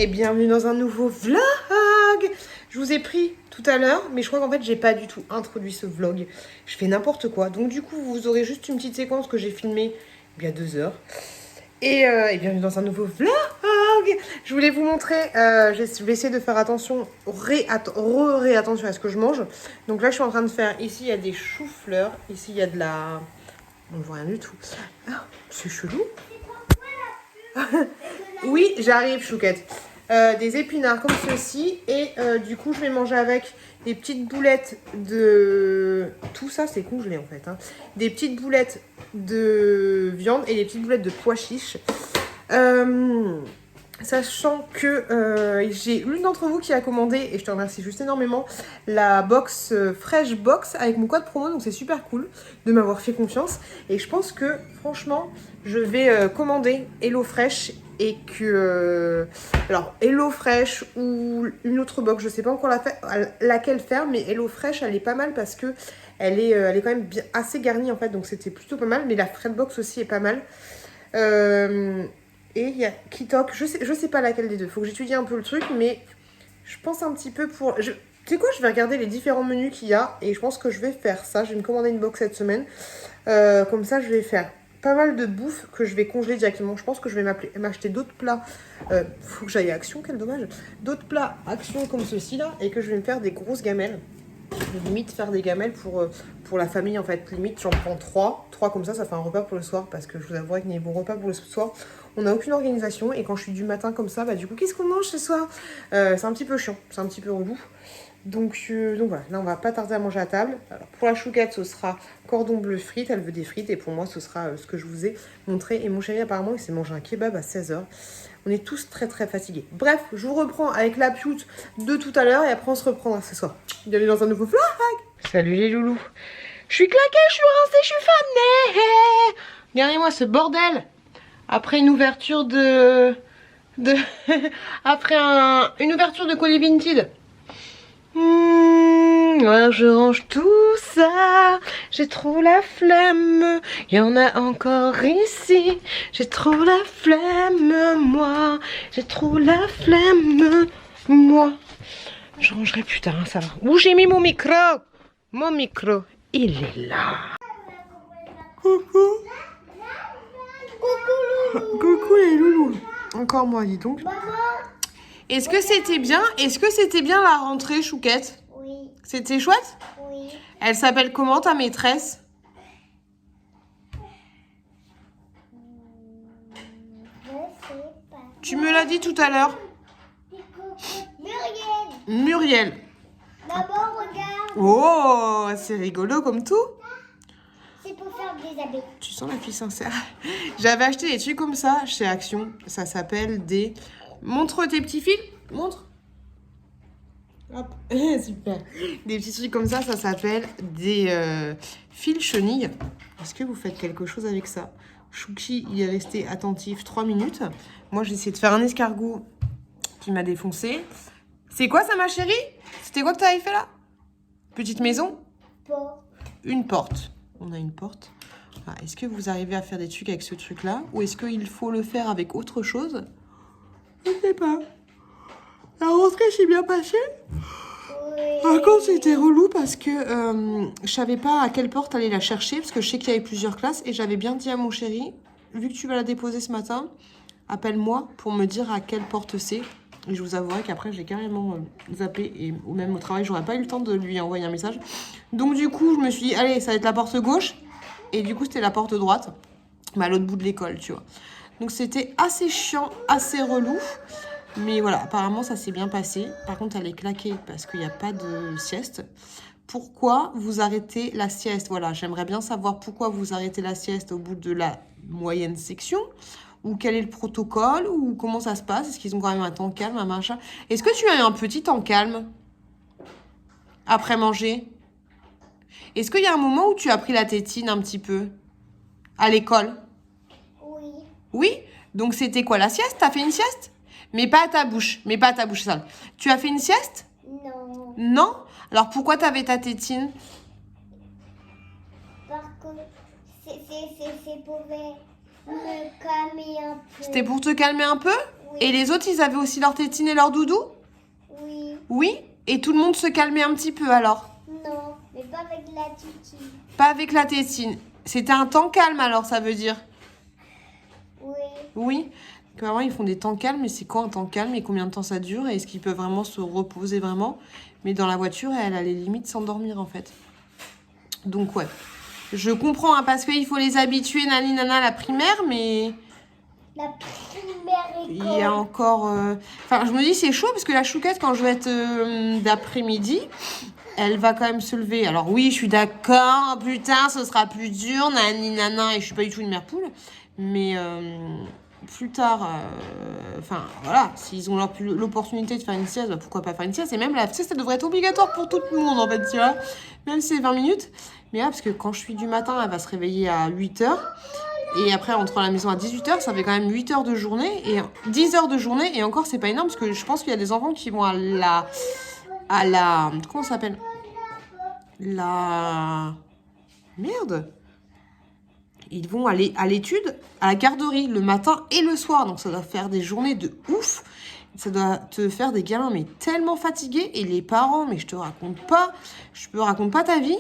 Et bienvenue dans un nouveau vlog. Je vous ai pris tout à l'heure, mais je crois qu'en fait j'ai pas du tout introduit ce vlog. Je fais n'importe quoi, donc du coup vous aurez juste une petite séquence que j'ai filmée il y a 2 heures. Et bienvenue dans un nouveau vlog. Je voulais vous montrer, je vais essayer de faire attention, attention à ce que je mange. Donc là je suis en train de faire, ici il y a des choux-fleurs, ici il y a de la... On ne voit rien du tout. Ah, c'est chelou. Oui, j'arrive, chouquette. Des épinards comme ceci. Et du coup, je vais manger avec des petites boulettes de... Tout ça, c'est congelé en fait. Hein. Des petites boulettes de viande et des petites boulettes de pois chiches. Sachant que j'ai l'une d'entre vous qui a commandé, et je te remercie juste énormément, la box Fresh Box avec mon code promo. Donc c'est super cool de m'avoir fait confiance. Et je pense que franchement, je vais commander Hello Fresh. Et que... alors, Hello Fresh ou une autre box, je sais pas encore laquelle faire, mais Hello Fresh, elle est pas mal parce que elle est quand même bien, assez garnie en fait, donc c'était plutôt pas mal. Mais la Fresh Box aussi est pas mal. Et il y a Kitok, je sais pas laquelle des deux, faut que j'étudie un peu le truc, mais je pense un petit peu pour... Tu sais quoi, je vais regarder les différents menus qu'il y a et je pense que je vais faire ça. Je vais me commander une box cette semaine. Comme ça, je vais faire pas mal de bouffe que je vais congeler directement. Je pense que je vais m'acheter d'autres plats. Faut que j'aille à Action, quel dommage. D'autres plats Action comme ceci là et que je vais me faire des grosses gamelles. Limite faire des gamelles pour la famille en fait. Limite, j'en prends 3 comme ça fait un repas pour le soir. Parce que je vous avouerai que niveau repas pour le soir, on n'a aucune organisation. Et quand je suis du matin comme ça, bah du coup, qu'est-ce qu'on mange ce soir? C'est un petit peu chiant, c'est un petit peu relou. Donc voilà, là on va pas tarder à manger à table. Alors pour la chouquette, ce sera cordon bleu frites, elle veut des frites. Et pour moi, ce sera ce que je vous ai montré. Et mon chéri apparemment, il s'est mangé un kebab à 16h. On est tous très très fatigués. Bref, je vous reprends avec la pioute de tout à l'heure. Et après on se reprendra ce soir. Bienvenue dans un nouveau vlog. Salut les loulous. Je suis claquée, je suis rincée, je suis fanée. Regardez-moi ce bordel. Après une ouverture après une ouverture de colis Vinted. Moi je range tout ça, j'ai trop la flemme, il y en a encore ici, j'ai trop la flemme, moi, j'ai trop la flemme, moi. Je rangerai plus tard, hein, ça va. Où j'ai mis mon micro? Mon micro, il est là. Coucou. Coucou les loulous. Encore moi, dis donc. Est-ce que c'était bien? Est-ce que c'était bien la rentrée, Chouquette? Oui. C'était chouette? Oui. Elle s'appelle comment ta maîtresse? Je sais pas. Tu me l'as dit tout à l'heure. Muriel. Muriel. D'abord, regarde. Oh, c'est rigolo comme tout. C'est pour faire des habits. Tu sens la fille sincère. J'avais acheté des trucs comme ça chez Action. Ça s'appelle des... Montre tes petits fils. Montre. Hop. Super. Des petits trucs comme ça s'appelle des fils chenilles. Est-ce que vous faites quelque chose avec ça? Chouki, il est resté attentif 3 minutes. Moi, j'ai essayé de faire un escargot qui m'a défoncé. C'est quoi ça, ma chérie? C'était quoi que tu avais fait là? Petite maison? Pour. Une porte. On a une porte. Ah, est-ce que vous arrivez à faire des trucs avec ce truc-là? Ou est-ce qu'il faut le faire avec autre chose? Je sais pas. La rentrée s'est bien passée. Oui. Par contre, c'était relou parce que je savais pas à quelle porte aller la chercher. Parce que je sais qu'il y avait plusieurs classes. Et j'avais bien dit à mon chéri, vu que tu vas la déposer ce matin, appelle-moi pour me dire à quelle porte c'est. Et je vous avouerai qu'après, j'ai carrément zappé. Et ou même au travail, j'aurais pas eu le temps de lui envoyer un message. Donc du coup, je me suis dit, allez, ça va être la porte gauche. Et du coup, c'était la porte droite. Mais à l'autre bout de l'école, tu vois. Donc c'était assez chiant, assez relou. Mais voilà, apparemment, ça s'est bien passé. Par contre, elle est claquée parce qu'il n'y a pas de sieste. Pourquoi vous arrêtez la sieste? Voilà, j'aimerais bien savoir pourquoi vous arrêtez la sieste au bout de la moyenne section. Ou quel est le protocole, ou comment ça se passe. Est-ce qu'ils ont quand même un temps calme, un machin? Est-ce que tu as un petit temps calme après manger? Est-ce qu'il y a un moment où tu as pris la tétine un petit peu à l'école? Oui. Oui? Donc c'était quoi, la sieste? T'as fait une sieste? Mais pas à ta bouche, sale. Tu as fait une sieste? Non. Non? Alors pourquoi t'avais ta tétine? Parce que c'est pour me calmer un peu. C'était pour te calmer un peu? Et les autres, ils avaient aussi leur tétine et leur doudou? Oui. Oui. Et tout le monde se calmait un petit peu alors? Non, mais pas avec la titi. Pas avec la tétine. C'était un temps calme alors, ça veut dire? Oui. Oui. Vraiment, ils font des temps calmes, mais c'est quoi un temps calme et combien de temps ça dure? Et est-ce qu'ils peuvent vraiment se reposer vraiment? Mais dans la voiture, elle a les limites s'endormir en fait. Donc ouais. Je comprends, hein, parce qu'il faut les habituer, nani nana, à la primaire, mais... La primaire Il école. y a encore... Enfin, je me dis, c'est chaud, parce que la chouquette, quand je vais être d'après-midi, elle va quand même se lever. Alors oui, je suis d'accord, putain, ce sera plus dur, nani nana, et je suis pas du tout une mère poule. Mais plus tard, enfin, voilà, s'ils ont l'opportunité de faire une sieste, bah, pourquoi pas faire une sieste? Et même la sieste, ça devrait être obligatoire pour tout le monde, en fait, tu vois. Même si c'est 20 minutes. Mais là, parce que quand je suis du matin, elle va se réveiller à 8 h. Et après, elle rentre à la maison à 18 h, ça fait quand même 8 heures de journée, et 10 heures de journée, et encore, c'est pas énorme, parce que je pense qu'il y a des enfants qui vont à la, comment ça s'appelle? Merde. Ils vont aller à l'étude, à la garderie, le matin et le soir, donc ça doit faire des journées de ouf. Ça doit te faire des gamins, mais tellement fatigués, et les parents, mais je te raconte pas ta vie.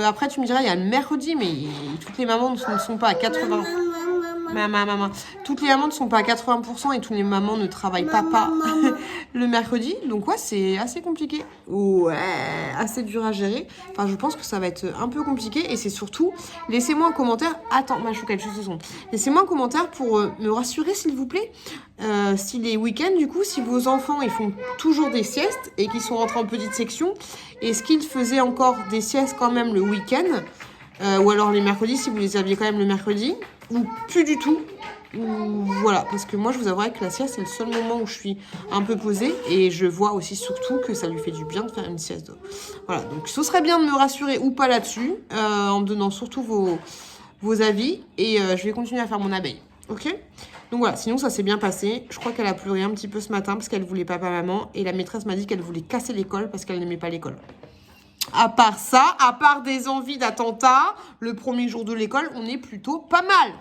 Après, tu me diras, il y a le mercredi, mais toutes les mamans ne sont pas à 80. Maman. Toutes les mamans ne sont pas à 80% et toutes les mamans ne travaillent pas le mercredi. Donc ouais, c'est assez compliqué. Ouais, assez dur à gérer. Enfin, je pense que ça va être un peu compliqué. Et c'est surtout, laissez-moi un commentaire. Attends, ma chouquette, juste une seconde. Laissez-moi un commentaire pour me rassurer, s'il vous plaît. Si les week-ends, du coup, si vos enfants, ils font toujours des siestes et qu'ils sont rentrés en petite section, est-ce qu'ils faisaient encore des siestes quand même le week-end? Ou alors les mercredis, si vous les aviez quand même le mercredi, ou plus du tout. Voilà, parce que moi je vous avouerai que la sieste c'est le seul moment où je suis un peu posée, et je vois aussi surtout que ça lui fait du bien de faire une sieste. Voilà, donc ce serait bien de me rassurer ou pas là-dessus, en me donnant surtout vos avis, et je vais continuer à faire mon abeille, ok? Donc voilà, sinon ça s'est bien passé. Je crois qu'elle a pleuré un petit peu ce matin parce qu'elle voulait papa-maman, et la maîtresse m'a dit qu'elle voulait casser l'école parce qu'elle n'aimait pas l'école. À part ça, à part des envies d'attentat, le premier jour de l'école, on est plutôt pas mal.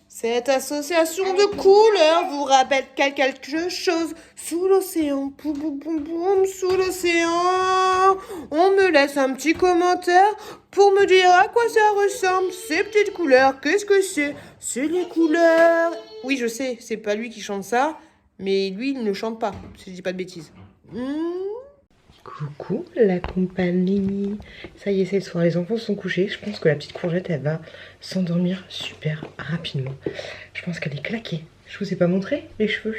Cette association de couleurs vous rappelle quelque chose? Sous l'océan, boum boum boum boum, sous l'océan. On me laisse un petit commentaire pour me dire à quoi ça ressemble, ces petites couleurs. Qu'est-ce que c'est? C'est les couleurs. Oui, je sais, c'est pas lui qui chante ça, mais lui, il ne chante pas, si je dis pas de bêtises. Coucou la compagnie. Ça y est, c'est le soir, les enfants sont couchés. Je pense que la petite courgette, elle va s'endormir super rapidement. Je pense qu'elle est claquée. Je vous ai pas montré les cheveux.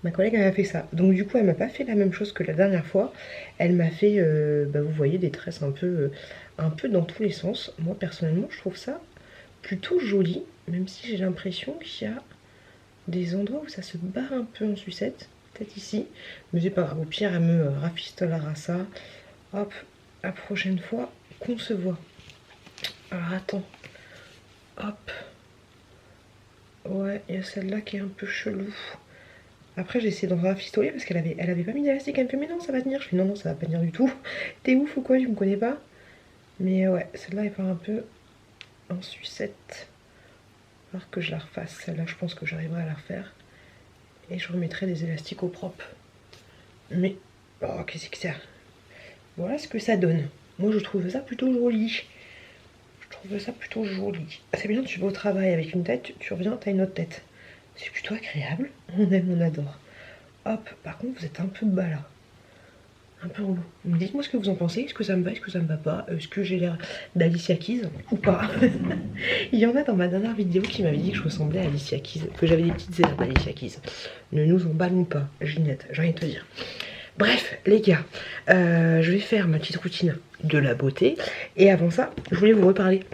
Ma collègue elle a fait ça. Donc du coup, elle m'a pas fait la même chose que la dernière fois. Elle m'a fait, vous voyez, des tresses un peu dans tous les sens. Moi, personnellement, je trouve ça plutôt joli. Même si j'ai l'impression qu'il y a des endroits où ça se barre un peu en sucette. Peut-être ici, mais c'est pas grave, au pire elle me rafistolera ça. Hop, la prochaine fois qu'on se voit. Alors attends, hop, ouais, il y a celle-là qui est un peu chelou. Après j'ai essayé d'en rafistoler parce qu'elle avait pas mis d'élastique. Elle me fait mais non ça va tenir. Je fais non ça va pas tenir du tout. T'es ouf ou quoi, tu me connais pas? Mais ouais, celle-là elle part un peu en sucette. Alors que je la refasse, celle-là je pense que j'arriverai à la refaire. Et je remettrai des élastiques au propre. Mais, oh, qu'est-ce que c'est? Voilà ce que ça donne. Moi, je trouve ça plutôt joli. C'est bien, tu vas au travail avec une tête, tu reviens, t'as une autre tête. C'est plutôt agréable. On aime, on adore. Hop, par contre, vous êtes un peu bas là. Un peu relou. Dites-moi ce que vous en pensez. Est-ce que ça me va, est-ce que ça me va pas? Est-ce que j'ai l'air d'Alicia Keys ou pas? Il y en a dans ma dernière vidéo qui m'avait dit que je ressemblais à Alicia Keys, que j'avais des petites ailes d'Alicia Keys. Ne nous emballons pas, Ginette, j'ai rien à te dire. Bref, les gars, je vais faire ma petite routine de la beauté. Et avant ça, je voulais vous reparler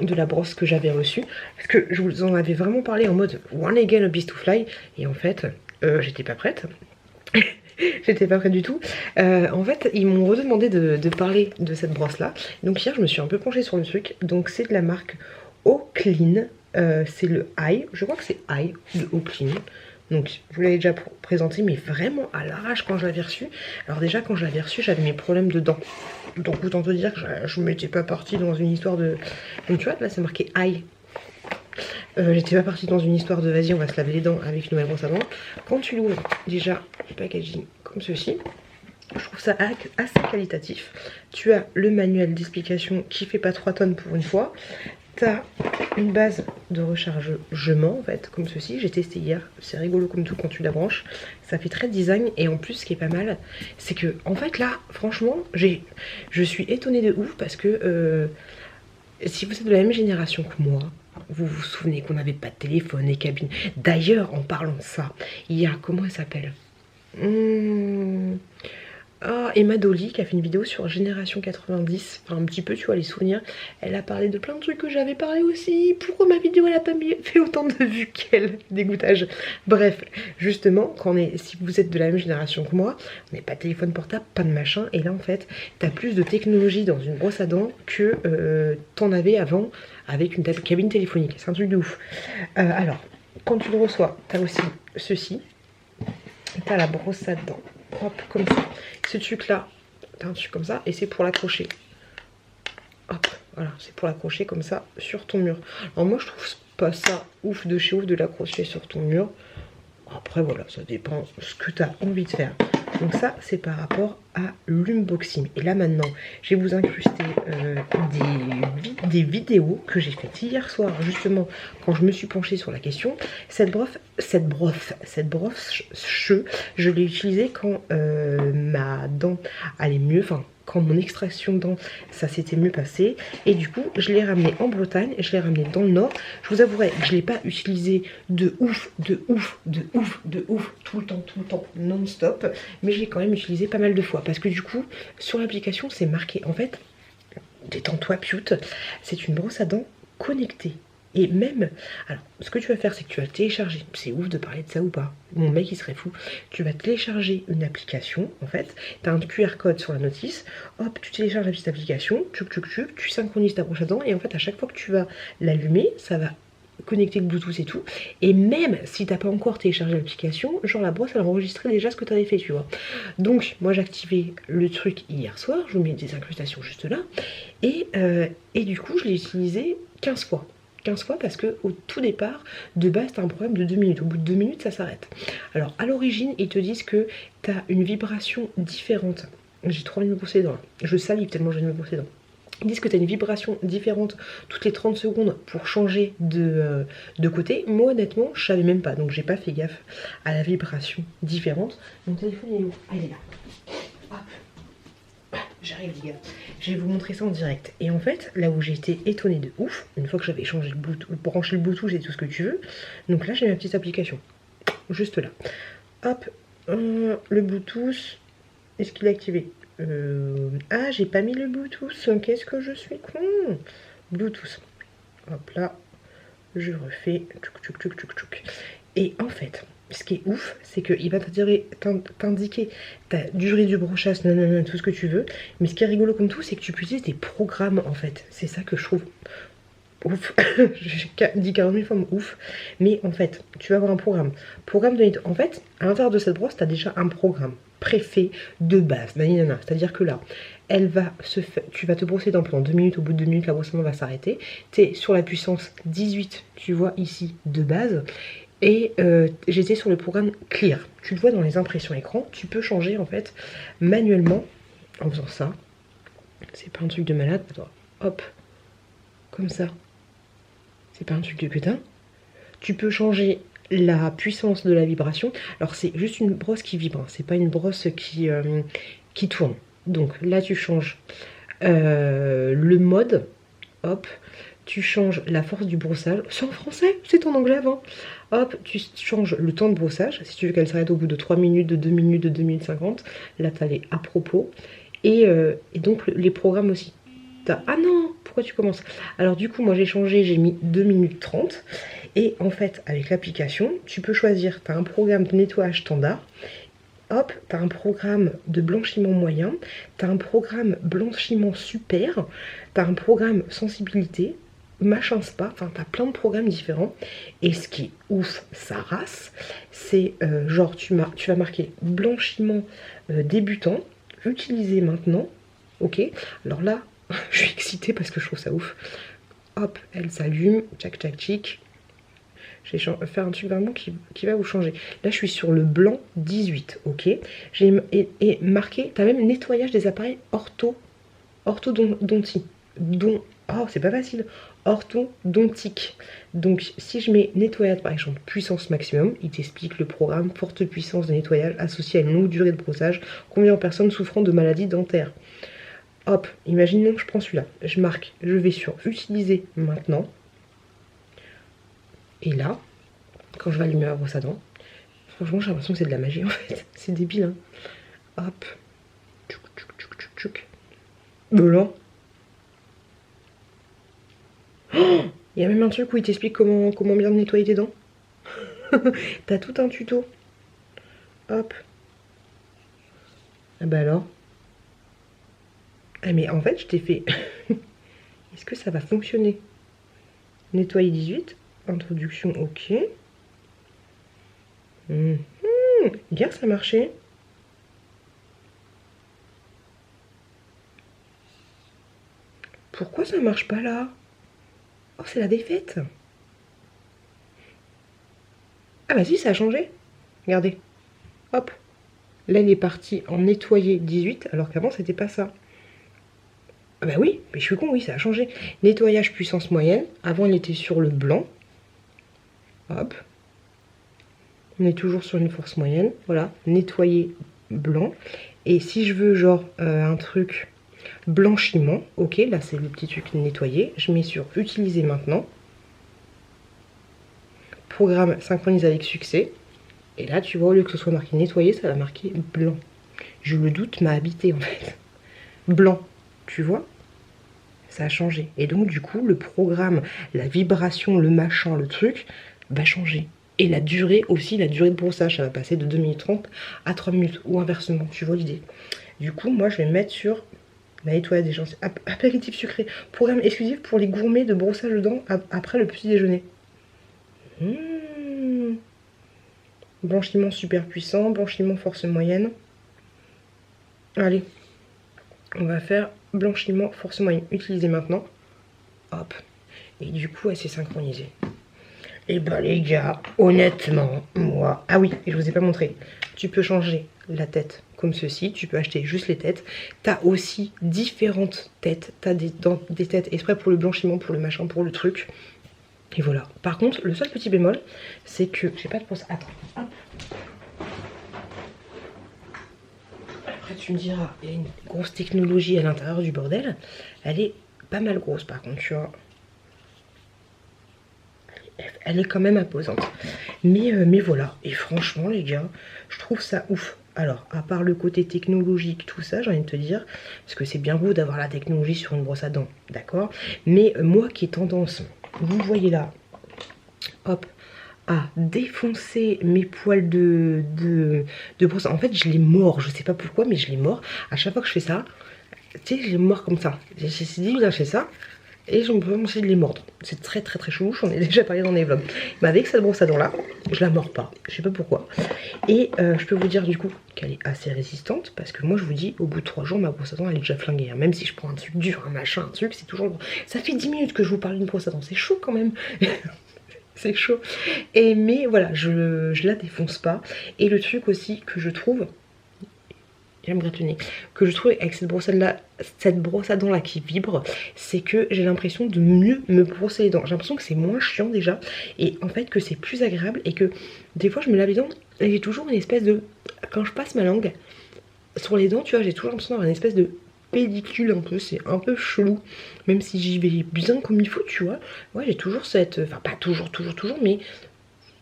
de la brosse que j'avais reçue. Parce que je vous en avais vraiment parlé en mode One Again a Beast to Fly. Et en fait, j'étais pas prête. J'étais pas prête du tout. En fait, ils m'ont redemandé de parler de cette brosse là. Donc hier, je me suis un peu penchée sur le truc. Donc c'est de la marque Eau Clean. C'est le Eye. Je crois que c'est Eye de Eau Clean. Donc je vous l'avais déjà présenté, mais vraiment à l'arrache quand je l'avais reçu. Alors déjà, quand je l'avais reçu, j'avais mes problèmes de dents. Donc autant te dire que je m'étais pas partie dans une histoire de... Donc tu vois, là c'est marqué Eye. J'étais pas partie dans une histoire de vas-y on va se laver les dents avec une nouvelle brosse à dents. Quand tu l'ouvres, déjà le packaging comme ceci, je trouve ça assez qualitatif. Tu as le manuel d'explication qui fait pas 3 tonnes pour une fois. Tu as une base de rechargement en fait, comme ceci. J'ai testé hier, c'est rigolo comme tout quand tu la branches. Ça fait très design et en plus ce qui est pas mal, c'est que en fait là, franchement, je suis étonnée de ouf parce que si vous êtes de la même génération que moi, vous vous souvenez qu'on n'avait pas de téléphone et cabine. D'ailleurs, en parlant de ça, il y a, comment elle s'appelle Emma Dolly qui a fait une vidéo sur Génération 90, enfin un petit peu tu vois les souvenirs. Elle a parlé de plein de trucs que j'avais parlé aussi. Pourquoi ma vidéo elle a pas fait autant de vues qu'elle? Dégoûtage. Bref, justement, si vous êtes de la même génération que moi, on n'a pas de téléphone portable, pas de machin. Et là en fait, t'as plus de technologie dans une brosse à dents que t'en avais avant avec une cabine téléphonique. C'est un truc de ouf. Alors, quand tu le reçois, t'as aussi ceci. T'as la brosse à dents. Hop, comme ça. Ce truc là, t'as un truc comme ça et c'est pour l'accrocher. Hop, voilà, c'est pour l'accrocher comme ça sur ton mur. Alors moi je trouve pas ça ouf de chez ouf de l'accrocher sur ton mur. Après voilà, ça dépend ce que tu as envie de faire. Donc ça c'est par rapport à l'unboxing. Et là maintenant, je vais vous incruster des vidéos que j'ai faites hier soir justement quand je me suis penchée sur la question. Cette brosse, je l'ai utilisée quand ma dent allait mieux, enfin quand mon extraction de dents ça s'était mieux passé, et du coup je l'ai ramené en Bretagne, je l'ai ramené dans le nord. Je vous avouerai que je l'ai pas utilisé de ouf tout le temps non stop, mais je l'ai quand même utilisé pas mal de fois parce que du coup sur l'application c'est marqué en fait détends-toi Pioute, c'est une brosse à dents connectée. Et même, alors ce que tu vas faire c'est que tu vas télécharger, c'est ouf de parler de ça ou pas, mon mec il serait fou, tu vas télécharger une application en fait, tu as un QR code sur la notice, hop tu télécharges la petite application, tu synchronises ta brosse à dents et en fait à chaque fois que tu vas l'allumer, ça va connecter le Bluetooth et tout, et même si t'as pas encore téléchargé l'application, genre la brosse elle a enregistré déjà ce que tu avais fait tu vois. Donc moi j'ai activé le truc hier soir, je vous mets des incrustations juste là, et du coup je l'ai utilisé 15 fois. 15 fois parce que au tout départ, de base, t'as un programme de 2 minutes. Au bout de 2 minutes, ça s'arrête. Alors, à l'origine, ils te disent que t'as une vibration différente. J'ai trop envie de me brosser les dents. Je salive tellement j'ai envie de me brosser les dents. Ils disent que tu as une vibration différente toutes les 30 secondes pour changer de côté. Moi, honnêtement, je savais même pas. Donc, j'ai pas fait gaffe à la vibration différente. Mon téléphone, il est où? Ah, il est là. Hop. J'arrive les gars, je vais vous montrer ça en direct. Et en fait, là où j'ai été étonnée de ouf, une fois que j'avais changé le Bluetooth, branché le Bluetooth et tout ce que tu veux, donc là j'ai ma petite application, juste là. Hop, le Bluetooth, est-ce qu'il est activé? Ah, j'ai pas mis le Bluetooth, qu'est-ce que je suis con. Bluetooth, hop là, je refais, tchouk. Et en fait, ce qui est ouf, c'est qu'il va t'indiquer ta durée du brochage, tout ce que tu veux. Mais ce qui est rigolo comme tout, c'est que tu peux utiliser des programmes en fait. C'est ça que je trouve ouf. J'ai dit 40 000 fois ouf. Mais en fait, tu vas avoir un programme. En fait, à l'intérieur de cette brosse, tu as déjà un programme préfet de base. C'est-à-dire que là, tu vas te brosser dans pendant 2 minutes. Au bout de 2 minutes, la brosse va s'arrêter. Tu es sur la puissance 18, tu vois ici, de base. Et j'étais sur le programme Clear. Tu le vois dans les impressions écran. Tu peux changer en fait manuellement en faisant ça. C'est pas un truc de malade. Attends, hop, comme ça. C'est pas un truc de putain. Tu peux changer la puissance de la vibration. Alors c'est juste une brosse qui vibre. Hein. C'est pas une brosse qui tourne. Donc là tu changes le mode. Hop. Tu changes la force du brossage. C'est en français, c'est en anglais avant. Hop, tu changes le temps de brossage. Si tu veux qu'elle s'arrête au bout de 3 minutes, de 2 minutes, de 2 minutes 50. Là, tu as les à propos. Et donc, les programmes aussi. Ah non, pourquoi tu commences? Alors du coup, moi j'ai changé, j'ai mis 2 minutes 30. Et en fait, avec l'application, tu peux choisir. Tu as un programme de nettoyage standard. Hop, tu as un programme de blanchiment moyen. Tu as un programme blanchiment super. Tu as un programme sensibilité. Machin spa, enfin t'as plein de programmes différents. Et ce qui est ouf sa race, c'est genre tu vas marquer blanchiment débutant, utilisé maintenant. Ok, alors là je suis excitée parce que je trouve ça ouf. Hop, elle s'allume, tchac tchac tchic. Je vais faire un truc vraiment qui va vous changer. Là, je suis sur le blanc 18, ok. Et marqué, t'as même nettoyage des appareils orthodontie. Oh, c'est pas facile. Orthodontique. Donc, si je mets nettoyage, par exemple, puissance maximum, il t'explique le programme forte puissance de nettoyage associé à une longue durée de brossage convient aux personnes souffrant de maladies dentaires. Hop, imaginons que je prends celui-là. Je marque, je vais sur utiliser maintenant. Et là, quand je vais allumer ma brosse à dents, franchement, j'ai l'impression que c'est de la magie en fait. C'est débile, hein. Hop. Tchouk, tchouk, tchouk, tchouk, tchouk. Là. Oh, il y a même un truc où il t'explique comment bien nettoyer tes dents. T'as tout un tuto. Hop. Ah bah alors. Ah mais en fait, je t'ai fait... Est-ce que ça va fonctionner? Nettoyer 18. Introduction, ok. Bien, ça marchait. Pourquoi ça marche pas là? Oh, c'est la défaite. Ah bah si, ça a changé. Regardez. Hop. Là, il est parti en nettoyer 18, alors qu'avant, c'était pas ça. Ah bah oui, mais je suis con, oui, ça a changé. Nettoyage puissance moyenne. Avant, il était sur le blanc. Hop. On est toujours sur une force moyenne. Voilà, nettoyer blanc. Et si je veux genre un truc blanchiment, ok, là c'est le petit truc nettoyer. Je mets sur utiliser maintenant. Programme synchronise avec succès. Et là, tu vois, au lieu que ce soit marqué nettoyer, ça va marquer blanc. Le doute m'a habité en fait. Blanc, tu vois, ça a changé. Et donc du coup, le programme, la vibration, le machin, le truc, va changer. Et la durée aussi, la durée de brossage, ça va passer de 2 minutes 30 à 3 minutes. Ou inversement, tu vois l'idée. Du coup, moi, je vais me mettre sur la nettoyage des gencives. Apéritif sucré. Programme exclusif pour les gourmets de brossage de dents après le petit déjeuner. Blanchiment super puissant, blanchiment force moyenne. Allez, on va faire blanchiment force moyenne. Utiliser maintenant. Hop. Et du coup, elle s'est synchronisée. Et bah les gars, honnêtement, moi... Ah oui, et je vous ai pas montré. Tu peux changer la tête comme ceci. Tu peux acheter juste les têtes. T'as aussi différentes têtes. T'as des têtes exprès pour le blanchiment, pour le machin, pour le truc. Et voilà. Par contre, le seul petit bémol, c'est que... J'ai pas de brosse. Attends. Hop. Après, tu me diras, il y a une grosse technologie à l'intérieur du bordel. Elle est pas mal grosse, par contre, tu vois. Elle est quand même imposante. Mais voilà. Et franchement, les gars, je trouve ça ouf. Alors, à part le côté technologique, tout ça, j'ai envie de te dire, parce que c'est bien beau d'avoir la technologie sur une brosse à dents, d'accord? Mais moi qui ai tendance, vous voyez là, hop, à défoncer mes poils de brosse. En fait, je les mords, je sais pas pourquoi, mais je les mords. À chaque fois que je fais ça, tu sais, je les mords comme ça. J'ai dit, j'ai fait ça. Et je peux essayer de les mordre. C'est très très très chou, j'en ai déjà parlé dans les vlogs. Mais avec cette brosse à dents là, je la mords pas. Je sais pas pourquoi. Et je peux vous dire du coup qu'elle est assez résistante. Parce que moi je vous dis, au bout de 3 jours, ma brosse à dents elle est déjà flinguée. Hein. Même si je prends un truc dur, un machin, un truc, c'est toujours... Ça fait 10 minutes que je vous parle d'une brosse à dents. C'est chaud quand même. C'est chaud. Mais voilà, je la défonce pas. Et le truc aussi que je trouve... J'aime gratonner. Que je trouve avec cette brosse à dents là qui vibre, c'est que j'ai l'impression de mieux me brosser les dents. J'ai l'impression que c'est moins chiant déjà. Et en fait que c'est plus agréable. Et que des fois je me lave les dents et j'ai toujours une espèce de... Quand je passe ma langue sur les dents, tu vois, j'ai toujours l'impression d'avoir une espèce de pellicule un peu. C'est un peu chelou. Même si j'y vais bien comme il faut, tu vois. Ouais, j'ai toujours cette... Enfin pas toujours, mais...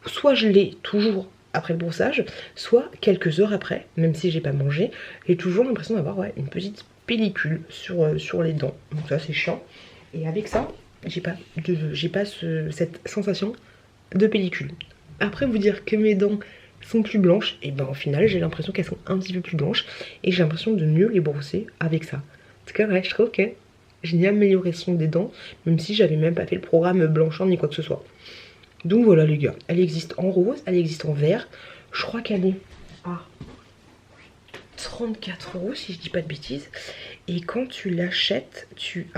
Soit je l'ai toujours après le brossage, soit quelques heures après, même si j'ai pas mangé, j'ai toujours l'impression d'avoir une petite pellicule sur les dents. Donc ça c'est chiant. Et avec ça, j'ai pas cette sensation de pellicule. Après vous dire que mes dents sont plus blanches, et ben au final j'ai l'impression qu'elles sont un petit peu plus blanches et j'ai l'impression de mieux les brosser avec ça. En tout cas ouais, je trouve que j'ai une amélioration des dents, même si j'avais même pas fait le programme blanchant ni quoi que ce soit. Donc voilà les gars, elle existe en rose, elle existe en vert. Je crois qu'elle est à 34 € si je dis pas de bêtises. Et quand tu l'achètes, tu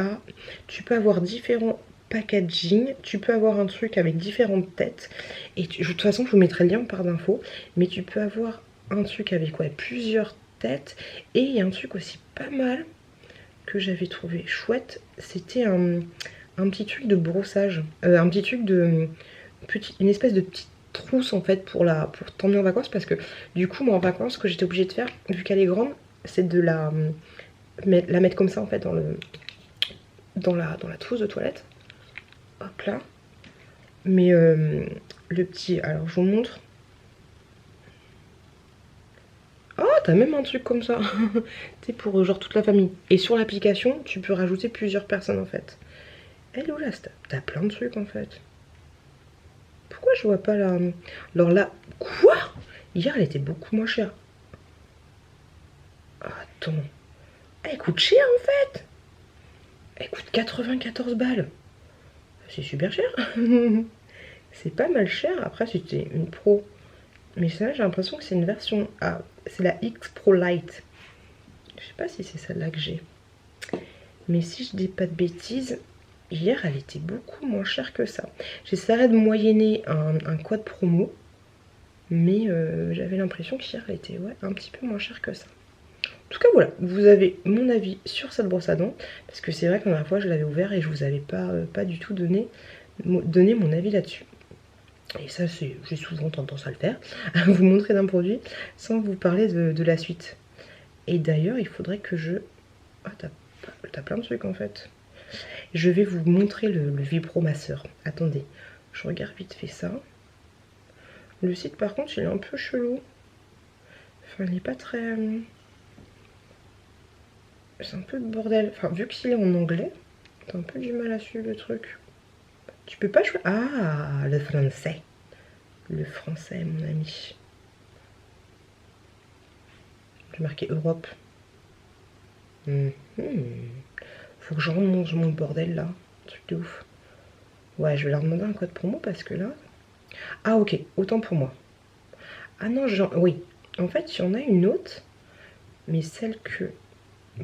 peux avoir différents packaging. Tu peux avoir un truc avec différentes têtes. Et de toute façon, je vous mettrai le lien en barre d'infos. Mais tu peux avoir un truc avec plusieurs têtes. Et il y a un truc aussi pas mal que j'avais trouvé chouette. C'était un petit truc de brossage. Un petit truc de... une espèce de petite trousse en fait pour t'emmener en vacances. Parce que du coup, moi en vacances, ce que j'étais obligée de faire, vu qu'elle est grande, c'est de la mettre comme ça en fait dans la trousse de toilette. Hop là. Mais le petit... Alors je vous montre. Oh, t'as même un truc comme ça. C'est pour genre toute la famille. Et sur l'application, tu peux rajouter plusieurs personnes en fait. Elle est où là? T'as plein de trucs en fait. Pourquoi je vois pas la... Alors là... Quoi? Hier elle était beaucoup moins chère. Attends. Elle coûte cher en fait. Elle coûte 94 balles. C'est super cher. C'est pas mal cher. Après c'était une pro. Mais celle-là j'ai l'impression que c'est une version... Ah, c'est la X Pro Lite. Je sais pas si c'est celle-là que j'ai. Mais si je dis pas de bêtises, hier elle était beaucoup moins chère que ça. J'essaierai de moyenner un code promo. Mais j'avais l'impression qu'hier elle était un petit peu moins chère que ça. En tout cas voilà, vous avez mon avis sur cette brosse à dents. Parce que c'est vrai que la dernière fois je l'avais ouvert et je vous avais pas du tout donné mon avis là-dessus. Et ça j'ai souvent tendance à le faire, à vous montrer d'un produit sans vous parler de la suite. Et d'ailleurs il faudrait que je... Ah t'as plein de trucs en fait. Je vais vous montrer le vibromasseur. Attendez, je regarde vite fait ça. Le site par contre il est un peu chelou. Enfin il n'est pas très... C'est un peu le bordel. Enfin vu qu'il est en anglais, t'as un peu du mal à suivre le truc. Tu peux pas jouer... Ah, le français. Le français, mon ami. J'ai marqué Europe. Faut que je remonte mon bordel là. Truc de ouf. Ouais, je vais leur demander un code promo parce que là... Ah ok, autant pour moi. Ah non, oui. En fait, il y en a une autre. Mais celle que...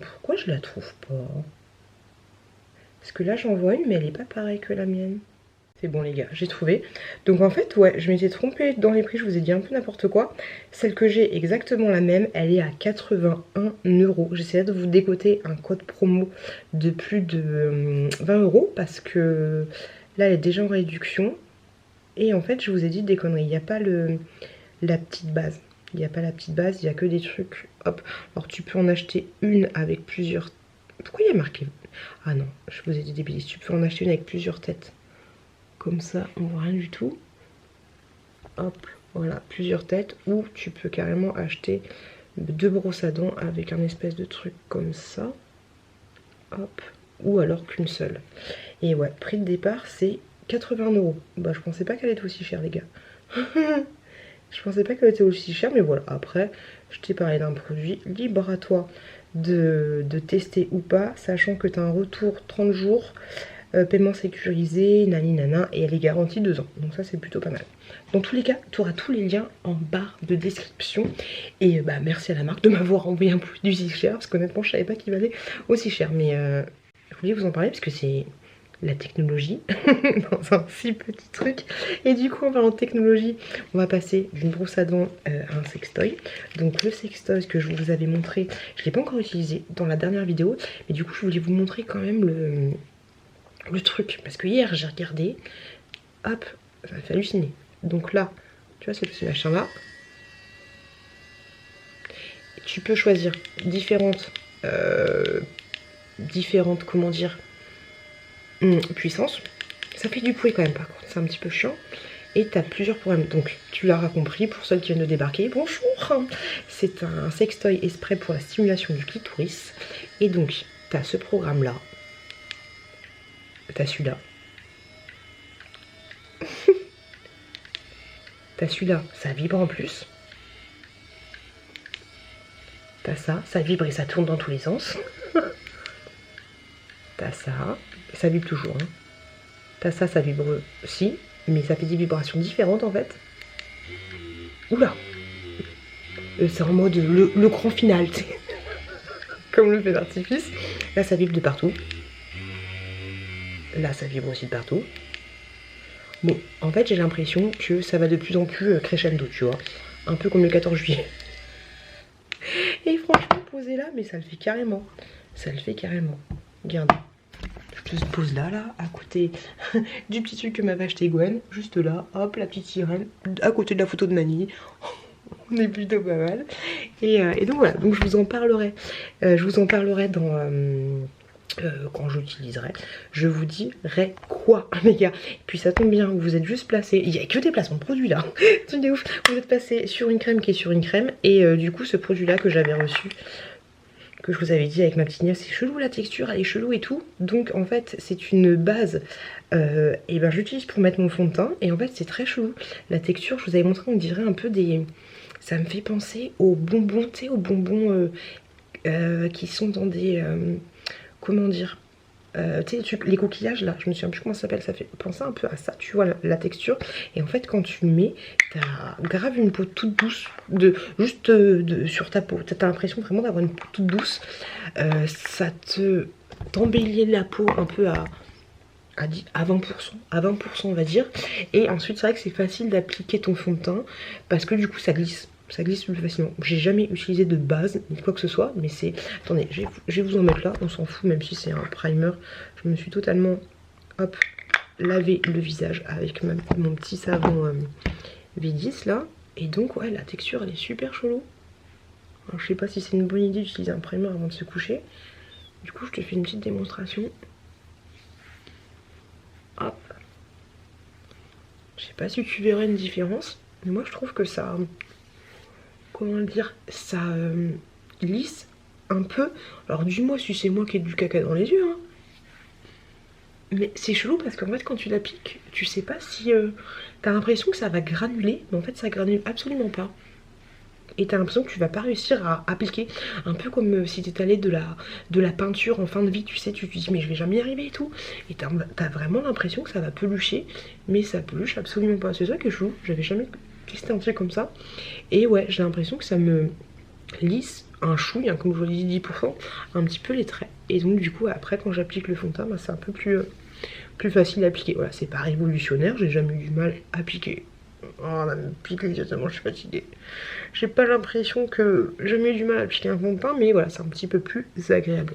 Pourquoi je la trouve pas? Parce que là, j'en vois une, mais elle est pas pareille que la mienne. C'est bon les gars, j'ai trouvé. Donc en fait, ouais, je m'étais trompée dans les prix, je vous ai dit un peu n'importe quoi. Celle que j'ai exactement la même, elle est à 81 €. J'essaierai de vous décoter un code promo de plus de 20 € parce que là, elle est déjà en réduction. Et en fait, je vous ai dit des conneries. Il n'y a pas la petite base. Il n'y a pas la petite base, il n'y a que des trucs. Hop. Alors tu peux en acheter une avec plusieurs... Pourquoi il y a marqué... Ah non, je vous ai dit des bêtises. Tu peux en acheter une avec plusieurs têtes. Comme ça, on voit rien du tout. Hop, voilà, plusieurs têtes. Ou tu peux carrément acheter 2 brosses à dents avec un espèce de truc comme ça. Hop, ou alors qu'une seule. Et ouais, prix de départ, c'est 80 €. Bah, je pensais pas qu'elle était aussi chère, les gars. Je pensais pas qu'elle était aussi chère, mais voilà. Après, je t'ai parlé d'un produit. Libre à toi de tester ou pas, sachant que tu as un retour 30 jours. Paiement sécurisé, nani nana, et elle est garantie 2 ans. Donc ça c'est plutôt pas mal. Dans tous les cas, tu auras tous les liens en barre de description. Et bah merci à la marque de m'avoir envoyé un produit si cher, parce qu'honnêtement je savais pas qu'il valait aussi cher. Mais je voulais vous en parler parce que c'est la technologie dans un si petit truc. Et du coup en parlant de technologie, on va passer d'une brosse à dents à un sextoy. Donc le sextoy que je vous avais montré, je l'ai pas encore utilisé dans la dernière vidéo, mais du coup je voulais vous montrer quand même le truc, parce que hier j'ai regardé, hop, ça m'a fait halluciner. Donc là, tu vois ce machin là, tu peux choisir différentes, comment dire, puissances. Ça fait du bruit quand même par contre, c'est un petit peu chiant. Et tu as plusieurs programmes, donc tu l'auras compris, pour ceux qui viennent de débarquer, bonjour. C'est un sextoy exprès pour la stimulation du clitoris. Et donc, tu as ce programme là. T'as celui-là. T'as celui-là, ça vibre en plus. T'as ça vibre et ça tourne dans tous les sens. T'as ça vibre toujours. Hein. T'as ça vibre aussi, mais ça fait des vibrations différentes en fait. Oula, c'est en mode le grand final, comme le feu d'artifice. Là ça vibre de partout. Là, ça vibre aussi de partout. Bon, en fait, j'ai l'impression que ça va de plus en plus crescendo, tu vois. Un peu comme le 14 juillet. Et franchement, poser là, mais ça le fait carrément. Ça le fait carrément. Regarde. Je te pose là, à côté du petit truc que m'avait acheté Gwen. Juste là, hop, la petite sirène. À côté de la photo de Nani. On est plutôt pas mal. Et donc voilà, donc je vous en parlerai. Je vous en parlerai dans... quand j'utiliserai, je vous dirai quoi les gars. Puis ça tombe bien, vous êtes juste placé, il n'y a que des placements de produits là, truc de ouf. Vous êtes passé sur une crème qui est sur une crème. Et du coup ce produit là que j'avais reçu, que je vous avais dit avec ma petite nièce, c'est chelou la texture, elle est chelou et tout. Donc en fait c'est une base et ben j'utilise pour mettre mon fond de teint. Et en fait c'est très chelou. La texture, je vous avais montré, on dirait un peu des... Ça me fait penser aux bonbons, tu sais, aux bonbons qui sont dans des... comment dire, tu sais, les coquillages là, je me souviens plus comment ça s'appelle, ça fait penser un peu à ça, tu vois, la texture. Et en fait quand tu le mets, t'as grave une peau toute douce, sur ta peau, t'as l'impression vraiment d'avoir une peau toute douce. Ça t'embellit la peau un peu à 20%, on va dire. Et ensuite c'est vrai que c'est facile d'appliquer ton fond de teint parce que du coup ça glisse. Ça glisse plus facilement. J'ai jamais utilisé de base ni quoi que ce soit, mais c'est... Attendez, je vais vous en mettre là, on s'en fout, même si c'est un primer. Je me suis totalement, hop, lavé le visage avec mon petit savon V10 là. Et donc ouais, la texture elle est super chelou. Alors, je sais pas si c'est une bonne idée d'utiliser un primer avant de se coucher. Du coup je te fais une petite démonstration. Hop. Je sais pas si tu verrais une différence, mais moi je trouve que ça... Comment le dire, ça lisse un peu. Alors dis-moi si c'est moi qui ai du caca dans les yeux hein. Mais c'est chelou parce qu'en fait quand tu l'appliques, tu sais pas si t'as l'impression que ça va granuler, mais en fait ça granule absolument pas. Et t'as l'impression que tu vas pas réussir à appliquer. Un peu comme si t'étais allé de la peinture en fin de vie, tu sais, tu te dis mais je vais jamais y arriver et tout. Et t'as vraiment l'impression que ça va pelucher, mais ça peluche absolument pas. C'est ça que je joue, j'avais jamais testé un truc comme ça. Et ouais, j'ai l'impression que ça me lisse un chouille, hein, comme je vous l'ai dit 10%, un petit peu les traits. Et donc du coup après quand j'applique le fond de teint, bah, c'est un peu plus facile à appliquer. Voilà, c'est pas révolutionnaire, j'ai jamais eu du mal à appliquer. Oh, là, me pique les yeux tellement je suis fatiguée. J'ai pas l'impression que j'ai jamais eu du mal à appliquer un fond de teint, mais voilà, c'est un petit peu plus agréable.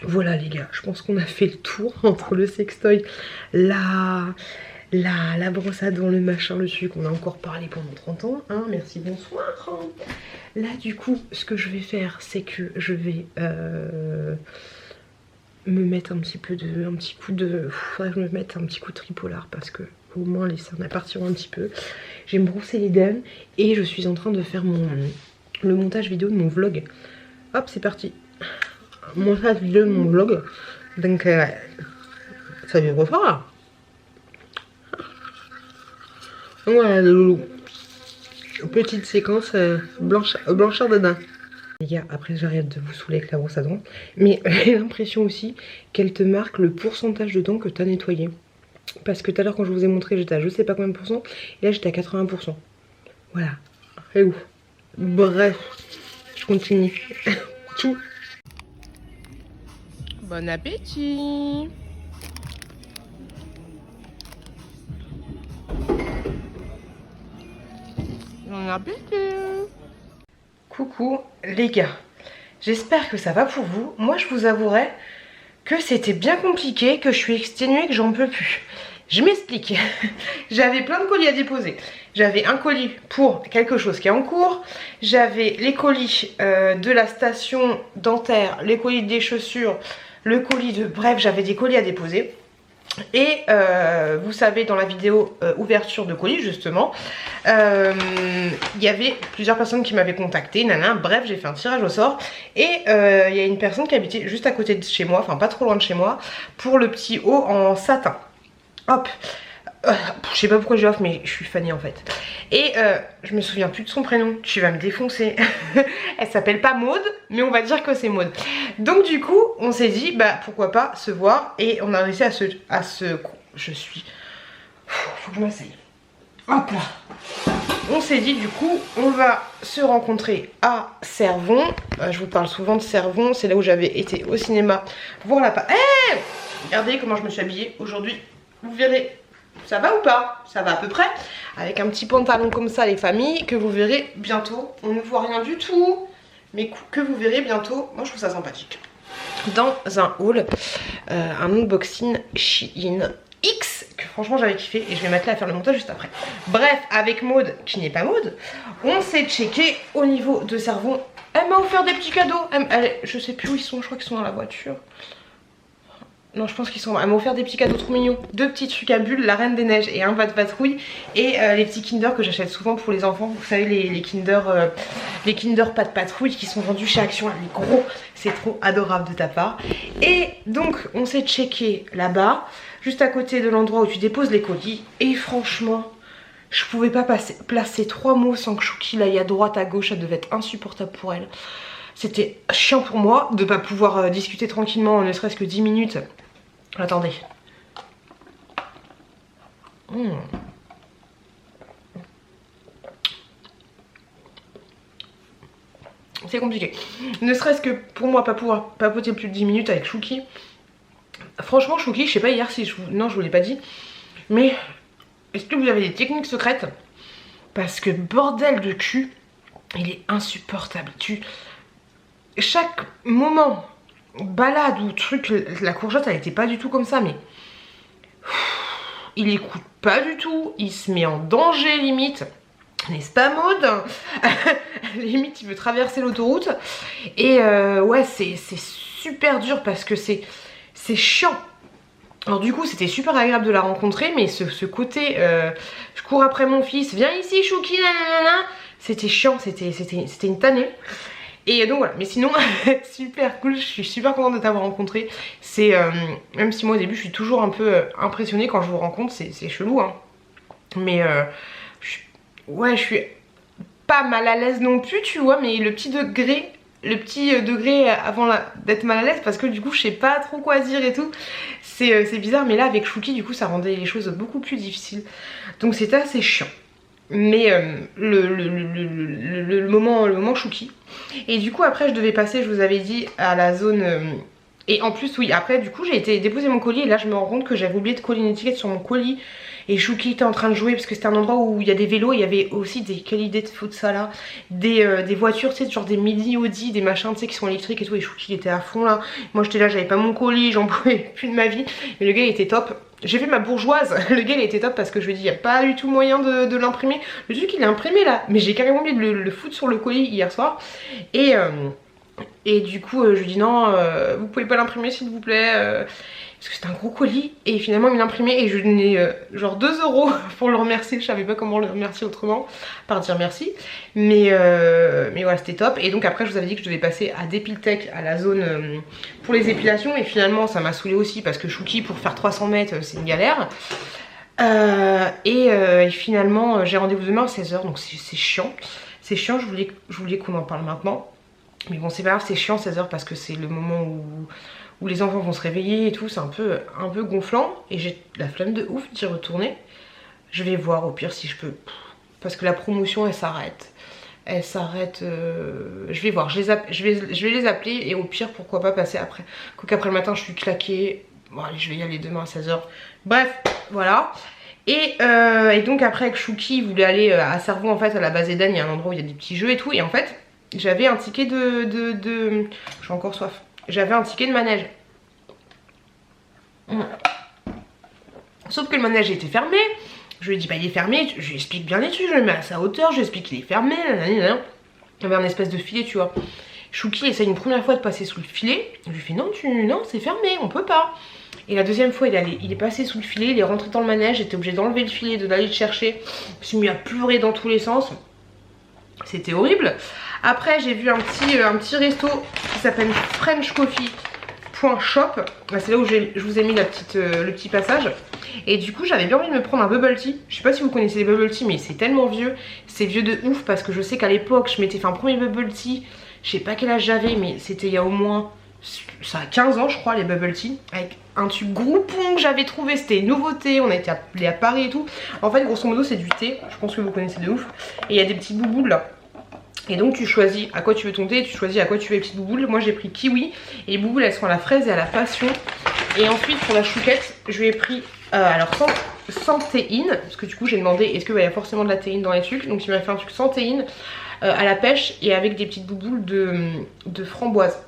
Voilà les gars, je pense qu'on a fait le tour entre le sextoy, la brosse à dents, le machin, le truc, on a encore parlé pendant 30 ans, hein, merci, bonsoir. Là du coup, ce que je vais faire, c'est que je vais me mettre un petit coup de... Faudrait que je me mette un petit coup de tripolar parce que au moins les cernes partiront un petit peu. Je vais me brosser les dents et je suis en train de faire le montage vidéo de mon vlog. Hop, c'est parti. Montage vidéo de mon vlog. Donc ça vibre fort là. Donc voilà les loulous. Petite séquence blancheur de dents. Les gars, après j'arrête de vous saouler avec la brosse à dents, mais j'ai l'impression aussi qu'elle te marque le pourcentage de dents que tu as nettoyé. Parce que tout à l'heure quand je vous ai montré j'étais à je sais pas combien de pourcents, et là j'étais à 80%. Voilà, c'est ouf. Bref, je continue. Tout. Bon appétit. Bon appétit. Coucou les gars, j'espère que ça va pour vous. Moi je vous avouerai que c'était bien compliqué, que je suis exténuée, que j'en peux plus. Je m'explique. J'avais plein de colis à déposer. J'avais un colis pour quelque chose qui est en cours. J'avais les colis de la station dentaire, les colis des chaussures, le colis de... Bref, j'avais des colis à déposer. Et vous savez, dans la vidéo ouverture de colis justement, il y avait plusieurs personnes qui m'avaient contacté, bref, j'ai fait un tirage au sort. Et il y a une personne qui habitait juste à côté de chez moi, enfin pas trop loin de chez moi, pour le petit haut en satin. Hop, je sais pas pourquoi je l'offre, mais je suis fanée en fait. Et je me souviens plus de son prénom, tu vas me défoncer. Elle s'appelle pas Maude, mais on va dire que c'est Maude. Donc du coup, on s'est dit, bah pourquoi pas se voir. Et on a réussi à se... Je suis... Faut que je m'asseye. Hop là. On s'est dit du coup, on va se rencontrer à Cervon. Je vous parle souvent de Cervon, c'est là où j'avais été au cinéma voir la... Hey, regardez comment je me suis habillée aujourd'hui. Vous verrez, ça va ou pas? Ça va à peu près. Avec un petit pantalon comme ça les familles, que vous verrez bientôt. On ne voit rien du tout, mais que vous verrez bientôt. Moi je trouve ça sympathique. Dans un haul, un unboxing Shein X que franchement j'avais kiffé et je vais m'atteler à faire le montage juste après. Bref, avec Maud qui n'est pas Maud, on s'est checké au niveau de Cervon. Elle m'a offert des petits cadeaux. Je sais plus où ils sont, je crois qu'ils sont dans la voiture. Non, je pense qu'ils sont... Elle m'a offert des petits cadeaux trop mignons. 2 petits trucs à bulles, la Reine des Neiges et un Patrouille. Et les petits Kinder que j'achète souvent pour les enfants. Vous savez, les Kinder Patrouille qui sont vendus chez Action. Les gros, c'est trop adorable de ta part. Et donc, on s'est checké là-bas, juste à côté de l'endroit où tu déposes les colis. Et franchement, je pouvais pas placer 3 mots sans que Chouki aille à droite, à gauche. Ça devait être insupportable pour elle. C'était chiant pour moi de pas pouvoir discuter tranquillement, ne serait-ce que 10 minutes. Attendez. C'est compliqué. Ne serait-ce que pour moi, pas pouvoir papoter plus de 10 minutes avec Chouki. Franchement, Chouki, je sais pas hier si je vous... Non, je vous l'ai pas dit. Mais est-ce que vous avez des techniques secrètes? Parce que bordel de cul, il est insupportable. Chaque moment, balade ou truc, la courgette elle était pas du tout comme ça, mais il écoute pas du tout, il se met en danger limite, n'est-ce pas Maud? Limite il veut traverser l'autoroute et ouais c'est super dur parce que c'est chiant. Alors du coup c'était super agréable de la rencontrer, mais ce côté je cours après mon fils, viens ici Chouki, nanana, c'était chiant, c'était une tannée. Et donc voilà, mais sinon super cool, je suis super contente de t'avoir rencontré. C'est même si moi au début je suis toujours un peu impressionnée quand je vous rencontre, c'est chelou hein. Mais ouais, je suis pas mal à l'aise non plus, tu vois, mais le petit degré avant d'être mal à l'aise, parce que du coup je sais pas trop quoi dire et tout. C'est bizarre, mais là avec Chouki du coup ça rendait les choses beaucoup plus difficiles. Donc c'était assez chiant. Mais le moment Chouki. Et du coup après je devais passer, je vous avais dit, à la zone et en plus oui, après du coup j'ai été déposer mon colis et là je me rends compte que j'avais oublié de coller une étiquette sur mon colis. Et Chouki était en train de jouer parce que c'était un endroit où il y a des vélos. Il y avait aussi des... Quelle idée de foutre ça là, des voitures, tu sais, genre des mini Audi, des machins, tu sais, qui sont électriques et tout. Et Chouki il était à fond là. Moi j'étais là, j'avais pas mon colis, j'en pouvais plus de ma vie. Mais le gars il était top. J'ai fait ma bourgeoise. Le gars il était top parce que je lui ai dit, il n'y a pas du tout moyen de l'imprimer. Le truc il est imprimé là. Mais j'ai carrément oublié de le foutre sur le colis hier soir. Et du coup je lui dis non, vous pouvez pas l'imprimer s'il vous plaît. Parce que c'était un gros colis et finalement il l'imprimait et je lui ai donné genre 2 € pour le remercier. Je savais pas comment le remercier autrement, par dire merci. Mais voilà, c'était top. Et donc après je vous avais dit que je devais passer à Dépiltech, à la zone pour les épilations. Et finalement ça m'a saoulé aussi parce que Chouki pour faire 300 mètres c'est une galère. Et finalement j'ai rendez-vous demain à 16 h, donc c'est chiant. C'est chiant, je voulais qu'on en parle maintenant. Mais bon c'est pas grave, c'est chiant 16 h parce que c'est le moment où les enfants vont se réveiller et tout, c'est un peu gonflant et j'ai la flemme de ouf d'y retourner. Je vais voir au pire si je peux, parce que la promotion elle s'arrête. Je vais voir, je vais les appeler et au pire pourquoi pas passer après. Qu'après le matin je suis claquée. Bon allez, je vais y aller demain à 16 h. Bref, voilà. Et donc après avec Chouki il voulait aller à Cervon en fait, à la base Eden, il y a un endroit où il y a des petits jeux et tout. Et en fait j'avais un ticket j'ai encore soif. J'avais un ticket de manège. Sauf que le manège était fermé. Je lui ai dit bah il est fermé, je lui explique bien les trucs, je le mets à sa hauteur, je lui explique qu'il est fermé, nanana. Il y avait un espèce de filet tu vois. Chouki essaye une première fois de passer sous le filet. Je lui fais non c'est fermé, on peut pas. Et la deuxième fois il est passé sous le filet, il est rentré dans le manège, j'étais obligée d'enlever le filet, d'aller le chercher. Je me suis mis à pleurer dans tous les sens. C'était horrible. Après j'ai vu un petit resto qui s'appelle frenchcoffee.shop. C'est là où je vous ai mis le petit passage. Et du coup j'avais bien envie de me prendre un bubble tea. Je sais pas si vous connaissez les bubble tea mais c'est tellement vieux. C'est vieux de ouf parce que je sais qu'à l'époque je m'étais fait un premier bubble tea. Je sais pas quel âge j'avais mais c'était il y a au moins ça a 15 ans je crois, les bubble tea, avec un tube groupon que j'avais trouvé, c'était une nouveauté, on a été appelé à Paris et tout. En fait grosso modo c'est du thé, je pense que vous connaissez de ouf, et il y a des petites bouboules là. Et donc tu choisis à quoi tu veux ton thé, tu choisis à quoi tu veux les petites bouboules. Moi j'ai pris kiwi, et les bouboules elles sont à la fraise et à la passion. Et ensuite pour la chouquette, je lui ai pris alors sans théine, parce que du coup j'ai demandé est-ce qu'il y a forcément de la théine dans les trucs. Donc il m'a fait un truc sans théine, à la pêche et avec des petites bouboules de framboise.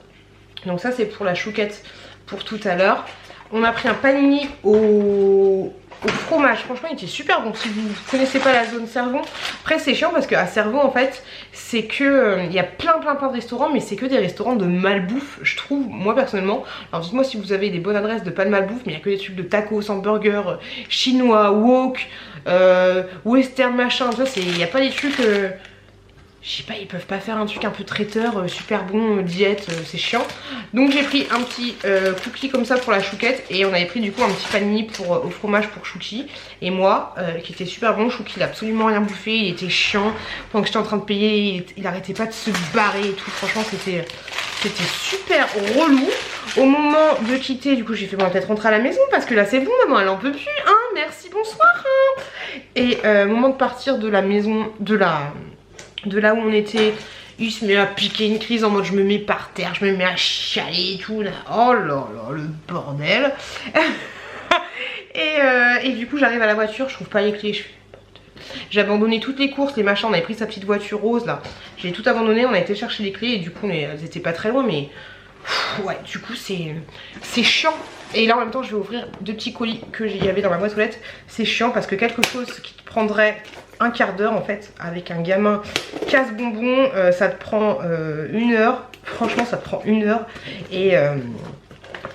Donc ça c'est pour la chouquette pour tout à l'heure. On a pris un panini au fromage, franchement il était super bon si vous connaissez pas la zone Cervon. Après c'est chiant parce qu'à Cervon en fait c'est que il y a plein de restaurants, mais c'est que des restaurants de malbouffe je trouve, moi personnellement. Alors dites moi si vous avez des bonnes adresses de pas de malbouffe, mais il y a que des trucs de tacos, hamburgers, chinois, wok, western machin, tu vois, il n'y a pas des trucs... je sais pas, ils peuvent pas faire un truc un peu traiteur, super bon, diète, c'est chiant. Donc j'ai pris un petit cookie comme ça pour la chouquette. Et on avait pris du coup un petit panini au fromage pour Chouki. Et moi, qui était super bon, Chouki il a absolument rien bouffé, il était chiant. Pendant que j'étais en train de payer, il arrêtait pas de se barrer et tout. Franchement c'était super relou. Au moment de quitter, du coup j'ai fait bon, peut-être rentrer à la maison parce que là c'est bon, maman elle en peut plus, hein, merci, bonsoir, hein. Et au moment de partir de la maison, de là où on était, il se met à piquer une crise en mode je me mets par terre, je me mets à chialer et tout là. Oh là là, le bordel. et du coup j'arrive à la voiture, je trouve pas les clés. J'ai abandonné toutes les courses, les machins, on avait pris sa petite voiture rose là. J'ai tout abandonné, on a été chercher les clés et du coup elles étaient pas très loin, mais ouais, du coup c'est chiant. Et là en même temps je vais ouvrir 2 petits colis que y avait dans ma boîte aux lettres. C'est chiant parce que quelque chose qui te prendrait un quart d'heure en fait avec un gamin casse-bonbon, ça te prend 1 heure. Franchement ça te prend 1 heure et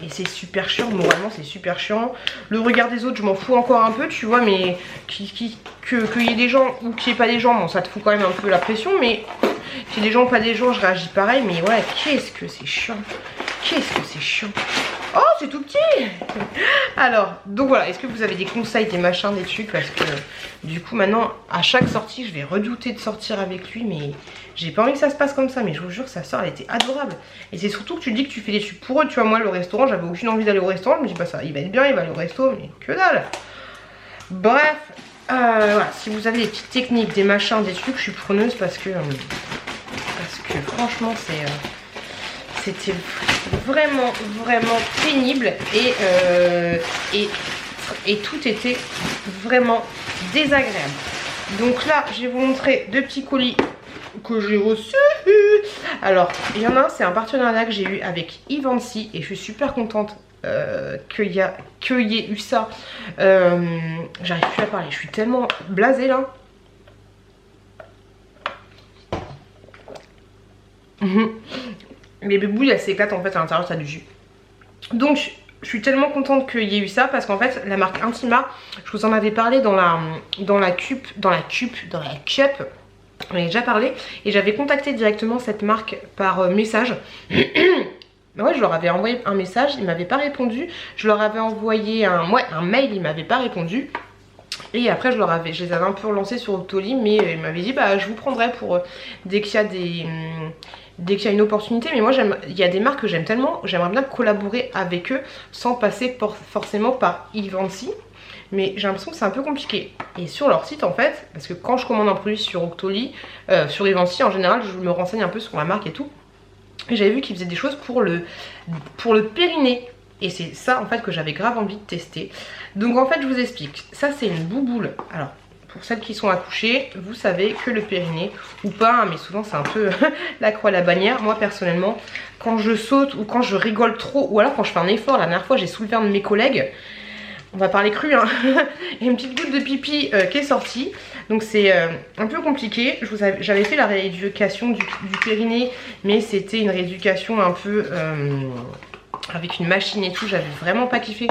c'est super chiant, moralement c'est super chiant. Le regard des autres je m'en fous encore un peu tu vois, mais qu'il y ait des gens ou qu'il n'y ait pas des gens, bon ça te fout quand même un peu la pression, mais qu'il y ait des gens ou pas des gens je réagis pareil. Mais ouais, qu'est-ce que c'est chiant, qu'est-ce que c'est chiant. Oh c'est tout petit. Alors donc voilà, est-ce que vous avez des conseils, des machins, des trucs, parce que du coup maintenant à chaque sortie je vais redouter de sortir avec lui, mais j'ai pas envie que ça se passe comme ça. Mais je vous jure sa soeur elle était adorable. Et c'est surtout que tu dis que tu fais des trucs pour eux, tu vois. Moi le restaurant j'avais aucune envie d'aller au restaurant, je me dis pas ça, il va être bien, il va aller au resto, mais que dalle. Bref, voilà, si vous avez des petites techniques, des machins, des trucs, je suis preneuse parce que franchement c'était vraiment pénible et tout était vraiment désagréable. Donc là je vais vous montrer 2 petits colis que j'ai reçus. Alors il y en a un, c'est un partenariat que j'ai eu avec Ivancy et je suis super contente qu'il y ait eu ça. J'arrive plus à parler, je suis tellement blasée là. Les bébouilles elles s'éclatent en fait, à l'intérieur ça a du jus. Donc je suis tellement contente qu'il y ait eu ça parce qu'en fait la marque Intima, je vous en avais parlé dans la cup, on avait déjà parlé et j'avais contacté directement cette marque par message. Ouais, je leur avais envoyé un message, ils m'avaient pas répondu. Je leur avais envoyé un mail, ils m'avaient pas répondu. Et après je les avais un peu relancés sur Octoly, mais ils m'avaient dit bah je vous prendrai pour dès qu'il y a une opportunité. Mais moi il y a des marques que j'aime tellement, j'aimerais bien collaborer avec eux sans passer forcément par Ivancy. Mais j'ai l'impression que c'est un peu compliqué. Et sur leur site en fait, parce que quand je commande un produit sur Octoly, sur Ivancy en général, je me renseigne un peu sur la marque et tout. Et j'avais vu qu'ils faisaient des choses pour le périnée. Et c'est ça en fait que j'avais grave envie de tester. Donc en fait je vous explique. Ça c'est une bouboule. Alors pour celles qui sont accouchées, vous savez que le périnée, ou pas, mais souvent c'est un peu la croix à la bannière. Moi personnellement, quand je saute ou quand je rigole trop, ou alors quand je fais un effort, la dernière fois j'ai soulevé un de mes collègues, on va parler cru hein, il y a une petite goutte de pipi qui est sortie. Donc c'est un peu compliqué. J'avais fait la rééducation du périnée, mais c'était une rééducation un peu avec une machine et tout, j'avais vraiment pas kiffé.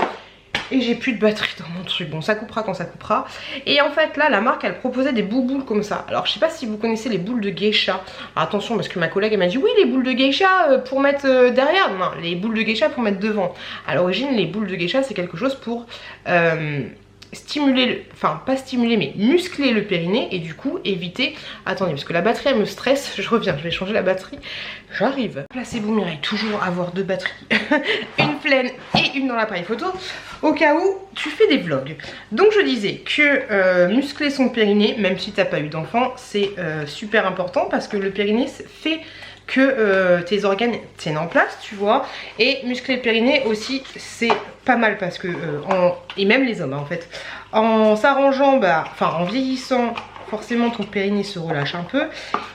Et j'ai plus de batterie dans mon truc. Bon ça coupera quand ça coupera. Et en fait là la marque elle proposait des bouboules comme ça. Alors je sais pas si vous connaissez les boules de geisha. Alors attention parce que ma collègue elle m'a dit oui les boules de geisha pour mettre derrière. Non, les boules de geisha pour mettre devant. À l'origine les boules de geisha c'est quelque chose pour stimuler, enfin pas stimuler mais muscler le périnée et du coup éviter, attendez parce que la batterie elle me stresse, je reviens, je vais changer la batterie, j'arrive. Placez-vous Mireille, toujours avoir deux batteries, une pleine et une dans l'appareil photo, au cas où tu fais des vlogs. Donc je disais que muscler son périnée, même si t'as pas eu d'enfant, c'est super important parce que le périnée fait que tes organes tiennent en place, tu vois, et muscler le périnée aussi c'est pas mal parce que et même les hommes hein, en fait, en s'arrangeant, bah, enfin en vieillissant, forcément ton périnée se relâche un peu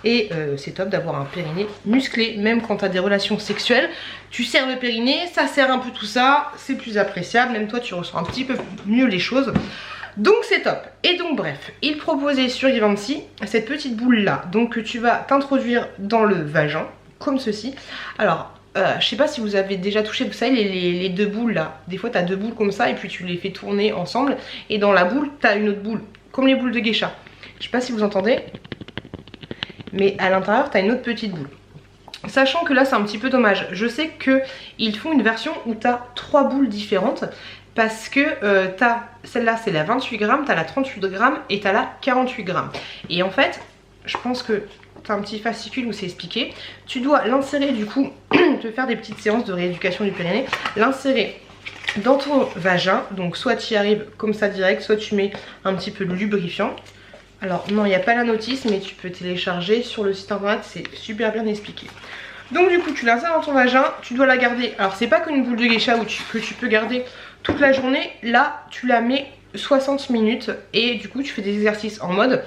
et c'est top d'avoir un périnée musclé, même quand tu as des relations sexuelles, tu serres le périnée, ça serre un peu tout ça, c'est plus appréciable, même toi tu ressens un petit peu mieux les choses. Donc c'est top. Et donc bref, il proposait sur Givenchy cette petite boule là, donc que tu vas t'introduire dans le vagin, comme ceci. Alors, je sais pas si vous avez déjà touché, vous savez les deux boules là, des fois tu as deux boules comme ça et puis tu les fais tourner ensemble et dans la boule tu as une autre boule, comme les boules de geisha. Je sais pas si vous entendez, mais à l'intérieur tu as une autre petite boule. Sachant que là c'est un petit peu dommage, je sais qu'ils font une version où tu as 3 boules différentes. Parce que celle-là c'est la 28 grammes, t'as la 38 grammes et t'as la 48 grammes. Et en fait, je pense que t'as un petit fascicule où c'est expliqué. Tu dois l'insérer du coup, te faire des petites séances de rééducation du périnée, l'insérer dans ton vagin. Donc soit tu y arrives comme ça direct, soit tu mets un petit peu de lubrifiant. Alors non, il n'y a pas la notice, mais tu peux télécharger sur le site internet, c'est super bien expliqué. Donc du coup tu l'insères dans ton vagin, tu dois la garder. Alors c'est pas qu'une boule de geisha que tu peux garder toute la journée, là tu la mets 60 minutes et du coup tu fais des exercices en mode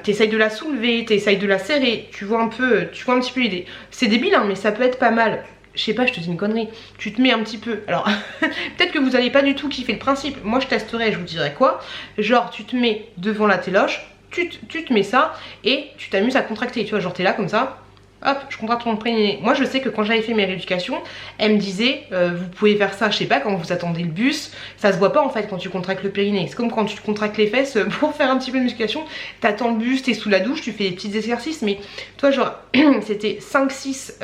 t'essayes de la soulever, t'essayes de la serrer, tu vois un petit peu l'idée. C'est débile hein, mais ça peut être pas mal. Je sais pas, je te dis une connerie, tu te mets un petit peu, alors peut-être que vous allez pas du tout kiffer le principe, moi je testerai, je vous dirai quoi. Genre tu te mets devant la téloche, tu te mets ça et tu t'amuses à contracter, tu vois, genre t'es là comme ça. Hop, je contracte mon périnée. Moi je sais que quand j'avais fait mes rééducations, elle me disait vous pouvez faire ça, je sais pas, quand vous attendez le bus, ça se voit pas en fait quand tu contractes le périnée. C'est comme quand tu contractes les fesses pour faire un petit peu de musculation, t'attends le bus, t'es sous la douche, tu fais des petits exercices, mais toi genre c'était 5-6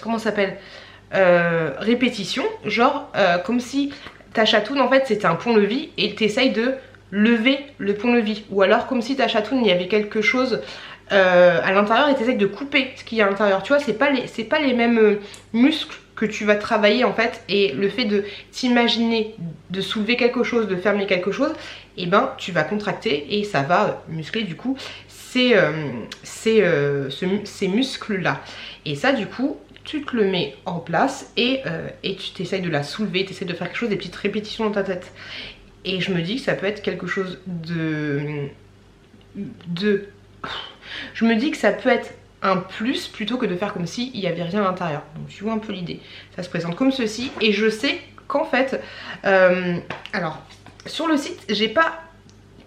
comment ça s'appelle répétitions, genre comme si ta chatoune en fait c'était un pont-levis et t'essayes de lever le pont-levis, ou alors comme si ta chatoune il y avait quelque chose à l'intérieur et t'essayes de couper ce qu'il y a à l'intérieur, tu vois, c'est pas les mêmes muscles que tu vas travailler en fait, et le fait de t'imaginer de soulever quelque chose, de fermer quelque chose, et ben tu vas contracter et ça va muscler du coup ces muscles là, et ça du coup tu te le mets en place et tu t'essayes de la soulever, t'essayes de faire quelque chose, des petites répétitions dans ta tête, et je me dis que ça peut être quelque chose je me dis que ça peut être un plus plutôt que de faire comme s'il n'y avait rien à l'intérieur. Donc tu vois un peu l'idée. Ça se présente comme ceci et je sais qu'en fait, alors sur le site j'ai pas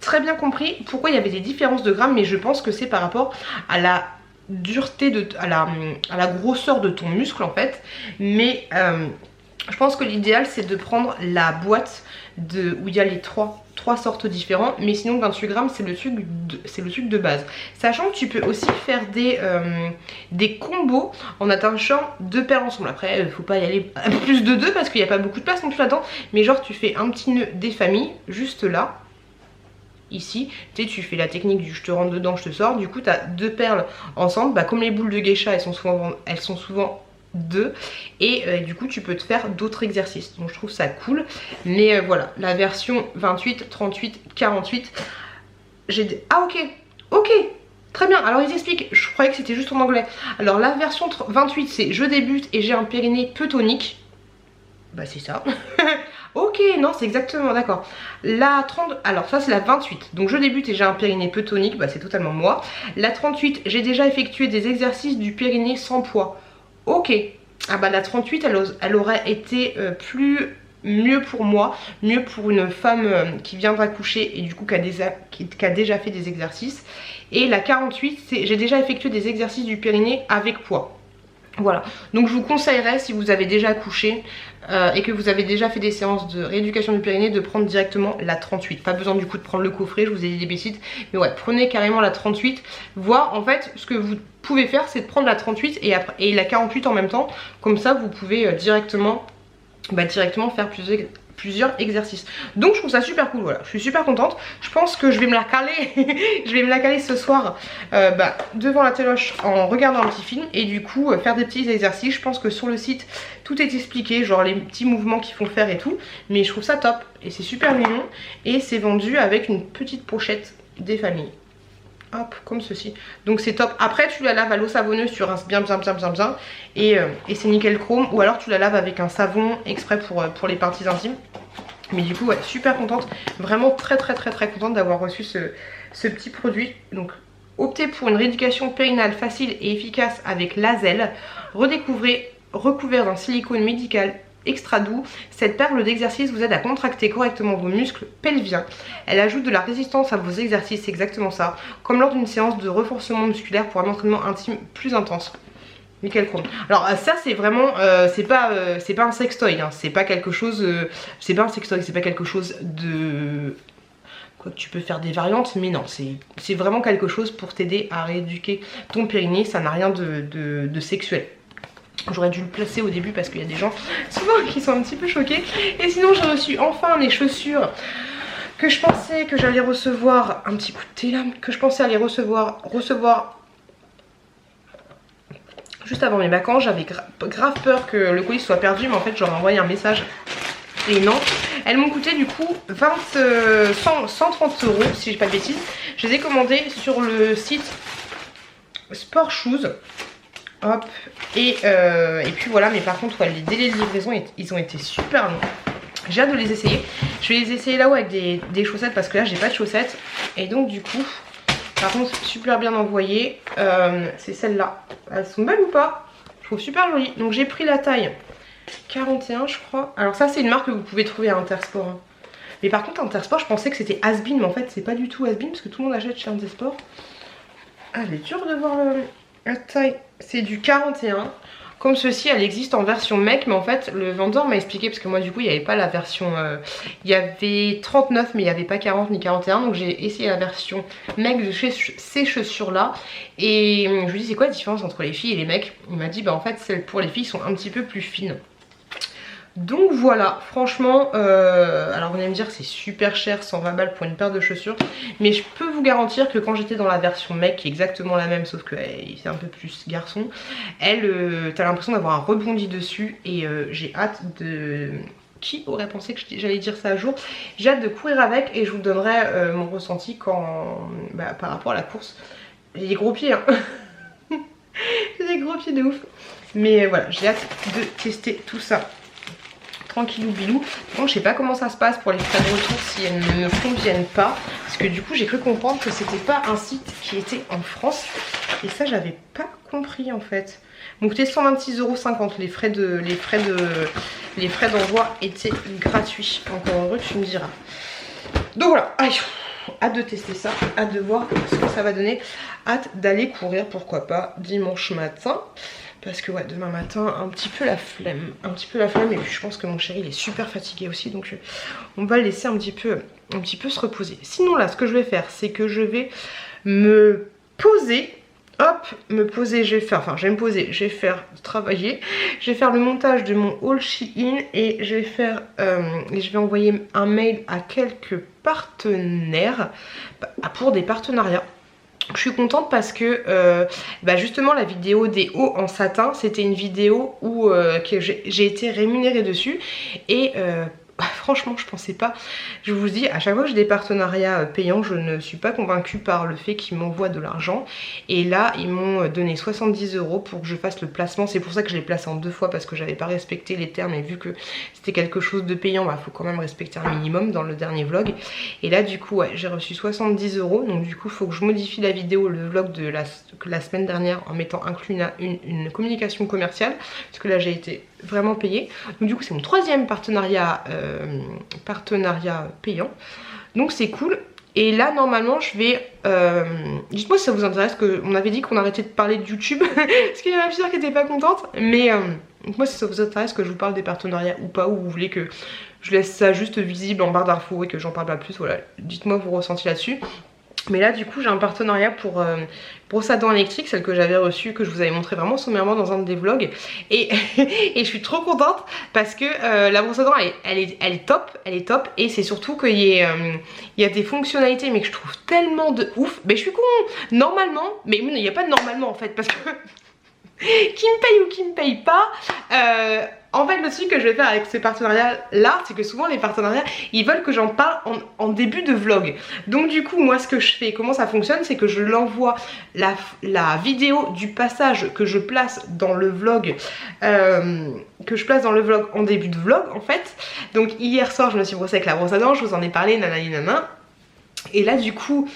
très bien compris pourquoi il y avait des différences de grammes, mais je pense que c'est par rapport à la dureté, à la grosseur de ton muscle en fait. Mais je pense que l'idéal c'est de prendre la boîte où il y a les trois sortes différentes, mais sinon 28 grammes c'est le truc de base. Sachant que tu peux aussi faire des combos en attachant 2 paires ensemble. Après faut pas y aller à plus de 2 parce qu'il n'y a pas beaucoup de place non plus là-dedans, mais genre tu fais un petit nœud des familles juste là, ici, tu fais la technique du je te rentre dedans, je te sors, du coup tu as 2 perles ensemble, bah, comme les boules de geisha elles sont souvent 2, et du coup tu peux te faire d'autres exercices, donc je trouve ça cool. Mais voilà, la version 28, 38, 48, ah ok, très bien. Alors ils expliquent, je croyais que c'était juste en anglais. Alors la version 28 c'est je débute et j'ai un périnée peu tonique, bah c'est ça. Ok, non c'est exactement, d'accord. La 30, alors ça c'est la 28, donc je débute et j'ai un périnée peu tonique, bah c'est totalement moi. La 38, j'ai déjà effectué des exercices du périnée sans poids. Ok, ah bah la 38 elle aurait été mieux pour moi, mieux pour une femme qui vient d'accoucher et du coup qui a déjà fait des exercices. Et la 48 c'est j'ai déjà effectué des exercices du périnée avec poids. Voilà, donc je vous conseillerais si vous avez déjà accouché et que vous avez déjà fait des séances de rééducation du périnée de prendre directement la 38. Pas besoin du coup de prendre le coffret, je vous ai dit des bêtises, mais ouais, prenez carrément la 38. Voire en fait ce que vous pouvez faire c'est de prendre la 38 et la 48 en même temps, comme ça vous pouvez directement faire plusieurs exercices. Donc je trouve ça super cool, voilà, je suis super contente. Je pense que je vais me la caler, je vais me la caler ce soir devant la téloche en regardant un petit film et du coup faire des petits exercices. Je pense que sur le site tout est expliqué, genre les petits mouvements qu'il faut faire et tout. Mais je trouve ça top et c'est super mignon et c'est vendu avec une petite pochette des familles. Hop, comme ceci. Donc c'est top. Après tu la laves à l'eau savonneuse, tu rinces bien et c'est nickel chrome. Ou alors tu la laves avec un savon exprès pour les parties intimes. Mais du coup ouais, super contente. Vraiment très contente d'avoir reçu ce petit produit. Donc optez pour une rééducation périnale facile et efficace avec Lazel. Redécouvrez recouvert d'un silicone médical extra doux, cette perle d'exercice vous aide à contracter correctement vos muscles pelviens. Elle ajoute de la résistance à vos exercices, c'est exactement ça, comme lors d'une séance de renforcement musculaire pour un entraînement intime plus intense. Nickel chrome. Alors ça c'est vraiment, c'est pas un sextoy, hein. C'est pas quelque chose, c'est pas un sextoy, c'est pas quelque chose de... Quoi que tu peux faire des variantes, mais non, c'est vraiment quelque chose pour t'aider à rééduquer ton périnée, ça n'a rien de sexuel. J'aurais dû le placer au début parce qu'il y a des gens souvent qui sont un petit peu choqués. Et sinon j'ai reçu enfin les chaussures que je pensais que j'allais recevoir. Un petit coup de thé là, que je pensais aller recevoir juste avant mes vacances. J'avais grave peur que le colis soit perdu, mais en fait j'aurais envoyé un message. Et non, elles m'ont coûté du coup 130 € si j'ai pas de bêtises. Je les ai commandées sur le site Sport Shoes. Hop, et puis voilà, mais par contre ouais, les délais de livraison ils ont été super longs. J'ai hâte de les essayer. Je vais les essayer là-haut avec des chaussettes parce que là j'ai pas de chaussettes. Et donc du coup, par contre super bien envoyé. C'est celles-là. Elles sont belles ou pas? Je trouve super jolies. Donc j'ai pris la taille 41 je crois. Alors ça c'est une marque que vous pouvez trouver à Intersport, hein. Mais par contre Intersport je pensais que c'était Has-Been, mais en fait c'est pas du tout Has-Been parce que tout le monde achète chez Intersport. Ah, elle est dure de voir la taille. C'est du 41. Comme ceci, elle existe en version mec, mais en fait le vendeur m'a expliqué, parce que moi du coup il n'y avait pas la version, il y avait 39 mais il n'y avait pas 40 ni 41, donc j'ai essayé la version mec de ces chaussures là. Et je lui dis c'est quoi la différence entre les filles et les mecs? Il m'a dit bah en fait celles pour les filles sont un petit peu plus fines. Donc voilà, franchement, alors vous allez me dire c'est super cher, 120 balles pour une paire de chaussures. Mais je peux vous garantir que quand j'étais dans la version mec, qui est exactement la même, sauf que c'est un peu plus garçon, t'as l'impression d'avoir un rebondi dessus. Et j'ai hâte de... Qui aurait pensé que j'allais dire ça un jour? J'ai hâte de courir avec et je vous donnerai mon ressenti par rapport à la course. J'ai des gros pieds, hein. J'ai des gros pieds de ouf. Mais voilà, j'ai hâte de tester tout ça. Tranquillou bilou. Bon, je sais pas comment ça se passe pour les frais de retour si elles ne me conviennent pas. Parce que du coup j'ai cru comprendre que c'était pas un site qui était en France. Et ça j'avais pas compris en fait. Donc c'était 126,50 €. Les frais d'envoi étaient gratuits. Encore heureux, tu me diras. Donc voilà. Aïe. Hâte de tester ça, hâte de voir ce que ça va donner. Hâte d'aller courir, pourquoi pas, dimanche matin. Parce que ouais, demain matin, un petit peu la flemme. Et puis je pense que mon chéri il est super fatigué aussi. Donc on va le laisser un petit peu se reposer. Sinon là, ce que je vais faire, c'est que je vais me poser. Hop, me poser, je vais me poser, je vais faire travailler. Je vais faire le montage de mon haul Shein. Et je vais envoyer un mail à quelques partenaires pour des partenariats. Je suis contente parce que justement la vidéo des hauts en satin, c'était une vidéo où j'ai été rémunérée dessus. Et franchement je pensais pas, je vous dis à chaque fois que j'ai des partenariats payants, je ne suis pas convaincue par le fait qu'ils m'envoient de l'argent. Et là ils m'ont donné 70 € pour que je fasse le placement. C'est pour ça que je l'ai placé en 2 fois, parce que j'avais pas respecté les termes. Et vu que c'était quelque chose de payant, faut quand même respecter un minimum dans le dernier vlog. Et là du coup ouais, j'ai reçu 70 €. Donc du coup il faut que je modifie la vidéo, le vlog de la semaine dernière, en mettant inclus une communication commerciale, parce que là j'ai été vraiment payée. Donc du coup c'est mon 3e partenariat payant, donc c'est cool. Et là normalement je vais dites-moi si ça vous intéresse, que on avait dit qu'on arrêtait de parler de YouTube parce qu'il y a ma soeur qui était pas contente, mais dites-moi si ça vous intéresse que je vous parle des partenariats ou pas, ou vous voulez que je laisse ça juste visible en barre d'infos et que j'en parle pas plus. Voilà, dites-moi vos ressentis là-dessus. Mais là du coup j'ai un partenariat pour brosse à dents électrique, celle que j'avais reçue, que je vous avais montré vraiment sommairement dans un des vlogs. Et, et je suis trop contente parce que la brosse à dents elle est top, et c'est surtout qu'il y a des fonctionnalités mais que je trouve tellement de ouf. Mais je suis con, normalement, mais il n'y a pas de normalement en fait, parce que qui me paye ou qui me paye pas, en fait le truc que je vais faire avec ces partenariats là, c'est que souvent les partenariats ils veulent que j'en parle en début de vlog. Donc du coup moi ce que je fais, comment ça fonctionne, c'est que je l'envoie la vidéo du passage que je place dans le vlog, en début de vlog en fait. Donc hier soir je me suis brossée avec la brosse à dents, je vous en ai parlé, nanani nana. Et là du coup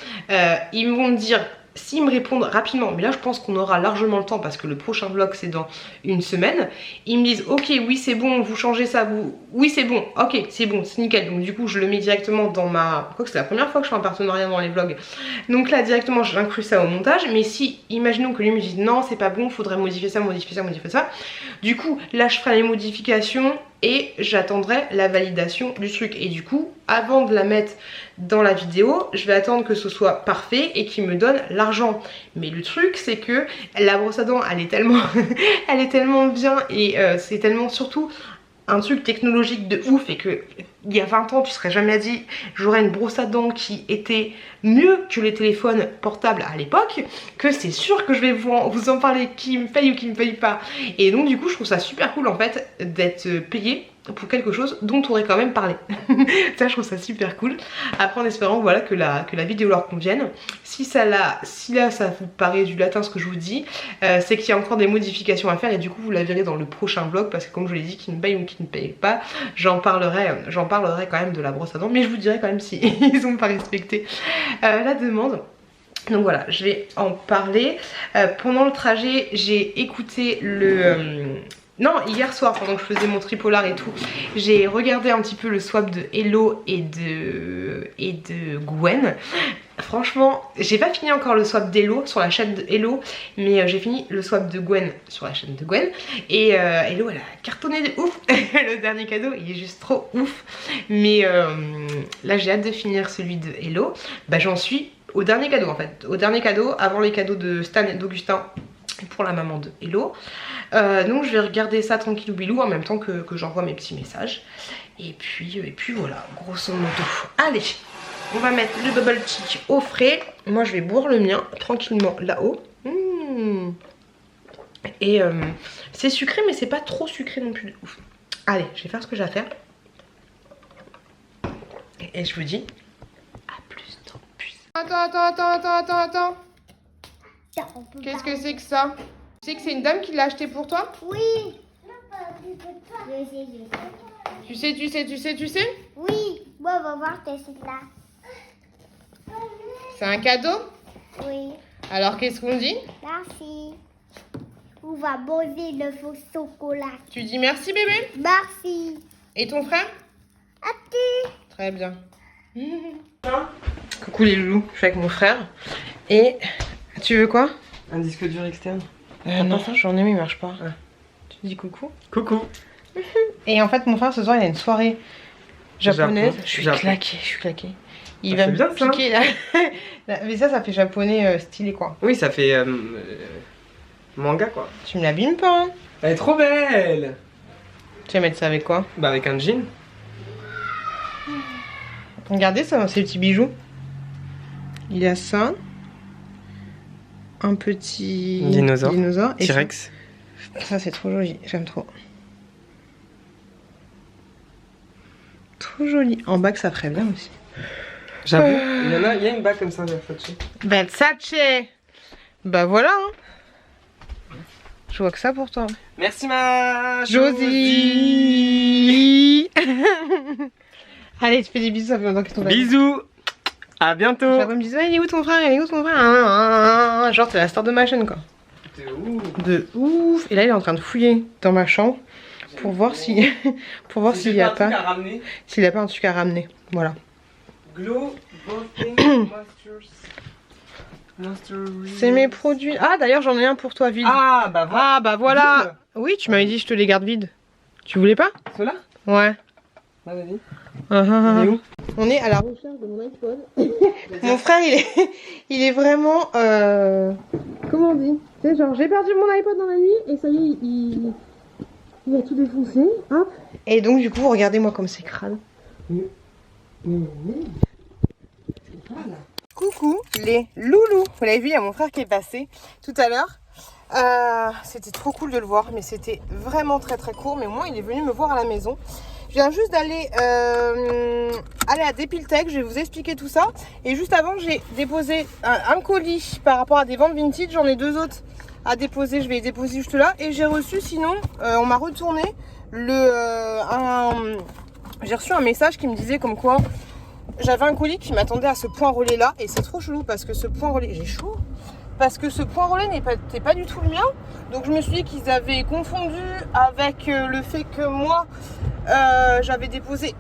ils vont me dire s'ils me répondent rapidement, mais là je pense qu'on aura largement le temps parce que le prochain vlog c'est dans une semaine. Ils me disent ok oui c'est bon, vous changez ça, oui c'est bon, ok c'est bon, c'est nickel. Donc du coup je le mets directement dans ma... Quoi que c'est la première fois que je fais un partenariat dans les vlogs. Donc là directement j'inclus ça au montage. Mais si, imaginons que lui me dise non c'est pas bon, faudrait modifier ça, modifier ça, modifier ça. Du coup là je ferai les modifications et j'attendrai la validation du truc. Et du coup avant de la mettre dans la vidéo, je vais attendre que ce soit parfait et qu'il me donne l'argent. Mais le truc c'est que la brosse à dents elle est tellement elle est tellement bien, et c'est tellement surtout un truc technologique de ouf, et que il y a 20 ans tu serais jamais dit j'aurais une brosse à dents qui était mieux que les téléphones portables à l'époque, que c'est sûr que je vais vous en parler, qui me paye ou qui me paye pas. Et donc du coup je trouve ça super cool en fait d'être payé pour quelque chose dont on aurait quand même parlé. Ça je trouve ça super cool. Après en espérant voilà que la vidéo leur convienne. Si là ça vous paraît du latin ce que je vous dis, c'est qu'il y a encore des modifications à faire, et du coup vous la verrez dans le prochain vlog, parce que comme je vous l'ai dit, qui me paye ou qui ne paye pas, j'en parlerai quand même de la brosse à dents, mais je vous dirai quand même si ils ont pas respecté la demande. Donc voilà, je vais en parler. Pendant le trajet j'ai écouté non, hier soir, pendant que je faisais mon tripolar et tout, j'ai regardé un petit peu le swap de Hello et de Gwen. Franchement, j'ai pas fini encore le swap d'Hello sur la chaîne de Hello, mais j'ai fini le swap de Gwen sur la chaîne de Gwen. Et Hello, elle a cartonné de ouf. Le dernier cadeau, il est juste trop ouf. Mais là, j'ai hâte de finir celui de Hello. Bah, j'en suis au dernier cadeau en fait. Au dernier cadeau, avant les cadeaux de Stan et d'Augustin pour la maman de Hello. Donc je vais regarder ça tranquillou bilou en même temps que j'envoie mes petits messages. Et puis voilà, grosso modo. Allez, on va mettre le bubble tea au frais. Moi je vais boire le mien tranquillement là-haut. Et c'est sucré mais c'est pas trop sucré non plus de ouf. Allez, je vais faire ce que j'ai à faire. Et je vous dis à plus dans plus. Attends. Qu'est-ce que c'est que ça? Tu sais que c'est une dame qui l'a acheté pour toi? Oui. Tu sais? Oui. Bon, on va voir que c'est là. C'est un cadeau? Oui. Alors qu'est-ce qu'on dit? Merci. On va manger le faux chocolat. Tu dis merci bébé? Merci. Et ton frère? À ti. Très bien. Coucou les loulous, je suis avec mon frère. Et tu veux quoi? Un disque dur externe. Non, j'en ai mais il marche pas. Ah. Tu dis coucou? Coucou. Et en fait mon frère ce soir il a une soirée japonaise. Japon. Je suis Japon. claquée. Il Ah, va c'est me bien, ça. piquer là. Mais ça fait japonais stylé quoi. Oui, ça fait manga quoi. Tu me l'abîmes pas hein? Elle est trop belle. Tu vas mettre ça avec quoi? Bah avec un jean. Regardez ça, ces petits bijoux. Il a ça. Un petit Dinosaure. Et T-Rex. ça c'est trop joli, j'aime trop. Trop joli. En bague ça ferait bien aussi. J'avoue, il y a une bague comme ça Versace. Versace. Bah voilà hein. Je vois que ça pour toi. Merci ma Josie. Allez, tu fais des bisous, ça fait longtemps que ton frère. Bisous. À bientôt. Après, me disent, il est où ton frère? Genre, t'es la star de ma chaîne, quoi. T'es où? De ouf. Et là, il est en train de fouiller dans ma chambre pour voir si, s'il y a pas, s'il a pas un truc à ramener. Voilà. Glow Boasting Masters. C'est mes produits. Ah, d'ailleurs, j'en ai un pour toi, vide. Ah bah voilà. Ah, bah voilà. Oui, tu m'avais dit, je te les garde vides. Tu voulais pas? Ceux-là? Ouais. Ah, vas-y. Il est où? On est à la recherche de mon iPhone. Mon frère, il est vraiment... comment on dit? Tu sais, genre, j'ai perdu mon iPod dans la nuit et ça y est, il a tout défoncé. Hop. Et donc, du coup, regardez-moi comme c'est crade. Coucou les loulous. Vous l'avez vu, il y a mon frère qui est passé tout à l'heure. C'était trop cool de le voir, mais c'était vraiment très très court. Mais au moins, il est venu me voir à la maison. Je viens juste d'aller aller à Dépiltech, je vais vous expliquer tout ça. Et juste avant, j'ai déposé un colis par rapport à des ventes vintage. J'en ai 2 autres à déposer, je vais les déposer juste là. Et j'ai reçu, sinon, on m'a retourné j'ai reçu un message qui me disait comme quoi j'avais un colis qui m'attendait à ce point relais là. Et c'est trop chelou parce que ce point relais, j'ai chaud. Parce que ce point relais n'était pas du tout le mien. Donc je me suis dit qu'ils avaient confondu avec le fait que moi j'avais déposé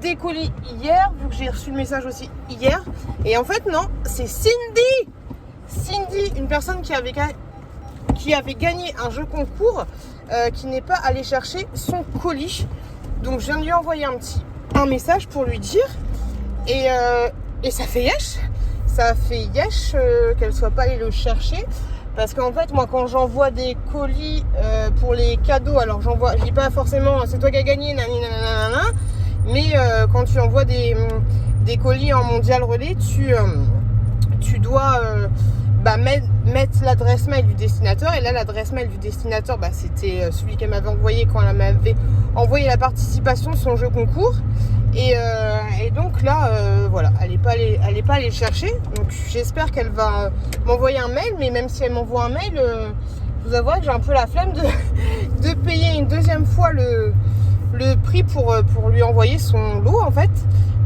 des colis hier, vu que j'ai reçu le message aussi hier. Et en fait non, c'est Cindy, une personne qui avait gagné un jeu concours, qui n'est pas allée chercher son colis. Donc je viens de lui envoyer un message pour lui dire. Et ça fait yesh. Ça fait yesh qu'elle soit pas allée le chercher. Parce qu'en fait, moi, quand j'envoie des colis pour les cadeaux, alors je dis pas forcément c'est toi qui as gagné, nanana, mais quand tu envoies des colis en mondial relais, tu dois mettre l'adresse mail du destinateur. Et là, l'adresse mail du destinateur, c'était celui qu'elle m'avait envoyé quand elle m'avait envoyé la participation de son jeu concours. Et donc là, voilà, elle est pas allée le chercher. Donc j'espère qu'elle va m'envoyer un mail. Mais même si elle m'envoie un mail, je vous avoue que j'ai un peu la flemme de payer une deuxième fois le prix pour lui envoyer son lot en fait.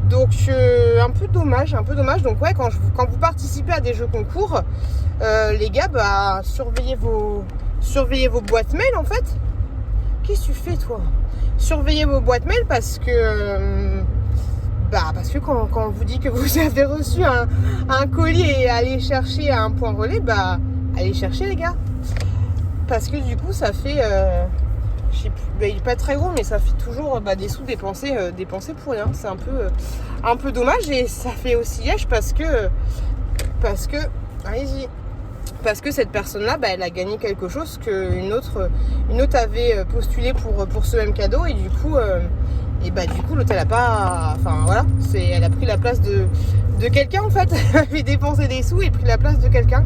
Donc un peu dommage. Donc ouais, quand vous participez à des jeux concours, les gars, surveillez vos boîtes mail en fait. Qu'est-ce que tu fais toi? Surveillez vos boîtes mail parce que quand on vous dit que vous avez reçu un colis et allez chercher un point relais, allez chercher les gars. Parce que du coup ça fait je sais plus, il est pas très gros mais ça fait toujours des sous dépensés pour rien. C'est un peu dommage et ça fait aussi yesh parce que allez-y. Parce que cette personne-là, elle a gagné quelque chose qu'une autre avait postulé pour ce même cadeau et du coup, l'autre elle a pas, enfin voilà, elle a pris la place de quelqu'un en fait. Elle avait dépensé des sous et pris la place de quelqu'un.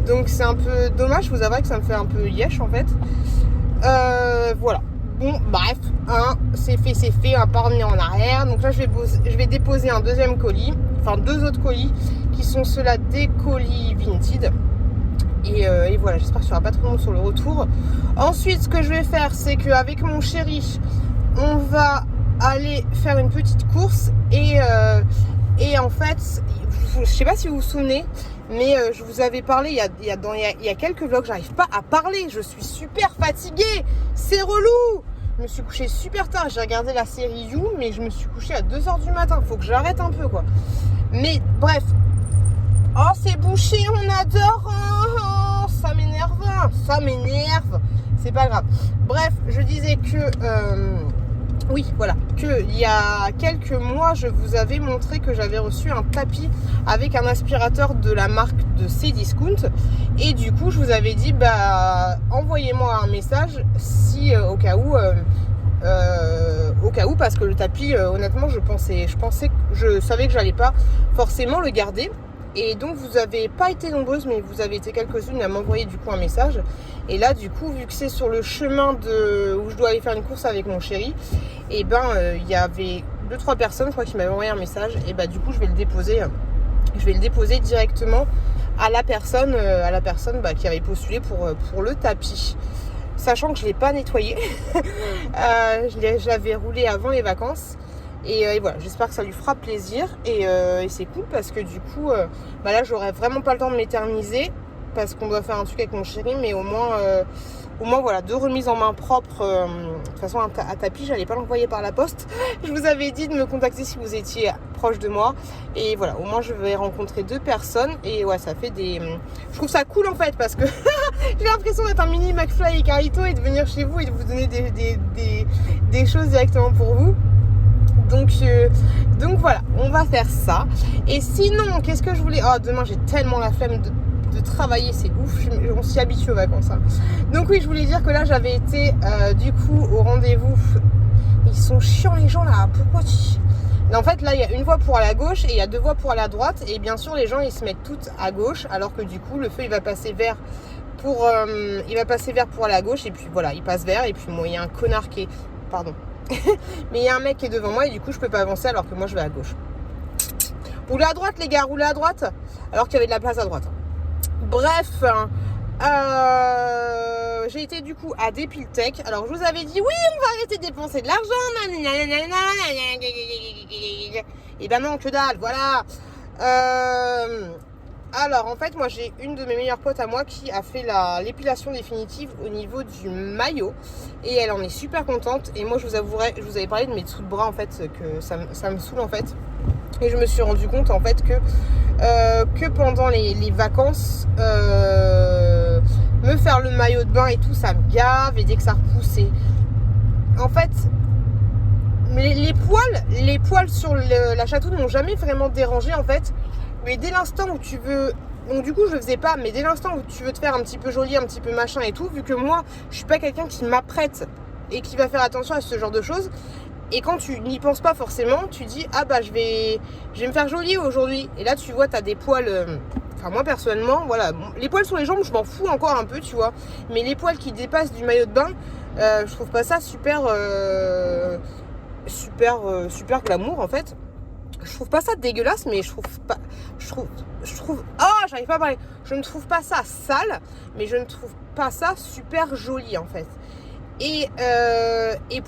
Donc c'est un peu dommage. Je vous avoue que ça me fait un peu yesh en fait. Voilà. Bon, bref, c'est fait, on va pas revenir en arrière. Donc là, je vais déposer un deuxième colis, enfin 2 autres colis qui sont ceux-là des colis Vinted. Et voilà, j'espère qu'il n'y aura pas trop long sur le retour. Ensuite, ce que je vais faire, c'est qu'avec mon chéri, on va aller faire une petite course. Et en fait, je sais pas si vous vous souvenez, mais je vous avais parlé il y a quelques vlogs, j'arrive pas à parler, je suis super fatiguée, c'est relou. Je me suis couchée super tard, j'ai regardé la série You, mais je me suis couchée à 2h du matin, faut que j'arrête un peu quoi. Mais bref, oh c'est bouché, on adore, oh, ça m'énerve, c'est pas grave. Bref, je disais que... oui, voilà, qu'il y a quelques mois, je vous avais montré que j'avais reçu un tapis avec un aspirateur de la marque de Cdiscount. Et du coup, je vous avais dit, envoyez-moi un message si au cas où, parce que le tapis, honnêtement, je savais que j'allais pas forcément le garder. Et donc vous avez pas été nombreuses, mais vous avez été quelques-unes à m'envoyer du coup un message. Et là du coup, vu que c'est sur le chemin où je dois aller faire une course avec mon chéri, et il y avait 2-3 personnes, je crois, qui m'avaient envoyé un message. Et du coup je vais le déposer directement à la personne qui avait postulé pour le tapis. Sachant que je l'ai pas nettoyé. Je l'avais roulé avant les vacances. Et voilà, j'espère que ça lui fera plaisir. Et c'est cool parce que du coup, là, j'aurai vraiment pas le temps de m'éterniser parce qu'on doit faire un truc avec mon chéri. Mais au moins voilà, 2 remises en main propre. De toute façon, un tapis, j'allais pas l'envoyer par la poste. Je vous avais dit de me contacter si vous étiez proche de moi. Et voilà, au moins, je vais rencontrer 2 personnes. Et ouais, ça fait je trouve ça cool en fait parce que j'ai l'impression d'être un mini McFly et Carlito et de venir chez vous et de vous donner des choses directement pour vous. Donc voilà, on va faire ça. Et sinon, qu'est-ce que je voulais... Oh, demain, j'ai tellement la flemme de travailler, c'est ouf. On s'y habitue aux vacances. Hein. Donc oui, je voulais dire que là, j'avais été du coup au rendez-vous. Ils sont chiants les gens là, pourquoi En fait, là, il y a une voie pour aller à gauche et il y a 2 voies pour aller à droite. Et bien sûr, les gens, ils se mettent toutes à gauche, alors que du coup, le feu, il va passer vert pour aller à gauche. Et puis voilà, il passe vert. Et puis moi, il y a un connard qui est... Pardon. Mais il y a un mec qui est devant moi et du coup, je peux pas avancer alors que moi, je vais à gauche. Roulez à droite, les gars, roulez à droite. Alors qu'il y avait de la place à droite. Bref, j'ai été du coup à Dépiltech. Alors je vous avais dit oui, on va arrêter de dépenser de l'argent. Et ben non, que dalle, voilà. Alors en fait, moi j'ai une de mes meilleures potes à moi qui a fait l'épilation définitive au niveau du maillot. Et elle en est super contente. Et moi je vous avouerai, je vous avais parlé de mes dessous de bras en fait, que ça me saoule en fait. Et je me suis rendu compte en fait que pendant les vacances, me faire le maillot de bain et tout, ça me gave. Et dès que ça repousse, en fait, les poils sur la chatouille ne m'ont jamais vraiment dérangé en fait. Mais dès l'instant où tu veux... Donc du coup je le faisais pas, mais dès l'instant où tu veux te faire un petit peu joli, un petit peu machin et tout, vu que moi je suis pas quelqu'un qui m'apprête et qui va faire attention à ce genre de choses. Et quand tu n'y penses pas forcément, tu dis ah bah je vais me faire joli aujourd'hui. Et là tu vois t'as des poils, enfin moi personnellement voilà, les poils sur les jambes je m'en fous encore un peu tu vois. Mais les poils qui dépassent du maillot de bain, je trouve pas ça super glamour en fait. Je trouve pas ça dégueulasse, mais je j'arrive pas à parler. Je ne trouve pas ça sale, mais je ne trouve pas ça super joli en fait. Et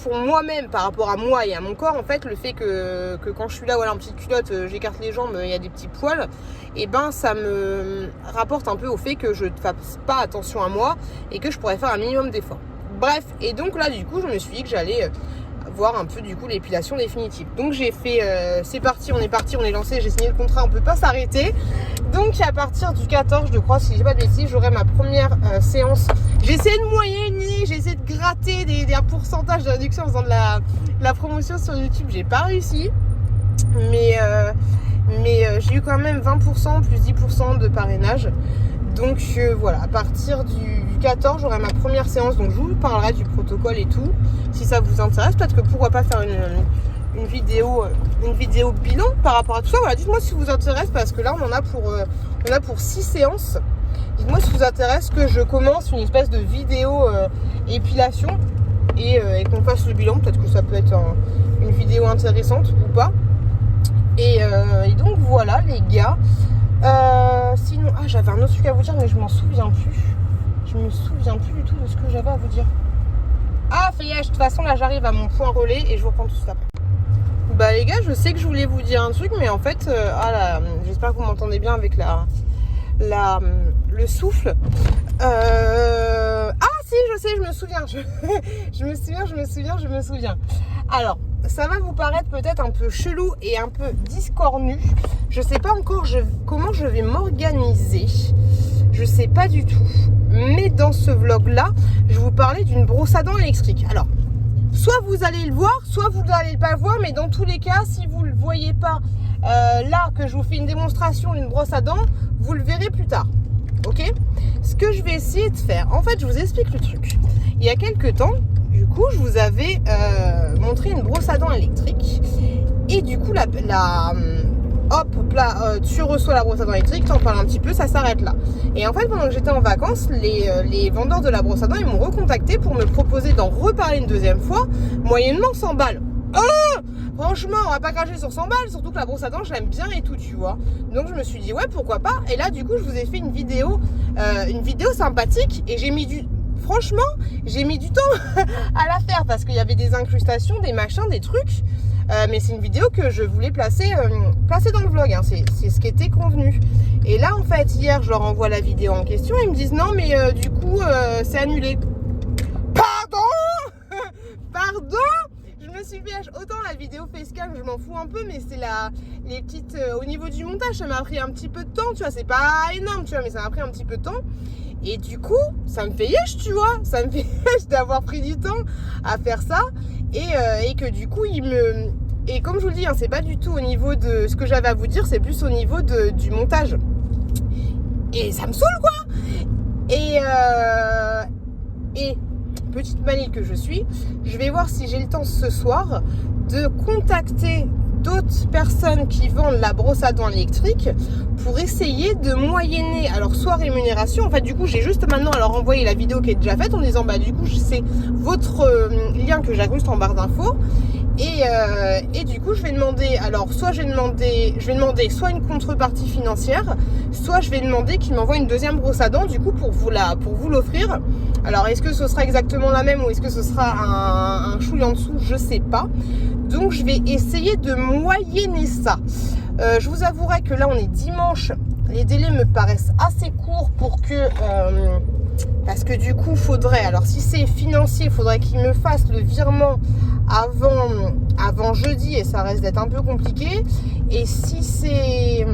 pour moi-même, par rapport à moi et à mon corps, en fait, le fait que quand je suis là, voilà, en petite culotte, j'écarte les jambes, il y a des petits poils, et ben ça me rapporte un peu au fait que je ne fasse pas attention à moi et que je pourrais faire un minimum d'efforts. Bref, et donc là, du coup, je me suis dit que j'allais voir un peu du coup l'épilation définitive. Donc j'ai fait, c'est parti, on est lancé, j'ai signé le contrat, on peut pas s'arrêter. Donc à partir du 14, je crois, si j'ai pas de bêtises, j'aurai ma première séance. J'ai essayé de moyenner, j'ai essayé de gratter des pourcentages de réduction en faisant de la promotion sur YouTube, j'ai pas réussi. Mais j'ai eu quand même 20% plus 10% de parrainage. Donc voilà, à partir du 14, j'aurai ma première séance. Donc je vous parlerai du protocole et tout. Si ça vous intéresse, peut-être que pourquoi pas faire une vidéo bilan par rapport à tout ça. Voilà, dites-moi si ça vous intéresse parce que là on en a pour 6 séances. Dites-moi si ça vous intéresse que je commence une espèce de vidéo épilation et qu'on fasse le bilan. Peut-être que ça peut être une vidéo intéressante ou pas. Et donc voilà les gars. Sinon, j'avais un autre truc à vous dire mais je m'en souviens plus. Je me souviens plus du tout de ce que j'avais à vous dire. De toute façon là j'arrive à mon point relais et je vous reprends tout ça après. Bah les gars, je sais que je voulais vous dire un truc mais en fait, j'espère que vous m'entendez bien avec le souffle. Si, je sais, je me souviens. Je me souviens. Alors, ça va vous paraître peut-être un peu chelou et un peu discornu. Je sais pas encore comment je vais m'organiser. Je sais pas du tout. Mais dans ce vlog-là, je vais vous parler d'une brosse à dents électrique. Alors, soit vous allez le voir, soit vous n'allez pas le voir. Mais dans tous les cas, si vous ne le voyez pas là, que je vous fais une démonstration d'une brosse à dents, vous le verrez plus tard. Ok? Ce que je vais essayer de faire, en fait, je vous explique le truc. Il y a quelques temps, du coup, je vous avais montré une brosse à dents électrique. Et du coup, tu reçois la brosse à dents électrique, tu en parles un petit peu, ça s'arrête là. Et en fait, pendant que j'étais en vacances, les vendeurs de la brosse à dents, ils m'ont recontacté pour me proposer d'en reparler une deuxième fois, moyennement 100 balles. Franchement, on va pas cracher sur 100 balles, surtout que la brosse à dents, je l'aime bien et tout, tu vois. Donc je me suis dit, ouais, pourquoi pas. Et là, du coup, je vous ai fait une vidéo sympathique et j'ai mis du temps à la faire parce qu'il y avait des incrustations, des machins, des trucs. Mais c'est une vidéo que je voulais placer dans le vlog, hein. C'est ce qui était convenu. Et là, en fait, hier, je leur envoie la vidéo en question. Ils me disent non, mais du coup, c'est annulé. Pardon. Je me suis fait autant la vidéo facecam, je m'en fous un peu, mais c'est les petites au niveau du montage, ça m'a pris un petit peu de temps, tu vois, c'est pas énorme, tu vois, mais ça m'a pris un petit peu de temps. Et du coup, ça me fait yesh, tu vois, ça me fait yesh d'avoir pris du temps à faire ça et que du coup, ils Et comme je vous le dis, hein, c'est pas du tout au niveau de ce que j'avais à vous dire, c'est plus au niveau du montage. Et ça me saoule quoi. Et petite manie que je suis, je vais voir si j'ai le temps ce soir de contacter d'autres personnes qui vendent la brosse à dents électrique pour essayer de moyenner, alors soit rémunération, en fait du coup j'ai juste maintenant alors envoyé la vidéo qui est déjà faite en disant bah du coup c'est votre lien que j'incruste en barre d'infos et du coup je vais demander, alors soit je vais demander soit une contrepartie financière, soit je vais demander qu'ils m'envoient une deuxième brosse à dents du coup pour vous l'offrir. Alors est-ce que ce sera exactement la même ou est-ce que ce sera un chouille en dessous, je sais pas. Donc je vais essayer de moyenner ça. Je vous avouerai que là on est dimanche, les délais me paraissent assez courts pour que parce que du coup faudrait, alors si c'est financier, il faudrait qu'il me fasse le virement avant jeudi et ça reste d'être un peu compliqué. Et si c'est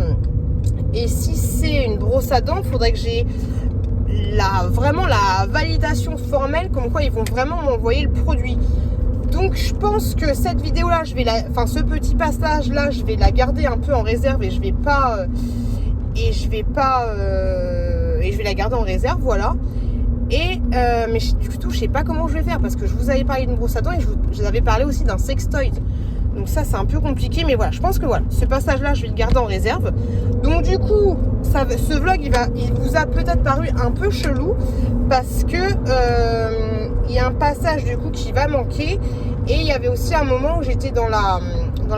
une brosse à dents, il faudrait que j'ai vraiment la validation formelle comme quoi ils vont vraiment m'envoyer le produit. Donc je pense que cette vidéo là, ce petit passage là, je vais la garder un peu en réserve et je vais la garder en réserve, voilà. Mais du tout, je sais pas comment je vais faire parce que je vous avais parlé d'une brosse à dents et je vous avais parlé aussi d'un sextoy. Donc ça c'est un peu compliqué, mais voilà, je pense que voilà, ce passage là je vais le garder en réserve. Donc du coup, ce vlog il vous a peut-être paru un peu chelou parce que il y a un passage du coup qui va manquer. Et il y avait aussi un moment où j'étais dans la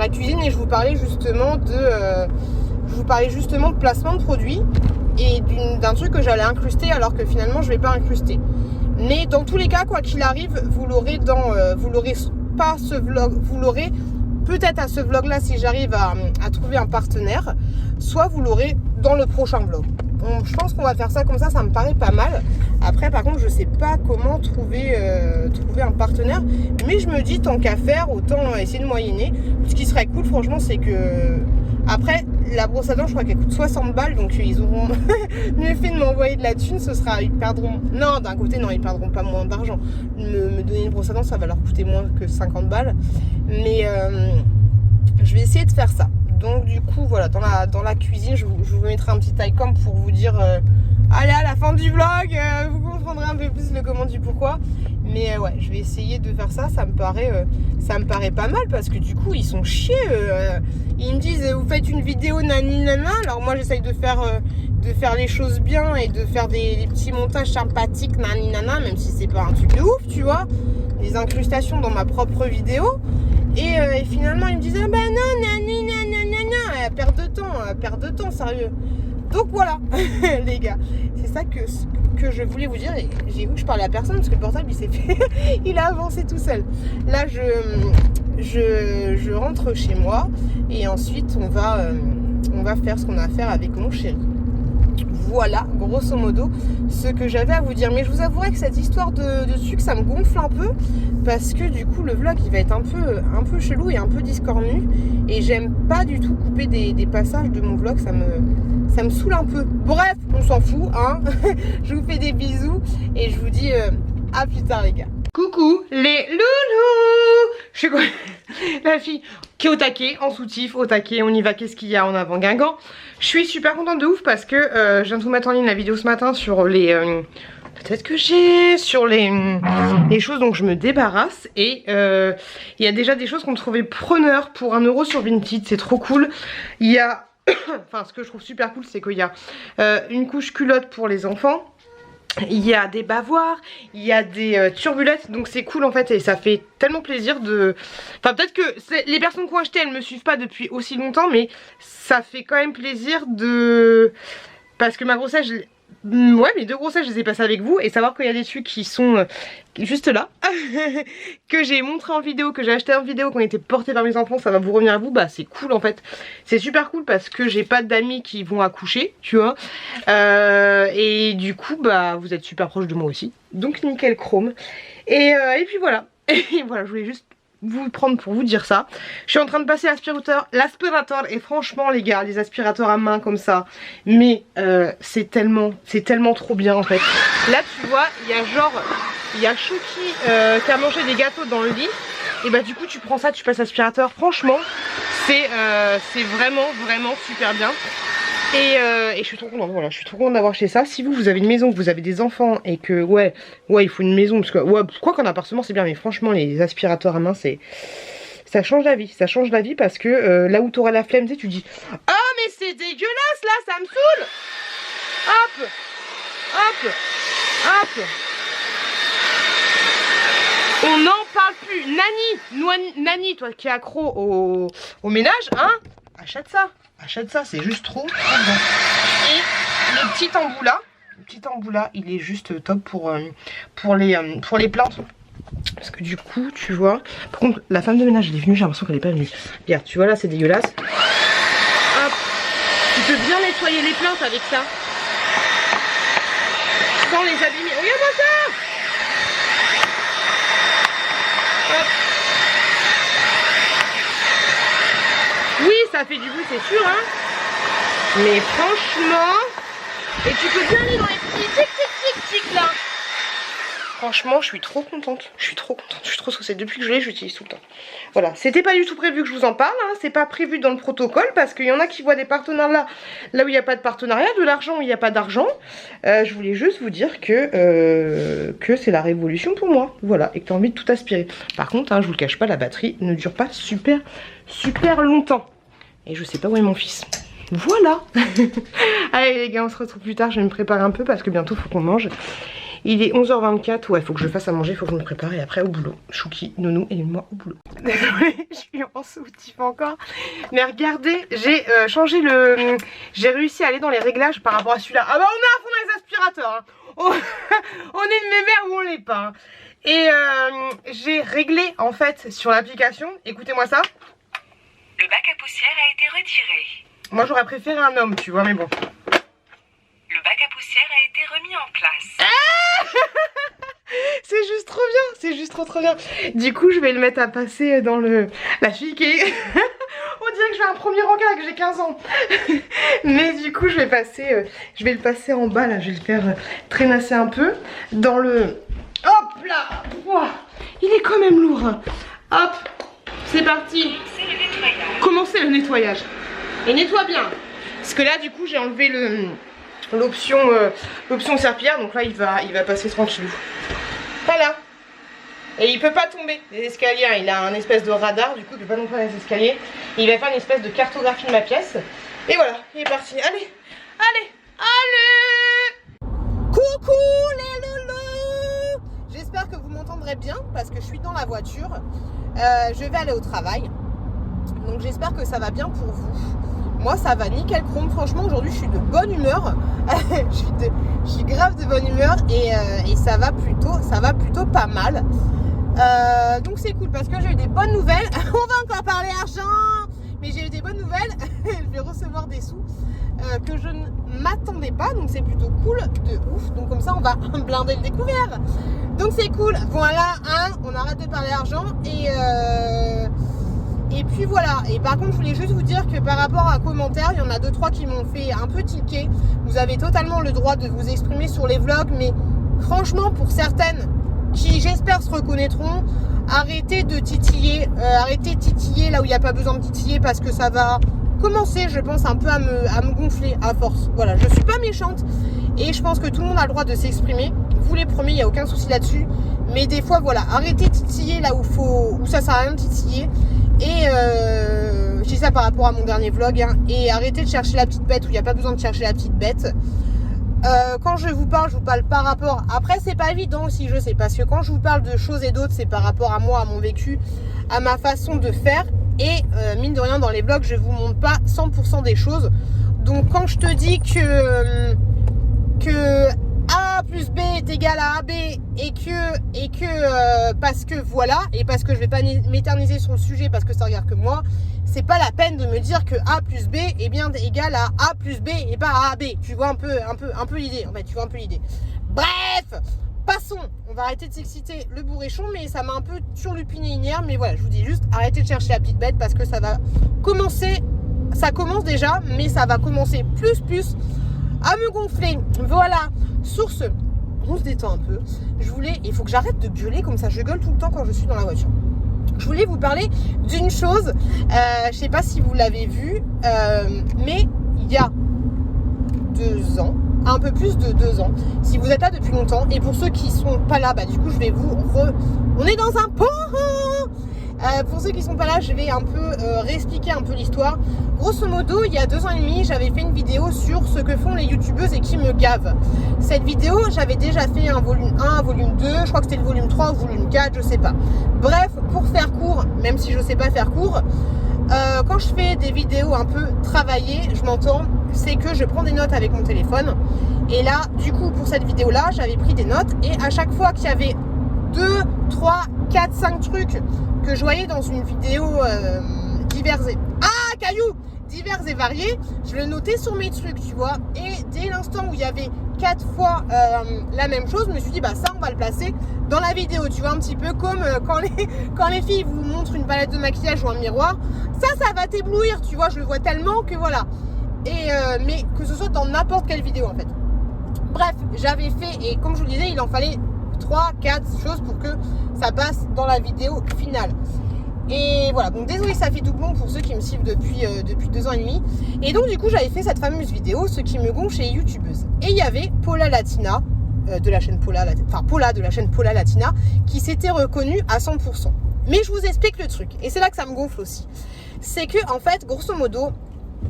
cuisine et je vous parlais justement de placement de produits et d'un truc que j'allais incruster alors que finalement je vais pas incruster. Mais dans tous les cas, quoi qu'il arrive, vous l'aurez pas ce vlog, vous l'aurez peut-être à ce vlog là si j'arrive à trouver un partenaire, soit vous l'aurez dans le prochain vlog. Je pense qu'on va faire ça comme ça me paraît pas mal. Après par contre je sais pas comment trouver un partenaire, mais je me dis tant qu'à faire autant essayer de moyenner. Ce qui serait cool franchement c'est que après la brosse à dents je crois qu'elle coûte 60 balles, donc ils auront mieux fait de m'envoyer de la thune, ils perdront, non d'un côté non ils perdront pas moins d'argent, me donner une brosse à dents ça va leur coûter moins que 50 balles, mais je vais essayer de faire ça. Donc du coup voilà, dans la cuisine je vous mettrai un petit icon pour vous dire allez à la fin du vlog vous comprendrez un peu plus le comment du pourquoi. Mais ouais, je vais essayer de faire ça, ça me paraît pas mal parce que du coup ils sont chiés, ils me disent vous faites une vidéo nani nana, alors moi j'essaye de faire les choses bien et de faire des petits montages sympathiques nani nana, même si c'est pas un truc de ouf tu vois, des incrustations dans ma propre vidéo. Et finalement ils me disent ah bah non nani nana nana, perte de temps sérieux. Donc voilà les gars, c'est ça que je voulais vous dire. Et j'ai vu que je parlais à personne parce que le portable il s'est fait il a avancé tout seul. Là je rentre chez moi et ensuite on va faire ce qu'on a à faire avec mon chéri. Voilà, grosso modo, ce que j'avais à vous dire. Mais je vous avouerai que cette histoire de sucre, ça me gonfle un peu. Parce que du coup, le vlog, il va être un peu chelou et un peu discornu. Et j'aime pas du tout couper des passages de mon vlog. Ça me saoule un peu. Bref, on s'en fout, hein. Je vous fais des bisous. Et je vous dis à plus tard, les gars. Coucou les loulous. Je suis quoi la fille qui est au taquet, en soutif, au taquet, on y va, qu'est-ce qu'il y a en avant Guingamp. Je suis super contente de ouf parce que je viens de vous mettre en ligne la vidéo ce matin sur les peut-être que j'ai sur les choses dont je me débarrasse. Et il y a déjà des choses qu'on trouvait preneurs pour 1 € sur Vinted, c'est trop cool. Il y a enfin ce que je trouve super cool c'est qu'il y a une couche culotte pour les enfants. Il y a des bavoirs, il y a des turbulettes, donc c'est cool en fait et ça fait tellement plaisir de... Enfin peut-être que les personnes qui ont acheté elles me suivent pas depuis aussi longtemps, mais ça fait quand même plaisir de... Parce que ma grossesse, ouais mes 2 grossesses je les ai passées avec vous et savoir qu'il y a des trucs qui sont juste là que j'ai montré en vidéo, que j'ai acheté en vidéo, qui ont été portés par mes enfants, ça va vous revenir à vous, bah c'est cool en fait, c'est super cool parce que j'ai pas d'amis qui vont accoucher tu vois, et du coup bah vous êtes super proche de moi aussi, donc nickel chrome et puis voilà et voilà je voulais juste vous prendre pour vous dire ça. Je suis en train de passer l'aspirateur et franchement les gars, les aspirateurs à main comme ça, mais c'est tellement trop bien en fait. Là tu vois, il y a Chouki qui a mangé des gâteaux dans le lit Et bah du coup tu prends ça, tu passes l'aspirateur. Franchement, c'est vraiment super bien. Et je suis trop contente, voilà, je suis trop contente d'avoir acheté ça. Si vous avez une maison, que vous avez des enfants et que ouais il faut une maison, parce que ouais, quoi qu'en appartement c'est bien, mais franchement les aspirateurs à main ça change la vie, parce que là où t'auras la flemme, tu sais, tu dis ah mais c'est dégueulasse là, ça me saoule. Hop, hop, hop. On n'en parle plus. Nani, toi qui es accro au ménage, hein, achète ça, c'est juste trop bien. Et le petit embout là, il est juste top pour les plantes. Parce que du coup, tu vois, par contre, la femme de ménage, elle est venue, j'ai l'impression qu'elle est pas venue. Regarde, tu vois là, c'est dégueulasse. Hop, tu peux bien nettoyer les plantes avec ça. Sans les abîmer. Regarde-moi ça. Hop. Oui, ça fait du bruit, c'est sûr, hein. Mais franchement, et tu peux bien aller dans les petits tic là. Franchement, je suis trop contente. Je suis trop stressée. Depuis que je l'ai, j'utilise tout le temps. Voilà, c'était pas du tout prévu que je vous en parle. Hein. C'est pas prévu dans le protocole parce qu'il y en a qui voient des partenariats là où il n'y a pas de partenariat, de l'argent où il n'y a pas d'argent. Je voulais juste vous dire que c'est la révolution pour moi. Voilà, et que tu as envie de tout aspirer. Par contre, hein, je vous le cache pas, la batterie ne dure pas super longtemps. Et je sais pas où est mon fils. Voilà. Allez les gars, on se retrouve plus tard. Je vais me préparer un peu parce que bientôt il faut qu'on mange. Il est 11h24, ouais, faut que je fasse à manger, faut que je me prépare et après au boulot. Chouki, Nounou et moi au boulot. Désolée, je suis en soutif encore. Mais regardez, j'ai changé le... J'ai réussi à aller dans les réglages par rapport à celui-là. Ah bah on est à fond dans les aspirateurs, hein. On est une mémère ou on l'est pas. Hein. Et j'ai réglé en fait sur l'application, écoutez-moi ça. Le bac à poussière a été retiré. Moi j'aurais préféré un homme, tu vois, mais bon. Le bac à poussière a été remis en place. C'est juste trop bien, c'est juste trop bien. Du coup je vais le mettre à passer dans la fille qui est... On dirait que je vais à un premier regard, que j'ai 15 ans. Mais du coup je vais le passer en bas là, je vais le faire traînasser un peu dans le... Hop là. Ouah, il est quand même lourd. Hop, c'est parti. Commencez le nettoyage. Et nettoie bien. Parce que là du coup j'ai enlevé l'option serpillière, donc là il va passer tranquillou. Voilà. Et il peut pas tomber les escaliers, hein. Il a un espèce de radar, du coup il peut pas non plus dans les escaliers. Et il va faire une espèce de cartographie de ma pièce. Et voilà, il est parti. Allez. Coucou les loulous. J'espère que vous m'entendrez bien parce que je suis dans la voiture. Je vais aller au travail. Donc j'espère que ça va bien pour vous. Moi ça va nickel chrome, franchement aujourd'hui je suis de bonne humeur. je suis grave de bonne humeur et ça va plutôt pas mal. Donc c'est cool parce que j'ai eu des bonnes nouvelles. On va encore parler argent, mais j'ai eu des bonnes nouvelles. Je vais recevoir des sous que je ne m'attendais pas, donc c'est plutôt cool de ouf. Donc comme ça on va blinder le découvert. Donc c'est cool. Voilà, hein, on arrête de parler argent et puis voilà. Et par contre je voulais juste vous dire que par rapport à commentaires, il y en a 2-3 qui m'ont fait un peu tiquer. Vous avez totalement le droit de vous exprimer sur les vlogs, mais franchement pour certaines qui j'espère se reconnaîtront, arrêtez de titiller, arrêtez de titiller là où il n'y a pas besoin de titiller parce que ça va commencer je pense un peu à me gonfler à force. Voilà, je suis pas méchante et je pense que tout le monde a le droit de s'exprimer. Vous les premiers, il n'y a aucun souci là-dessus. Mais des fois voilà, arrêtez de titiller là où ça sert à rien de titiller. Et je dis ça par rapport à mon dernier vlog, hein, et arrêtez de chercher la petite bête où il n'y a pas besoin de chercher la petite bête. Quand je vous parle par rapport... Après c'est pas évident aussi, je sais, parce que quand je vous parle de choses et d'autres, c'est par rapport à moi, à mon vécu, à ma façon de faire. Et mine de rien dans les vlogs je vous montre pas 100% des choses. Donc quand je te dis que A plus B est égal à AB et que parce que voilà, et parce que je vais pas m'éterniser sur le sujet parce que ça regarde que moi, c'est pas la peine de me dire que A plus B est bien égal à A plus B et pas à AB. Tu vois un peu l'idée, en fait, tu vois un peu l'idée. Bref, passons, on va arrêter de s'exciter le bourrichon, mais ça m'a un peu surlupiné hier, mais voilà, je vous dis juste, arrêtez de chercher la petite bête parce que ça va commencer, ça commence déjà, mais ça va commencer plus à me gonfler. Voilà, sur ce, on se détend un peu. Il faut que j'arrête de gueuler comme ça, je gueule tout le temps quand je suis dans la voiture. Je voulais vous parler d'une chose, je sais pas si vous l'avez vu, mais il y a 2 ans, un peu plus de 2 ans, si vous êtes là depuis longtemps, et pour ceux qui sont pas là, bah du coup je vais vous on est dans un pont. Pour ceux qui sont pas là, je vais un peu réexpliquer un peu l'histoire. Grosso modo, il y a 2 ans et demi, j'avais fait une vidéo sur ce que font les youtubeuses et qui me gavent. Cette vidéo, j'avais déjà fait un volume 1, un volume 2, je crois que c'était le volume 3 ou volume 4, je sais pas. Bref, pour faire court, même si je sais pas faire court, quand je fais des vidéos un peu travaillées, je m'entends, c'est que je prends des notes avec mon téléphone. Et là, du coup, pour cette vidéo-là, j'avais pris des notes et à chaque fois qu'il y avait 2, 3, 4, 5 trucs que je voyais dans une vidéo divers et variés, je le notais sur mes trucs, tu vois. Et dès l'instant où il y avait 4 fois la même chose, je me suis dit, bah ça, on va le placer dans la vidéo, tu vois, un petit peu comme quand les filles vous montrent une palette de maquillage ou un miroir, ça va t'éblouir, tu vois, je le vois tellement que voilà. Et mais que ce soit dans n'importe quelle vidéo, en fait. Bref, j'avais fait, et comme je vous le disais, il en fallait 3, 4 choses pour que ça passe dans la vidéo finale. Et voilà, donc désolé, ça fait doublon pour ceux qui me suivent depuis 2 ans et demi. Et donc du coup, j'avais fait cette fameuse vidéo, ce qui me gonfle chez youtubeuse. Et il y avait Paula Latina, de la chaîne Paula de la chaîne Paula Latina, qui s'était reconnue à 100%. Mais je vous explique le truc, et c'est là que ça me gonfle aussi. C'est que en fait, grosso modo,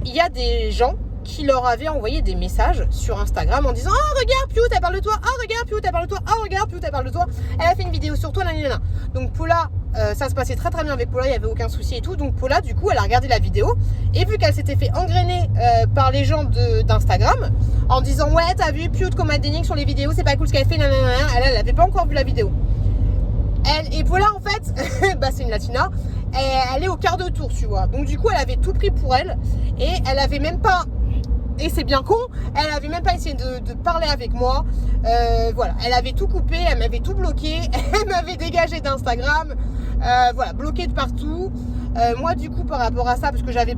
il y a des gens qui leur avaient envoyé des messages sur Instagram en disant « Oh regarde Piou, elle parle de toi, oh regarde Piou, elle parle de toi, oh regarde Piou, elle parle de toi, elle a fait une vidéo sur toi, nanana. » Donc Paula, ça se passait très très bien avec Paula, il n'y avait aucun souci et tout. Donc Paula, du coup, elle a regardé la vidéo et vu qu'elle s'était fait engrainer par les gens d'Instagram en disant « Ouais, t'as vu Piou comme elle dénigre sur les vidéos, c'est pas cool ce qu'elle fait, nanana. » Elle avait pas encore vu la vidéo. Et Paula, en fait, bah, c'est une latina, elle est au quart de tour, tu vois. Donc du coup, elle avait tout pris pour elle et elle avait même pas... Et c'est bien con, elle avait même pas essayé de parler avec moi. Voilà, elle avait tout coupé, elle m'avait tout bloqué, elle m'avait dégagé d'Instagram, voilà, bloqué de partout. Moi, du coup, par rapport à ça, parce que j'aurais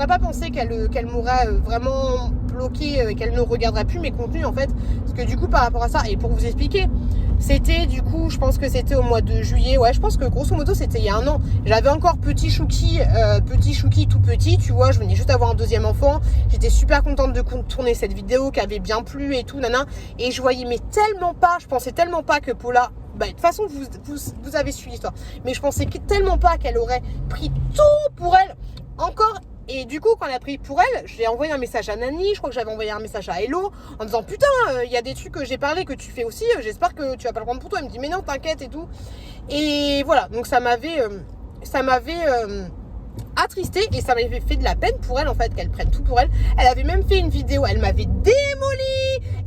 pas pensé qu'elle m'aurait vraiment bloqué et qu'elle ne regarderait plus mes contenus en fait. Parce que du coup, par rapport à ça, et pour vous expliquer, c'était du coup, je pense que c'était au mois de juillet. Ouais, je pense que grosso modo, c'était il y a 1 an. J'avais encore petit chouki tout petit, tu vois. Je venais juste avoir un 2e enfant. J'étais super contente de tourner cette vidéo qui avait bien plu et tout, nana. Et je voyais, mais tellement pas, je pensais tellement pas que Paula, bah, de toute façon, vous avez suivi l'histoire. Mais je pensais tellement pas qu'elle aurait pris tout pour elle. Encore. Et du coup, quand elle a pris pour elle, j'ai envoyé un message à Nani, je crois que j'avais envoyé un message à Hello, en disant putain, il y a des trucs que j'ai parlé que tu fais aussi, j'espère que tu vas pas le prendre pour toi. Elle me dit mais non, t'inquiète et tout. Et voilà, donc ça m'avait attristée et ça m'avait fait de la peine pour elle en fait, qu'elle prenne tout pour elle. Elle avait même fait une vidéo, elle m'avait démolie.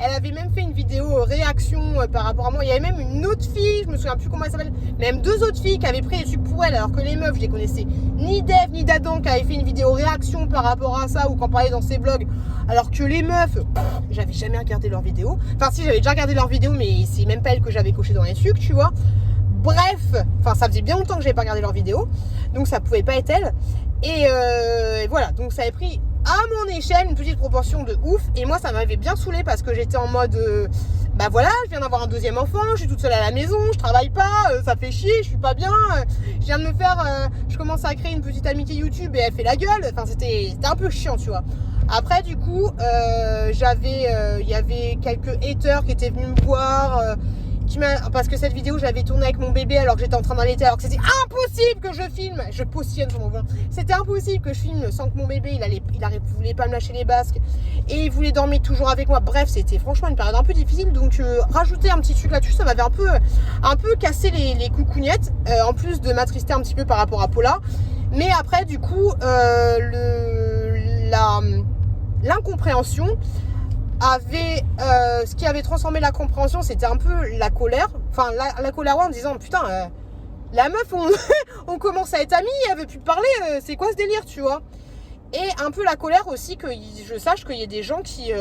Elle avait même fait une vidéo réaction par rapport à moi. Il y avait même une autre fille, je me souviens plus comment elle s'appelle, même 2 autres filles qui avaient pris des trucs pour elle, alors que les meufs, je les connaissais ni d'Eve ni d'Adam, qui avaient fait une vidéo réaction par rapport à ça ou qu'on parlait dans ses vlogs, alors que les meufs, j'avais jamais regardé leurs vidéos. Enfin si, j'avais déjà regardé leurs vidéos, mais c'est même pas elles que j'avais coché dans les trucs, tu vois. Bref, enfin ça faisait bien longtemps que j'avais pas regardé leurs vidéos, donc ça pouvait pas être elle. Et voilà, donc ça avait pris à mon échelle une petite proportion de ouf. Et moi ça m'avait bien saoulée parce que j'étais en mode bah voilà, je viens d'avoir un 2e enfant, je suis toute seule à la maison, je travaille pas, ça fait chier, je suis pas bien, je viens de me faire, je commence à créer une petite amitié YouTube et elle fait la gueule. Enfin c'était un peu chiant, tu vois. Après du coup il y avait quelques haters qui étaient venus me voir, parce que cette vidéo je l'avais tournée avec mon bébé alors que j'étais en train d'allaiter, alors que c'était impossible que je filme, je postillonne sur mon volant, c'était impossible que je filme sans que mon bébé il voulait pas me lâcher les basques et il voulait dormir toujours avec moi. Bref, c'était franchement une période un peu difficile, donc rajouter un petit truc là-dessus, ça m'avait un peu cassé les coucougnettes, en plus de m'attrister un petit peu par rapport à Paula. Mais après du coup l'incompréhension avait ce qui avait transformé la compréhension, c'était un peu la colère, enfin la colère en disant putain la meuf on commence à être amis, elle veut plus te parler, c'est quoi ce délire, tu vois. Et un peu la colère aussi que je sache qu'il y ait des gens qui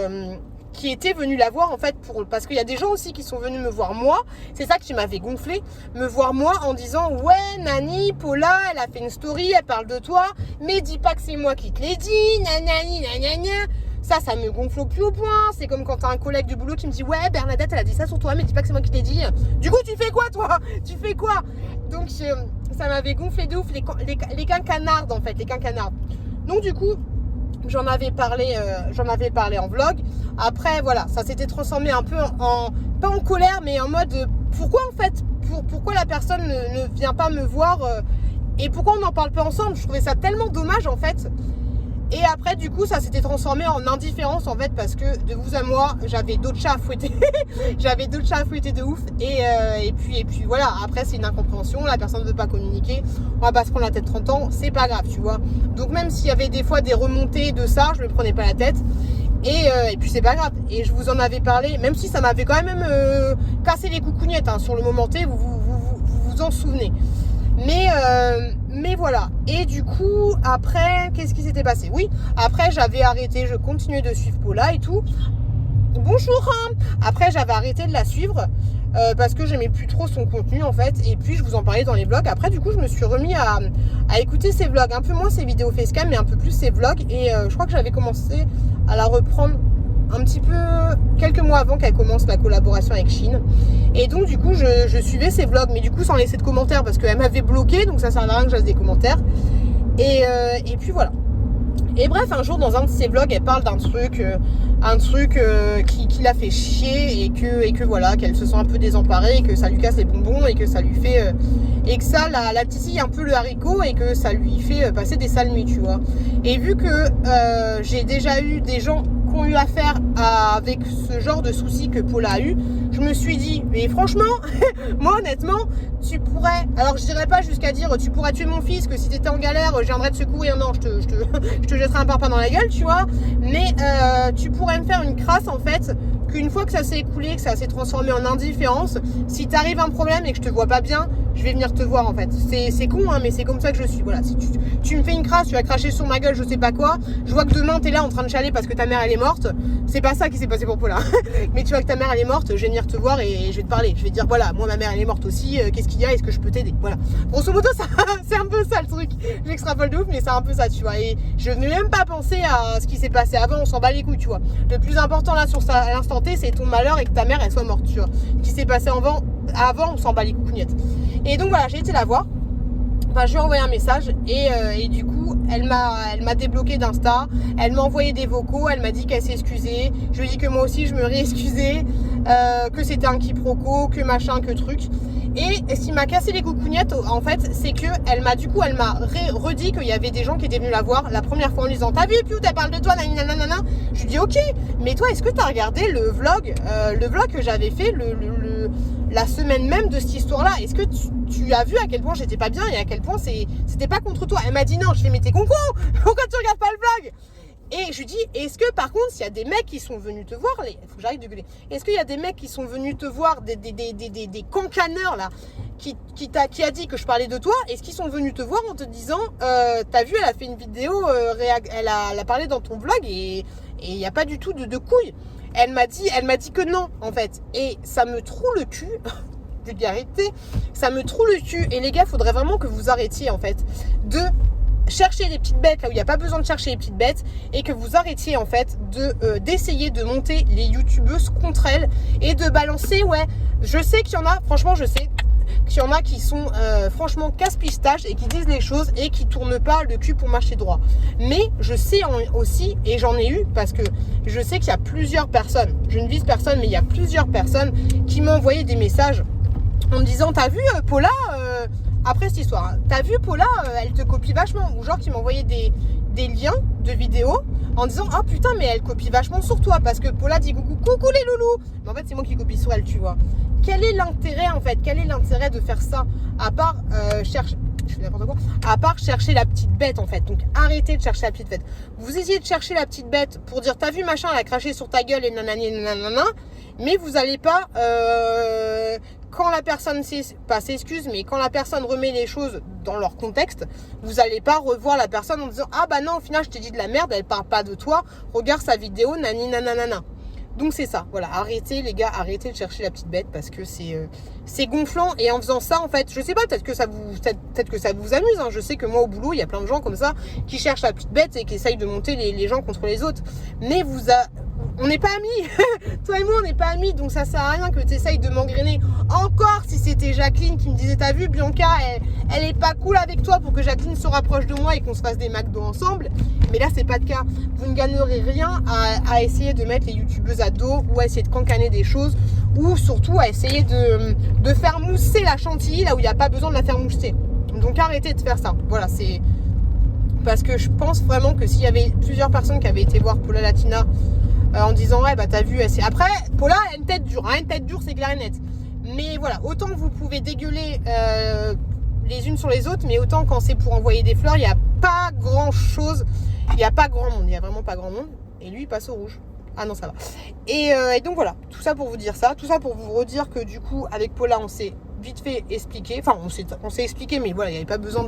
étaient venus la voir en fait parce qu'il y a des gens aussi qui sont venus me voir moi, c'est ça qui m'avait gonflé, me voir moi en disant ouais Nani, Paula elle a fait une story, elle parle de toi, mais dis pas que c'est moi qui te l'ai dit, nanani nanana. Ça me gonfle au plus haut point. C'est comme quand t'as un collègue du boulot qui me dit ouais Bernadette elle a dit ça sur toi, mais dis pas que c'est moi qui t'ai dit. Du coup tu fais quoi toi? Tu fais quoi? Donc ça m'avait gonflé de ouf, les quincanardes en fait, les quincanardes. Donc du coup, j'en avais parlé en vlog. Après, voilà, ça s'était transformé un peu pas en colère, mais en mode, pourquoi en fait, pourquoi la personne ne vient pas me voir et pourquoi on n'en parle pas ensemble? Je trouvais ça tellement dommage en fait. Et après, du coup, ça s'était transformé en indifférence en fait, parce que de vous à moi, j'avais d'autres chats à fouetter. J'avais d'autres chats à fouetter de ouf. Et puis voilà, après, c'est une incompréhension. La personne ne veut pas communiquer. On va pas se prendre la tête 30 ans, c'est pas grave, tu vois. Donc, même s'il y avait des fois des remontées de ça, je me prenais pas la tête. Et puis, c'est pas grave. Et je vous en avais parlé, même si ça m'avait quand même cassé les coucougnettes hein, sur le moment T, vous en souvenez. Mais voilà. Et du coup, après, qu'est-ce qui s'était passé? Oui, après, j'avais arrêté, je continuais de suivre Paula et tout. Bonjour hein. Après, j'avais arrêté de la suivre parce que j'aimais plus trop son contenu en fait. Et puis, je vous en parlais dans les vlogs. Après, du coup, je me suis remis à écouter ses vlogs. Un peu moins ses vidéos facecam, mais un peu plus ses vlogs. Et je crois que j'avais commencé à la reprendre un petit peu quelques mois avant qu'elle commence la collaboration avec Shein. Et donc du coup je suivais ses vlogs, mais du coup sans laisser de commentaires parce qu'elle m'avait bloqué, donc ça sert à rien que je laisse des commentaires. Et puis voilà. Et bref, un jour dans un de ses vlogs, elle parle d'un truc qui la fait chier et que voilà, qu'elle se sent un peu désemparée, et que ça lui casse les bonbons et que ça lui fait et que ça la titille un peu le haricot et que ça lui fait passer des sales nuits, tu vois. Et vu que j'ai déjà eu des gens qui ont eu affaire avec ce genre de soucis que Paula a eu, je me suis dit, mais franchement, moi honnêtement, tu pourrais, alors je dirais pas jusqu'à dire tu pourrais tuer mon fils, que si t'étais en galère, je viendrais te secourir, non, je te jetterai un parpaing dans la gueule, tu vois, mais tu pourrais me faire une crasse en fait, qu'une fois que ça s'est écoulé, que ça s'est transformé en indifférence, si t'arrive un problème et que je te vois pas bien, je vais venir te voir en fait. C'est con hein, mais c'est comme ça que je suis. Voilà, si tu me fais une crasse, tu vas cracher sur ma gueule, je sais pas quoi. Je vois que demain t'es là en train de chialer parce que ta mère elle est morte. C'est pas ça qui s'est passé pour Paula. Mais tu vois que ta mère elle est morte, je vais venir te voir et je vais te parler. Je vais te dire voilà, moi ma mère elle est morte aussi, qu'est-ce qu'il y a, est-ce que je peux t'aider? Voilà. Grosso modo, ça, c'est un peu ça le truc. J'extrapole de ouf, mais c'est un peu ça, tu vois. Et je n'ai même pas pensé à ce qui s'est passé avant, on s'en bat les couilles, tu vois. Le plus important là sur ça, à l'instant T, c'est ton malheur et que ta mère elle soit morte, tu vois. Ce qui s'est passé avant, on s'en bat les coucougnettes. Et donc voilà, j'ai été la voir. Enfin, je lui ai envoyé un message et du coup, elle m'a débloqué d'Insta. Elle m'a envoyé des vocaux. Elle m'a dit qu'elle s'est excusée. Je lui ai dit que moi aussi, je me réexcusais, que c'était un quiproquo, que machin, que truc. Et ce qui m'a cassé les coucougnettes, en fait, c'est que elle m'a redit qu'il y avait des gens qui étaient venus la voir la première fois en lui disant t'as vu Piu, elle parle de toi, nanana. Je lui dis ok, mais toi, est-ce que t'as regardé le vlog que j'avais fait la semaine même de cette histoire-là? Est-ce que tu as vu à quel point j'étais pas bien et à quel point c'était pas contre toi? Elle m'a dit non. Je fais mais t'es con, pourquoi tu regardes pas le vlog? Et je lui dis, est-ce que par contre, s'il y a des mecs qui sont venus te voir, faut que j'arrête de gueuler, est-ce qu'il y a des mecs qui sont venus te voir, des cancaneurs là, qui a dit que je parlais de toi, est-ce qu'ils sont venus te voir en te disant, t'as vu, elle a fait une vidéo, elle a parlé dans ton vlog et il n'y a pas du tout de couilles. Elle m'a dit que non, en fait. Et ça me troue le cul. Vulgarité. Ça me troue le cul. Et les gars, faudrait vraiment que vous arrêtiez, en fait, de chercher les petites bêtes là où il n'y a pas besoin de chercher les petites bêtes et que vous arrêtiez en fait d'essayer de monter les youtubeuses contre elles et de balancer, ouais, je sais qu'il y en a, franchement je sais qu'il y en a qui sont franchement casse-pistache et qui disent les choses et qui tournent pas le cul pour marcher droit. Mais je sais aussi, et j'en ai eu parce que je sais qu'il y a plusieurs personnes, je ne vise personne, mais il y a plusieurs personnes qui m'ont envoyé des messages en me disant t'as vu Paula après cette histoire, hein, t'as vu Paula, elle te copie vachement, ou genre qui m'envoyait des liens de vidéos en disant ah putain mais elle copie vachement sur toi parce que Paula dit coucou les loulous, mais en fait c'est moi qui copie sur elle, tu vois. Quel est l'intérêt en fait, quel est l'intérêt de faire ça à part chercher, je fais n'importe quoi, à part chercher la petite bête en fait. Donc arrêtez de chercher la petite bête. Vous essayez de chercher la petite bête pour dire t'as vu machin, elle a craché sur ta gueule et nanani nanana, mais vous allez pas quand la personne s'excuse, mais quand la personne remet les choses dans leur contexte, vous allez pas revoir la personne en disant ah bah non au final je t'ai dit de la merde, elle parle pas de toi, regarde sa vidéo, nani nanana. Donc c'est ça, voilà, arrêtez les gars, arrêtez de chercher la petite bête parce que c'est gonflant et en faisant ça en fait, je sais pas, peut-être que ça vous amuse, hein. Je sais que moi au boulot il y a plein de gens comme ça qui cherchent la petite bête et qui essayent de monter les gens contre les autres, mais on n'est pas amis. Toi et moi, on n'est pas amis, donc ça sert à rien que tu essayes de m'engrainer. Encore si c'était Jacqueline qui me disait, t'as vu, Bianca, elle est pas cool avec toi pour que Jacqueline se rapproche de moi et qu'on se fasse des McDo ensemble. Mais là, c'est pas le cas. Vous ne gagnerez rien à essayer de mettre les youtubeuses à dos ou à essayer de cancaner des choses ou surtout à essayer de faire mousser la chantilly là où il n'y a pas besoin de la faire mousser. Donc arrêtez de faire ça. Voilà, c'est... Parce que je pense vraiment que s'il y avait plusieurs personnes qui avaient été voir Paula Latina en disant ouais bah t'as vu, après Paula a une tête dure, hein, une tête dure c'est clair et net. Mais voilà, autant vous pouvez dégueuler les unes sur les autres, mais autant quand c'est pour envoyer des fleurs, il n'y a pas grand chose, il n'y a pas grand monde, il n'y a vraiment pas grand monde. Et lui il passe au rouge. Ah non ça va. Et donc voilà, tout ça pour vous dire ça, tout ça pour vous redire que du coup avec Paula on s'est vite fait expliquer, enfin on s'est expliqué mais voilà il n'y avait pas besoin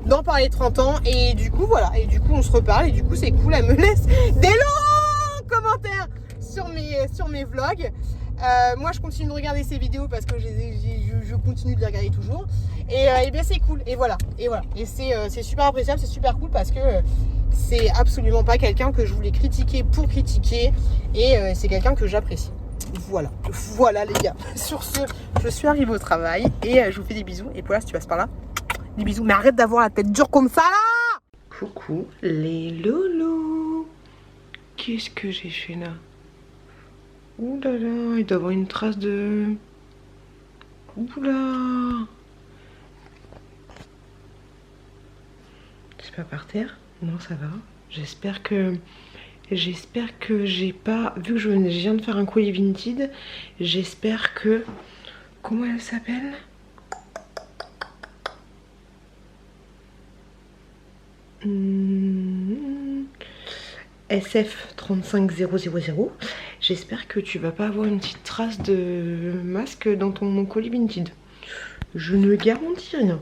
d'en parler 30 ans et du coup voilà, et du coup on se reparle et du coup c'est cool, elle me laisse des longs commentaires sur mes vlogs. Moi je continue de regarder ces vidéos parce que je continue de les regarder toujours et bien c'est cool et voilà et c'est super appréciable, c'est super cool parce que c'est absolument pas quelqu'un que je voulais critiquer pour critiquer et c'est quelqu'un que j'apprécie. Voilà les gars. Sur ce, je suis arrivée au travail et je vous fais des bisous. Et Paula, si tu passes par là, des bisous. Mais arrête d'avoir la tête dure comme ça là. Coucou les lolos. Qu'est-ce que j'ai fait là? Ouh là là, il doit y avoir une trace de... Ouh là. C'est pas par terre? Non, ça va. J'espère que j'ai pas... Vu que je viens de faire un colis Vinted, j'espère que... Comment elle s'appelle? SF35000. J'espère que tu vas pas avoir une petite trace de masque dans ton colis Vinted. Je ne garantis rien,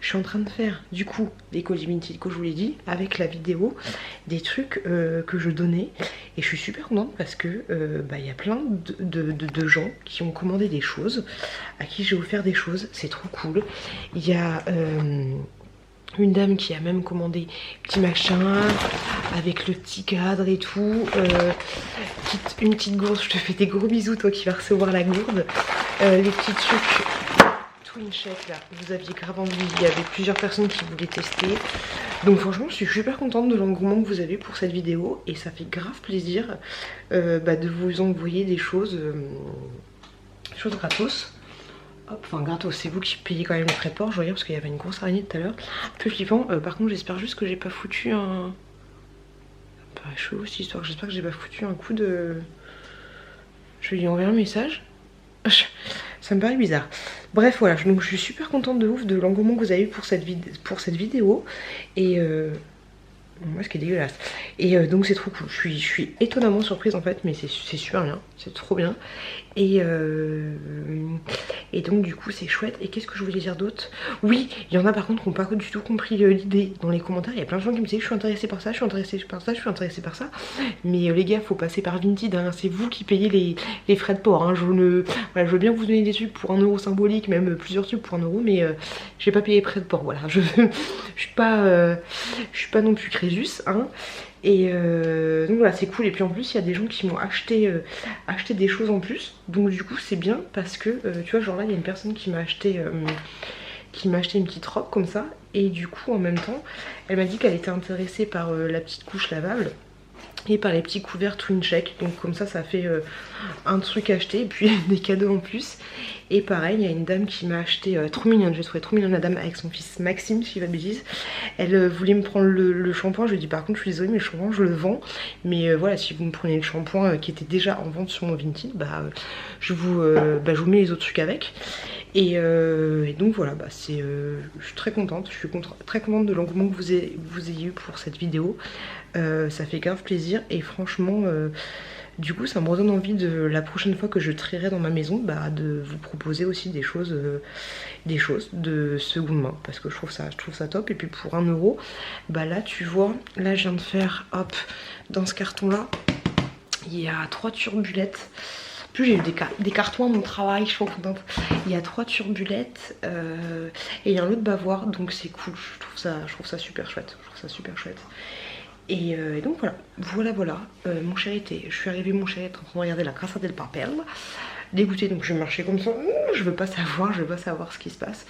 Je suis en train de faire du coup des colis Vinted que je vous l'ai dit, avec la vidéo, des trucs que je donnais. Et je suis super contente parce que il y a plein de gens qui ont commandé des choses, à qui j'ai offert des choses, c'est trop cool. Il y a une dame qui a même commandé petit machin avec le petit cadre et tout, une petite gourde. Je te fais des gros bisous toi qui vas recevoir la gourde. Les petits trucs Twin Shake là, vous aviez grave envie, il y avait plusieurs personnes qui voulaient tester. Donc franchement je suis super contente de l'engouement que vous avez pour cette vidéo et ça fait grave plaisir de vous envoyer des choses gratos. Hop, enfin gratos, c'est vous qui payez quand même les frais de port, je regarde parce qu'il y avait une grosse araignée tout à l'heure. Un peu flippant, par contre j'espère juste que j'ai pas foutu un... Pas chaud cette histoire, j'espère que j'ai pas foutu un coup de... Je vais lui envoyer un message. Ça me paraît bizarre. Bref voilà, donc je suis super contente de ouf de l'engouement que vous avez eu pour cette vidéo. Et... Moi ce qui est dégueulasse. Et donc c'est trop cool. Je suis étonnamment surprise en fait, mais c'est super bien, c'est trop bien. Et donc du coup c'est chouette. Et qu'est-ce que je voulais dire d'autre? Oui, il y en a par contre qui n'ont pas du tout compris l'idée dans les commentaires. Il y a plein de gens qui me disaient que je suis intéressée par ça, je suis intéressée par ça, je suis intéressée par ça. Mais les gars, faut passer par Vinted, hein. C'est vous qui payez les frais de port, hein. Je veux bien vous donner des trucs pour 1 euro symbolique, même plusieurs trucs pour 1 euro, mais j'ai pas payé les frais de port, voilà. Je suis pas non plus Crésus, hein. Et donc voilà, c'est cool. Et puis en plus il y a des gens qui m'ont acheté des choses en plus, donc du coup c'est bien parce que tu vois, genre là il y a une personne qui m'a acheté une petite robe comme ça, et du coup en même temps elle m'a dit qu'elle était intéressée par la petite couche lavable et par les petits couverts Twin Shake. Donc comme ça fait un truc acheté et puis des cadeaux en plus. Et pareil, il y a une dame qui m'a acheté, trop mignonne, j'ai trouvé trop mignonne la dame, avec son fils Maxime, si je dis pas de bêtises. Elle voulait me prendre le shampoing, je lui ai dit par contre je suis désolée mais le shampoing je le vends. Mais voilà, si vous me prenez le shampoing qui était déjà en vente sur mon Vinted, je vous mets les autres trucs avec. Et donc voilà, je suis très contente, très contente de l'engouement que vous ayez eu pour cette vidéo. Ça fait grave plaisir et franchement... du coup ça me redonne envie de la prochaine fois que je trierai dans ma maison, de vous proposer aussi des choses de seconde main, parce que je trouve ça top. Et puis pour 1 euro, là tu vois, là je viens de faire, hop, dans ce carton là, il y a 3 turbulettes. Plus j'ai eu des cartons à mon travail, je suis contente. Il y a 3 turbulettes et il y a un autre bavoir, donc c'est cool, je trouve ça super chouette. Et donc voilà. Mon chéri je suis arrivée, mon chéri était en train de regarder la Casa del Papel. Dégoûté, donc je marchais comme ça. Je veux pas savoir ce qui se passe.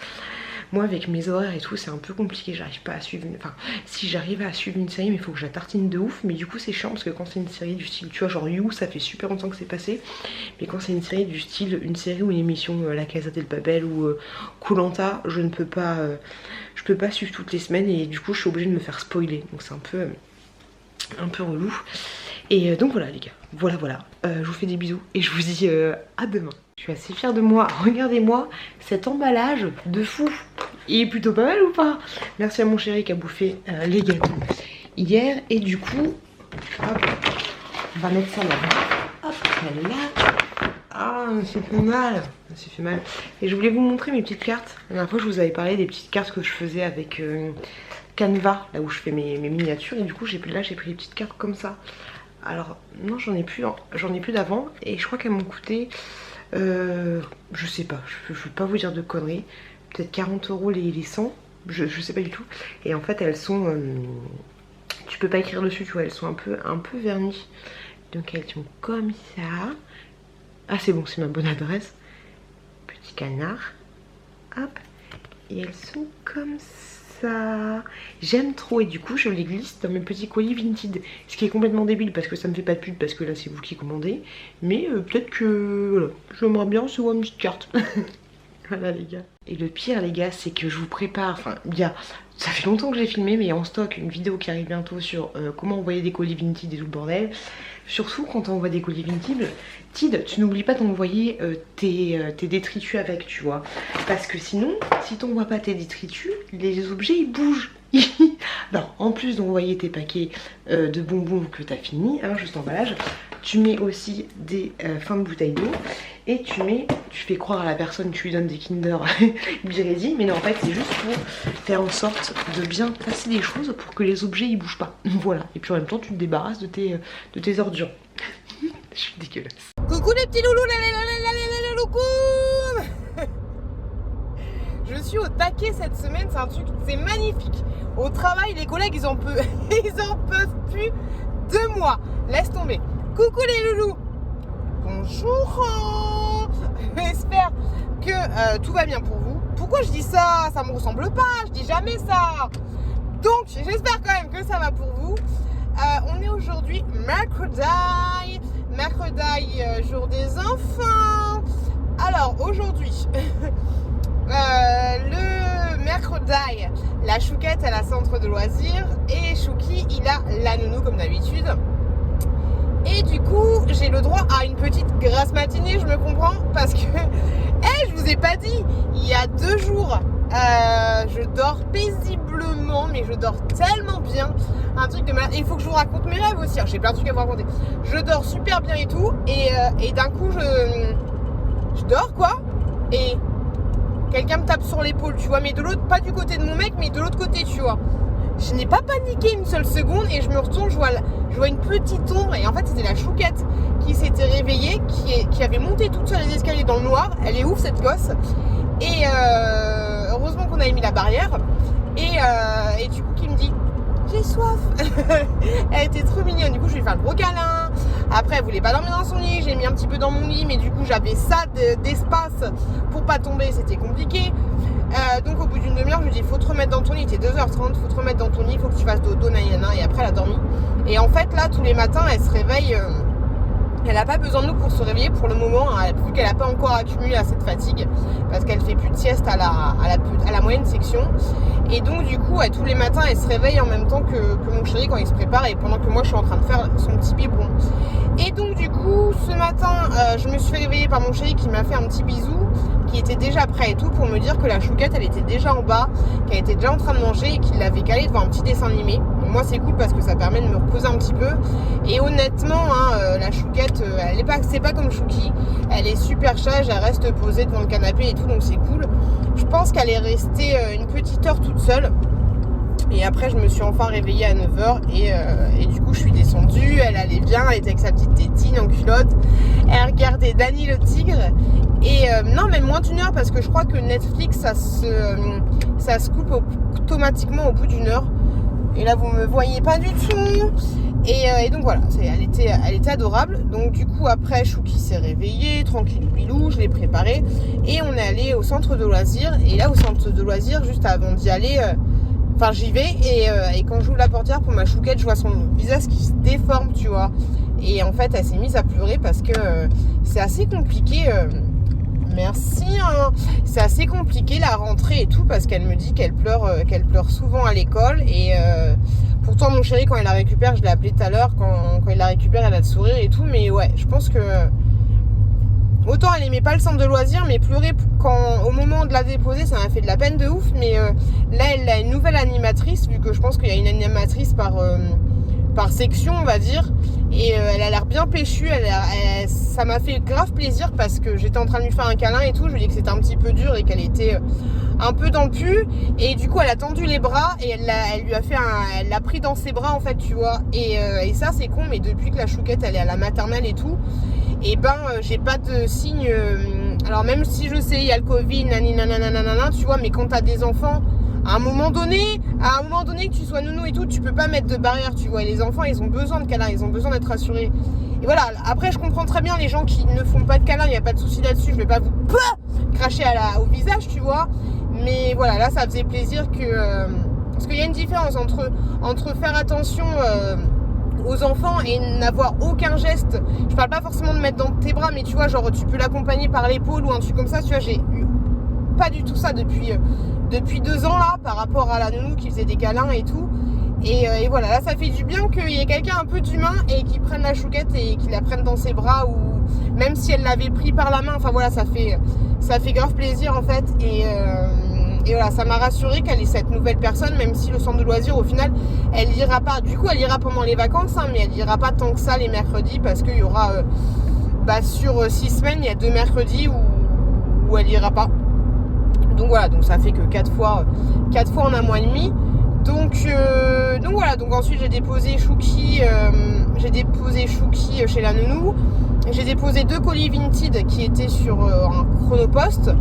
Moi avec mes horaires et tout c'est un peu compliqué, j'arrive pas à suivre enfin si j'arrive à suivre une série mais il faut que je la tartine de ouf, mais du coup c'est chiant parce que quand c'est une série du style, tu vois genre You, ça fait super longtemps que c'est passé, mais quand c'est une série du style, une série ou une émission La Casa del Papel ou Koh-Lanta, je peux pas suivre toutes les semaines et du coup je suis obligée de me faire spoiler, donc c'est un peu relou. Et donc voilà les gars, voilà, je vous fais des bisous et je vous dis à demain. Je suis assez fière de moi, regardez-moi cet emballage de fou. Il est plutôt pas mal ou pas? Merci à mon chéri qui a bouffé les gâteaux hier. Et du coup, hop, on va mettre ça là. Hop, là. Ah, ça fait mal. Et je voulais vous montrer mes petites cartes. La dernière fois je vous avais parlé des petites cartes que je faisais avec Canva, là où je fais mes miniatures. Et du coup j'ai pris les petites cartes comme ça. Alors non, j'en ai plus d'avant. Et je crois qu'elles m'ont coûté... je sais pas, je veux pas vous dire de conneries, peut-être 40 € les 100, je sais pas du tout. Et en fait elles sont, tu peux pas écrire dessus, tu vois, elles sont un peu vernies. Donc elles sont comme ça. Ah c'est bon, c'est ma bonne adresse. Petit canard. Hop. Et elles sont comme ça. J'aime trop et du coup je les glisse dans mes petits colis Vinted. Ce qui est complètement débile parce que ça me fait pas de pub parce que là c'est vous qui commandez. Mais peut-être que voilà, j'aimerais bien recevoir une petite carte. Voilà les gars. Et le pire les gars c'est que je vous prépare, enfin bien, ça fait longtemps que j'ai filmé mais en stock une vidéo qui arrive bientôt sur comment envoyer des colis Vinted et tout le bordel. Surtout quand on envoie des colis Vinted, tu n'oublies pas d'envoyer tes détritus avec, tu vois. Parce que sinon, si tu n'envoies pas tes détritus, les objets ils bougent. Non, en plus d'envoyer tes paquets de bonbons que tu as fini, hein, juste emballage, tu mets aussi des fins de bouteille d'eau et tu fais croire à la personne, tu lui donnes des Kinder Biredi, mais non en fait c'est juste pour faire en sorte de bien placer les choses pour que les objets ils bougent pas. Voilà, et puis en même temps tu te débarrasses de tes ordures. Je suis dégueulasse. Coucou les petits loulous, les loulous. Je suis au taquet cette semaine, c'est un truc, c'est magnifique. Au travail, les collègues, ils en peuvent plus de moi. Laisse tomber. Coucou les loulous. Bonjour. J'espère que tout va bien pour vous. Pourquoi je dis ça? Ça me ressemble pas, je dis jamais ça. Donc, j'espère quand même que ça va pour vous. On est aujourd'hui mercredi, jour des enfants. Alors aujourd'hui, le mercredi, la Chouquette elle a centre de loisirs et Chouki il a la nounou comme d'habitude. Et du coup j'ai le droit à une petite grasse matinée, je me comprends, parce que je vous ai pas dit, il y a 2 jours je dors paisiblement, mais je dors tellement bien, un truc de malade. Et il faut que je vous raconte mes rêves aussi, j'ai plein de trucs à vous raconter. Je dors super bien et tout, et d'un coup je dors quoi, et quelqu'un me tape sur l'épaule, tu vois, mais de l'autre, pas du côté de mon mec, mais de l'autre côté, tu vois. Je n'ai pas paniqué une seule seconde et je me retourne, je vois une petite ombre et en fait c'était la Chouquette qui s'était réveillée, qui avait monté toute seule les escaliers dans le noir. Elle est ouf cette gosse. Et heureusement qu'on avait mis la barrière. Et du coup qui me dit j'ai soif. Elle était trop mignonne, du coup je lui ai fait un gros câlin. Après elle voulait pas dormir dans son lit, j'ai mis un petit peu dans mon lit, mais du coup j'avais ça d'espace pour pas tomber, c'était compliqué. Donc au bout d'une demi-heure je lui dis faut te remettre dans ton lit, il était 2h30, faut te remettre dans ton lit, faut que tu fasses dodo, nanana, et après elle a dormi. Et en fait là tous les matins elle se réveille, elle n'a pas besoin de nous pour se réveiller pour le moment, hein, vu qu'elle n'a pas encore accumulé assez de fatigue, parce qu'elle fait plus de sieste à la moyenne section. Et donc du coup tous les matins elle se réveille en même temps que mon chéri quand il se prépare, et pendant que moi je suis en train de faire son petit biberon. Et donc du coup ce matin je me suis fait réveiller par mon chéri qui m'a fait un petit bisou, qui était déjà prêt et tout, pour me dire que la Chouquette elle était déjà en bas, qu'elle était déjà en train de manger et qu'il l'avait calée devant un petit dessin animé. Donc, moi c'est cool parce que ça permet de me reposer un petit peu. Et honnêtement la Chouquette c'est pas comme Chouki, elle est super sage, elle reste posée devant le canapé et tout, donc c'est cool. Je pense qu'elle est restée une petite heure toute seule. Et après je me suis enfin réveillée à 9h et du coup je suis descendue, elle allait bien, elle était avec sa petite tétine en culotte, elle regardait Dany le tigre. Et non, même moins d'1 heure, parce que je crois que Netflix ça se coupe automatiquement au bout d'1 heure. Et là, vous me voyez pas du tout. Et donc voilà, elle était adorable. Donc du coup, après, Chouki s'est réveillé, tranquille bilou, je l'ai préparé. Et on est allé au centre de loisirs. Et là, au centre de loisirs, juste avant d'y aller, enfin j'y vais. Et quand j'ouvre la portière pour ma chouquette, je vois son visage qui se déforme, tu vois. Et en fait, elle s'est mise à pleurer parce que c'est assez compliqué. Merci. Hein. C'est assez compliqué la rentrée et tout parce qu'elle me dit qu'elle pleure souvent à l'école. Et pourtant, mon chéri, quand il la récupère, je l'ai appelé tout à l'heure, quand il la récupère, elle a le sourire et tout. Mais ouais, je pense que autant elle aimait pas le centre de loisirs, mais pleurer au moment de la déposer, ça m'a fait de la peine de ouf. Mais là, elle a une nouvelle animatrice, vu que je pense qu'il y a une animatrice par section, on va dire. Et elle a l'air bien péchue, ça m'a fait grave plaisir parce que j'étais en train de lui faire un câlin et tout. Je lui ai dit que c'était un petit peu dur et qu'elle était un peu dans le pu. Et du coup, elle a tendu les bras et elle l'a pris dans ses bras en fait, tu vois. Et ça, c'est con, mais depuis que la chouquette, elle est à la maternelle et tout, et j'ai pas de signe. Alors même si je sais, il y a le Covid, nanana, tu vois, mais quand t'as des enfants, à un moment donné, que tu sois nounou et tout, tu peux pas mettre de barrière, tu vois. Et les enfants, ils ont besoin de câlins, ils ont besoin d'être rassurés. Et voilà, après, je comprends très bien les gens qui ne font pas de câlins, il n'y a pas de souci là-dessus. Je vais pas vous cracher au visage, tu vois. Mais voilà, là, ça faisait plaisir parce qu'il y a une différence entre faire attention aux enfants et n'avoir aucun geste. Je parle pas forcément de mettre dans tes bras, mais tu vois, genre, tu peux l'accompagner par l'épaule ou un truc comme ça, tu vois. J'ai eu pas du tout ça depuis 2 ans là, par rapport à la nounou qui faisait des câlins et tout. Et voilà, là ça fait du bien qu'il y ait quelqu'un un peu d'humain et qui prenne la chouquette et qu'il la prenne dans ses bras, ou même si elle l'avait pris par la main. Enfin voilà, ça fait grave plaisir en fait. Et voilà, ça m'a rassuré qu'elle est cette nouvelle personne, même si le centre de loisirs au final elle ira pas. Du coup elle ira pendant les vacances, hein, mais elle ira pas tant que ça les mercredis, parce qu'il y aura sur 6 semaines, il y a 2 mercredis où elle ira pas. Donc voilà, donc ça fait que 4 fois en un mois et demi. Donc voilà, donc ensuite j'ai déposé Chouki chez la nounou. J'ai déposé 2 colis Vinted qui étaient sur un chronopost.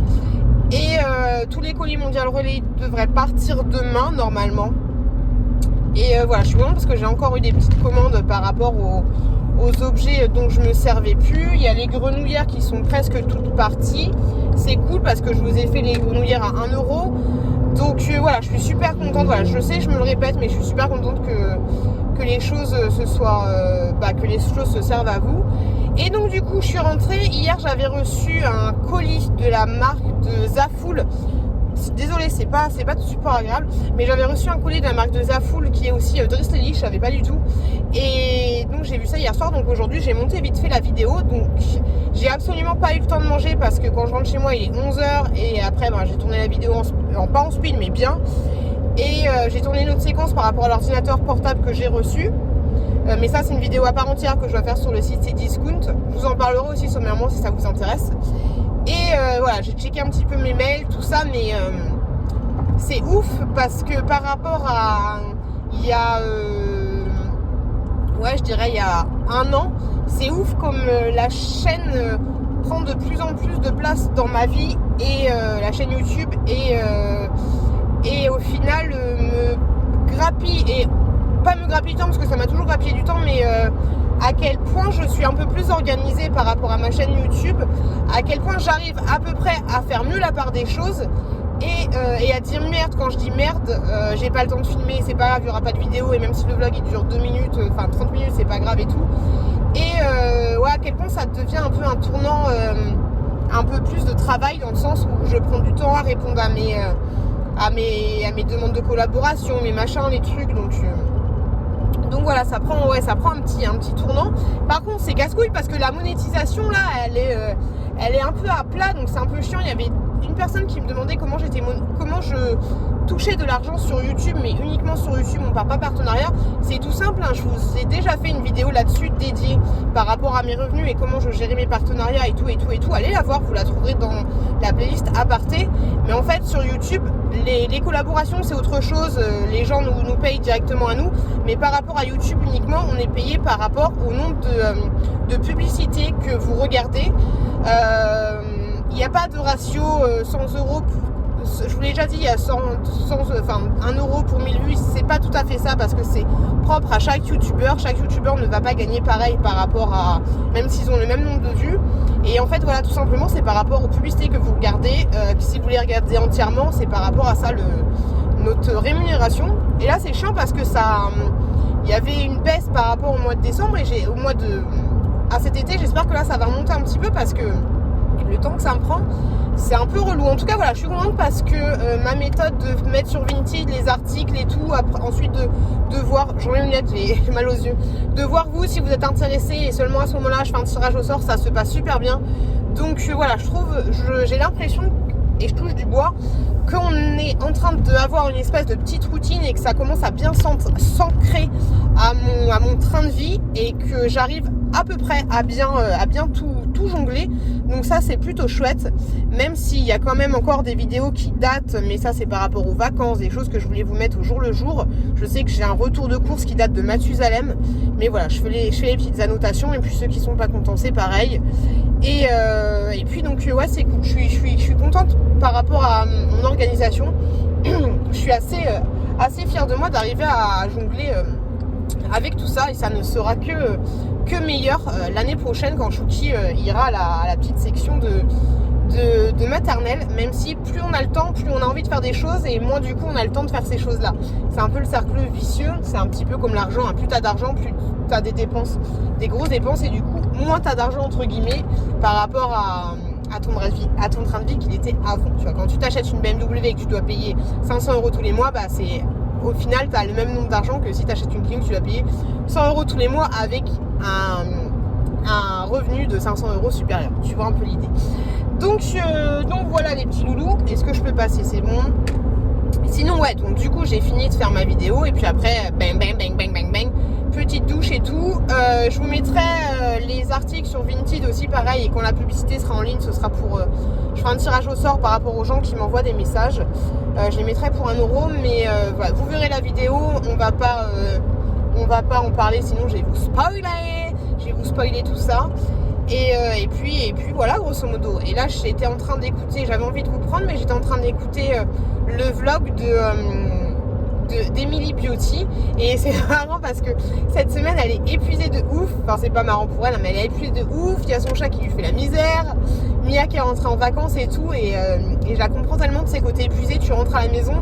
Et tous les colis Mondial Relais devraient partir demain normalement. Et voilà, je suis contente parce que j'ai encore eu des petites commandes par rapport aux objets dont je me servais plus. Il y a les grenouillères qui sont presque toutes parties. C'est cool parce que je vous ai fait les grenouillères à 1 €. Donc voilà, je suis super contente. Voilà, je sais, je me le répète, mais je suis super contente que les choses que les choses se servent à vous. Et donc du coup, je suis rentrée. Hier, j'avais reçu un colis de la marque de Zaful. Désolée, c'est pas super agréable, mais j'avais reçu un colis de la marque de Zaful qui est aussi Drissley, je savais pas du tout. Et donc j'ai vu ça hier soir, donc aujourd'hui j'ai monté vite fait la vidéo. Donc j'ai absolument pas eu le temps de manger parce que quand je rentre chez moi il est 11h et après j'ai tourné la vidéo pas en speed mais bien. Et j'ai tourné une autre séquence par rapport à l'ordinateur portable que j'ai reçu. Mais ça c'est une vidéo à part entière que je dois faire sur le site Cdiscount. Je vous en parlerai aussi sommairement si ça vous intéresse. Et voilà, j'ai checké un petit peu mes mails, tout ça, mais c'est ouf parce que par rapport à il y a il y a 1 an, c'est ouf comme la chaîne prend de plus en plus de place dans ma vie, et la chaîne YouTube, et au final me grappille, et pas me grappille du temps parce que ça m'a toujours grappillé du temps, mais à quel point je suis un peu plus organisée par rapport à ma chaîne YouTube, à quel point j'arrive à peu près à faire mieux la part des choses, et à dire merde quand je dis merde. J'ai pas le temps de filmer, c'est pas grave, il y aura pas de vidéo, et même si le vlog il dure 2 minutes, 30 minutes, c'est pas grave et tout. Et à quel point ça devient un peu un tournant, un peu plus de travail, dans le sens où je prends du temps à répondre à mes demandes de collaboration, mes machins, les trucs, donc voilà, ça prend un petit tournant. Par contre, c'est casse-couille parce que la monétisation là, elle est un peu à plat, donc c'est un peu chiant. Il y avait une personne qui me demandait comment je touchais de l'argent sur YouTube, mais uniquement sur YouTube, on part pas partenariat. C'est tout simple, hein, je vous ai déjà fait une vidéo là-dessus dédiée par rapport à mes revenus et comment je gérais mes partenariats et tout. Allez la voir, vous la trouverez dans la playlist aparté. Mais en fait, sur YouTube, les collaborations c'est autre chose. Les gens nous payent directement à nous, mais par rapport à YouTube uniquement, on est payé par rapport au nombre de publicités que vous regardez. Il n'y a pas de ratio 100 € je vous l'ai déjà dit, il y a 1 euro pour 1000 vues, c'est pas tout à fait ça parce que c'est propre à chaque youtubeur ne va pas gagner pareil par rapport à, même s'ils ont le même nombre de vues. Et en fait voilà, tout simplement c'est par rapport aux publicités que vous regardez, si vous les regardez entièrement, c'est par rapport à ça notre rémunération. Et là c'est chiant parce que ça, il y avait une baisse par rapport au mois de décembre et à cet été, j'espère que là ça va monter un petit peu parce que le temps que ça me prend, c'est un peu relou. En tout cas voilà, je suis contente parce que ma méthode de mettre sur Vinted les articles et tout, après, ensuite de voir, j'en ai une lunettes, j'ai mal aux yeux, de voir vous si vous êtes intéressé et seulement à ce moment là je fais un tirage au sort, ça se passe super bien. Donc voilà, j'ai l'impression, et je touche du bois, qu'on est en train d'avoir une espèce de petite routine et que ça commence à bien s'ancrer à mon train de vie et que j'arrive à peu près à bien tout jongler. Donc ça c'est plutôt chouette, même s'il y a quand même encore des vidéos qui datent, mais ça c'est par rapport aux vacances, des choses que je voulais vous mettre au jour le jour. Je sais que j'ai un retour de course qui date de Mathusalem, mais voilà, je fais les petites annotations et puis ceux qui sont pas contents c'est pareil. Et puis donc ouais, c'est cool, je suis contente par rapport à mon organisation. Je suis assez fière de moi d'arriver à jongler avec tout ça et ça ne sera que meilleur l'année prochaine quand Chouki ira à la petite section de maternelle, même si plus on a le temps, plus on a envie de faire des choses et moins du coup on a le temps de faire ces choses là. C'est un peu le cercle vicieux, c'est un petit peu comme l'argent, hein. Plus t'as d'argent, plus t'as des dépenses, des grosses dépenses et du coup moins t'as d'argent entre guillemets par rapport à ton train de vie qu'il était avant. Tu vois, quand tu t'achètes une BMW et que tu dois payer 500 € tous les mois, bah c'est au final tu as le même nombre d'argent que si tu achètes une Clio que tu dois payer 100 € tous les mois avec un revenu de 500 € supérieur. Tu vois un peu l'idée. Donc voilà les petits loulous. Est-ce que je peux passer? C'est bon. Sinon ouais, donc du coup j'ai fini de faire ma vidéo et puis après bang bang bang bang bang bang, petite douche et tout. Je vous mettrai les articles sur Vinted aussi pareil, et quand la publicité sera en ligne ce sera pour je ferai un tirage au sort par rapport aux gens qui m'envoient des messages. Je les mettrai pour 1 €, mais voilà, vous verrez la vidéo, on va pas en parler sinon je vais vous spoiler tout ça. Et puis voilà grosso modo. Et là j'étais en train d'écouter, j'avais envie de vous prendre, mais j'étais en train d'écouter le vlog d'Emily Beauty. Et c'est marrant parce que cette semaine elle est épuisée de ouf. Enfin c'est pas marrant pour elle, mais elle est épuisée de ouf. Il y a son chat qui lui fait la misère, Mia qui est rentrée en vacances et tout. Et je la comprends tellement de ses côtés épuisés. Tu rentres à la maison,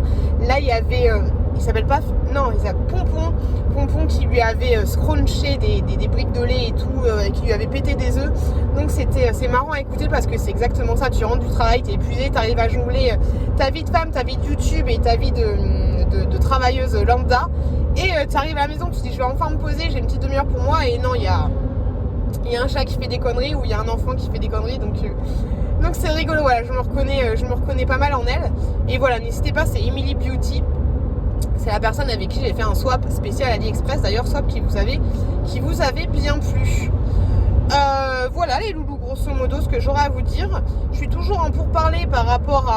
là il y avait il s'appelle pas, non il s'appelle Pompon qui lui avait scrunché des briques de lait et tout, qui lui avait pété des œufs. Donc c'est marrant à écouter parce que c'est exactement ça. Tu rentres du travail, t'es épuisé, t'arrives à jongler ta vie de femme, ta vie de YouTube et ta vie de travailleuse lambda, et t'arrives à la maison, tu te dis je vais enfin me poser, j'ai une petite demi-heure pour moi, et non, il y a un chat qui fait des conneries ou il y a un enfant qui fait des conneries, donc c'est rigolo. Voilà, je me reconnais pas mal en elle. Et voilà, n'hésitez pas, c'est Emily Beauty. C'est la personne avec qui j'ai fait un swap spécial AliExpress, d'ailleurs swap qui vous avait bien plu. Voilà les loulous, grosso modo ce que j'aurais à vous dire. Je suis toujours en pourparlers par rapport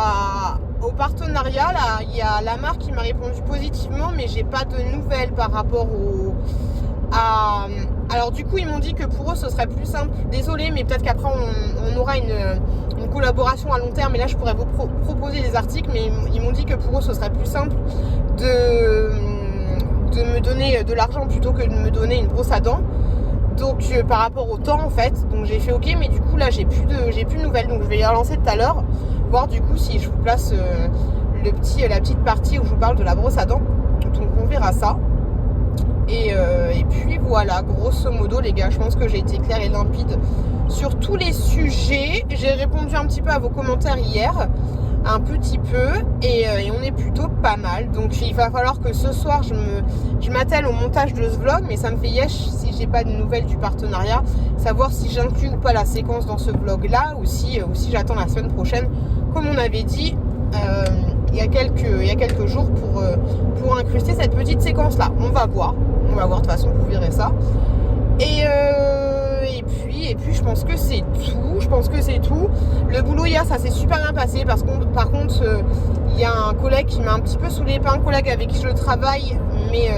au partenariat. Là, il y a la marque qui m'a répondu positivement, mais j'ai pas de nouvelles par rapport alors du coup ils m'ont dit que pour eux ce serait plus simple. Désolée, mais peut-être qu'après on aura une collaboration à long terme, et là je pourrais vous proposer des articles, mais ils m'ont dit que pour eux ce serait plus simple de me donner de l'argent plutôt que de me donner une brosse à dents. Donc par rapport au temps en fait, donc j'ai fait ok, mais du coup là j'ai plus de nouvelles, donc je vais les relancer tout à l'heure, voir du coup si je vous place la petite partie où je vous parle de la brosse à dents. Donc on verra ça. Et puis voilà, grosso modo les gars, je pense que j'ai été claire et limpide sur tous les sujets. J'ai répondu un petit peu à vos commentaires hier, un petit peu, et on est plutôt pas mal. Donc il va falloir que ce soir je m'attelle au montage de ce vlog, mais ça me fait yesh si j'ai pas de nouvelles du partenariat, savoir si j'inclus ou pas la séquence dans ce vlog là, ou si j'attends la semaine prochaine comme on avait dit il y a quelques jours pour incruster cette petite séquence là. On va voir de toute façon, vous verrez ça. Et puis je pense que c'est tout. Le boulot hier ça s'est super bien passé, parce que par contre il y a un collègue qui m'a un petit peu saoulé, pas un collègue avec qui je travaille, mais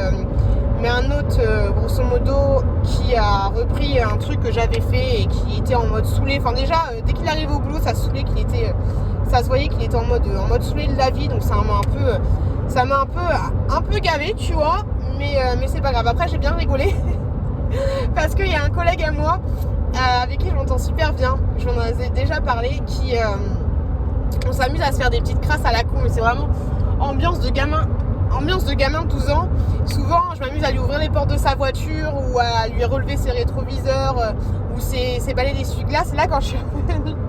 un autre grosso modo qui a repris un truc que j'avais fait et qui était en mode saoulé. Enfin déjà dès qu'il arrivait au boulot ça saoulait qu'il était Ça se voyait qu'il était en mode saoulé de la vie, donc ça m'a un peu gavé, tu vois. Mais c'est pas grave. Après, j'ai bien rigolé parce qu'il y a un collègue à moi avec qui je m'entends super bien. J'en ai déjà parlé. On s'amuse à se faire des petites crasses à la con, mais c'est vraiment ambiance de gamin de 12 ans. Souvent, je m'amuse à lui ouvrir les portes de sa voiture ou à lui relever ses rétroviseurs ou ses balais d'essuie-glace. Là, quand je suis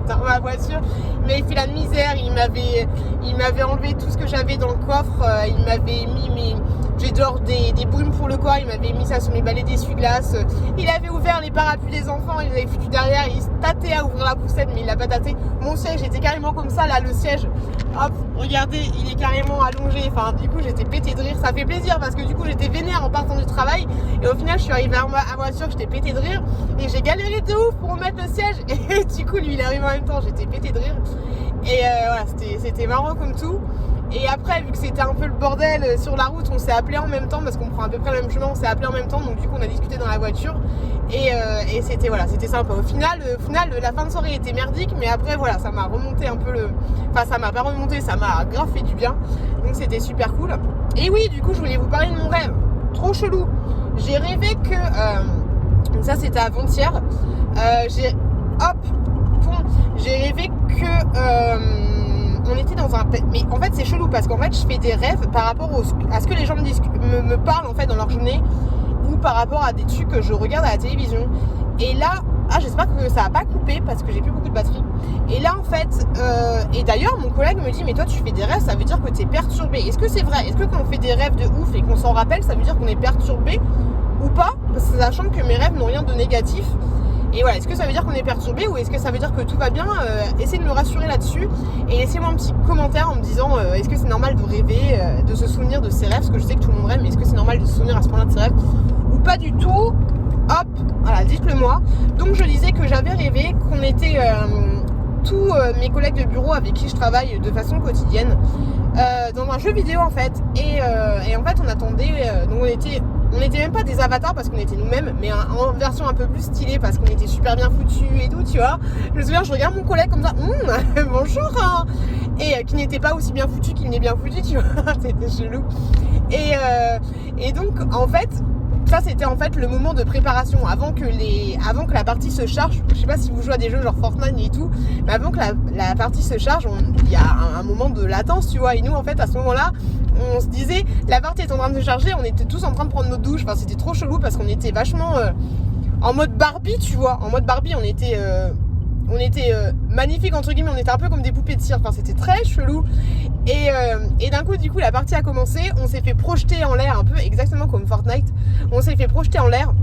dans ma voiture, il m'avait fait la misère. Il m'avait enlevé tout ce que j'avais dans le coffre. Il m'avait mis j'ai dehors des brumes pour le corps. Il m'avait mis ça sur mes balais d'essuie-glace. Il avait ouvert les parapluies des enfants. Il les avait foutu derrière. Il se tâtait à ouvrir la poussette, mais il l'a pas tâté. Mon siège était carrément comme ça. Là, le siège, hop, regardez, il est carrément allongé. Enfin, du coup, j'étais pété de rire. Ça fait plaisir parce que du coup, j'étais vénère en partant du travail. Et au final, je suis arrivée à ma voiture, j'étais pété de rire. Et j'ai galéré de ouf pour remettre le siège. Et du coup, lui, il arrive en même temps. J'étais pété de rire. Et voilà, c'était marrant comme tout. Et après, vu que c'était un peu le bordel sur la route, on s'est appelé en même temps parce qu'on prend à peu près le même chemin, on s'est appelé en même temps, donc du coup on a discuté dans la voiture et c'était sympa. Au final, la fin de soirée était merdique, mais après voilà, ça m'a remonté un peu enfin ça m'a pas remonté, ça m'a grave fait du bien, donc c'était super cool. Et oui, du coup je voulais vous parler de mon rêve, trop chelou. J'ai rêvé que, donc ça c'était avant-hier, j'ai rêvé que on était dans un... Mais en fait c'est chelou parce qu'en fait je fais des rêves par rapport à ce que les gens me parlent en fait dans leur journée ou par rapport à des trucs que je regarde à la télévision. Et là, j'espère que ça va pas couper parce que j'ai plus beaucoup de batterie. Et là en fait, et d'ailleurs mon collègue me dit mais toi tu fais des rêves, ça veut dire que t'es perturbé. Est-ce que c'est vrai? Est-ce que quand on fait des rêves de ouf et qu'on s'en rappelle, ça veut dire qu'on est perturbé ou pas? Sachant que mes rêves n'ont rien de négatif. Et voilà, est-ce que ça veut dire qu'on est perturbé ou est-ce que ça veut dire que tout va bien? Essayez de me rassurer là-dessus et laissez-moi un petit commentaire en me disant est-ce que c'est normal de rêver, de se souvenir de ses rêves, parce que je sais que tout le monde rêve, mais est-ce que c'est normal de se souvenir à ce point-là de ses rêves ou pas du tout? Hop, voilà, dites-le moi. Donc je disais que j'avais rêvé qu'on était tous mes collègues de bureau avec qui je travaille de façon quotidienne dans un jeu vidéo en fait et en fait on attendait, donc on était même pas des avatars parce qu'on était nous-mêmes, mais en version un peu plus stylée parce qu'on était super bien foutus et tout, tu vois. Je me souviens, je regarde mon collègue comme ça, bonjour, hein, et qui n'était pas aussi bien foutu qu'il n'est bien foutu, tu vois, c'était chelou. Et donc, en fait, ça c'était en fait le moment de préparation avant que la partie se charge. Je sais pas si vous jouez à des jeux genre Fortnite et tout, mais avant que la partie se charge, il y a un moment de latence, tu vois. Et nous en fait à ce moment-là, on se disait la partie est en train de se charger, on était tous en train de prendre notre douche. Enfin c'était trop chelou parce qu'on était vachement en mode Barbie, tu vois. En mode Barbie, on était magnifique entre guillemets, on était un peu comme des poupées de cire. Enfin c'était très chelou. Et d'un coup, du coup, la partie a commencé. On s'est fait projeter en l'air, un peu exactement comme Fortnite. On s'est fait projeter en l'air.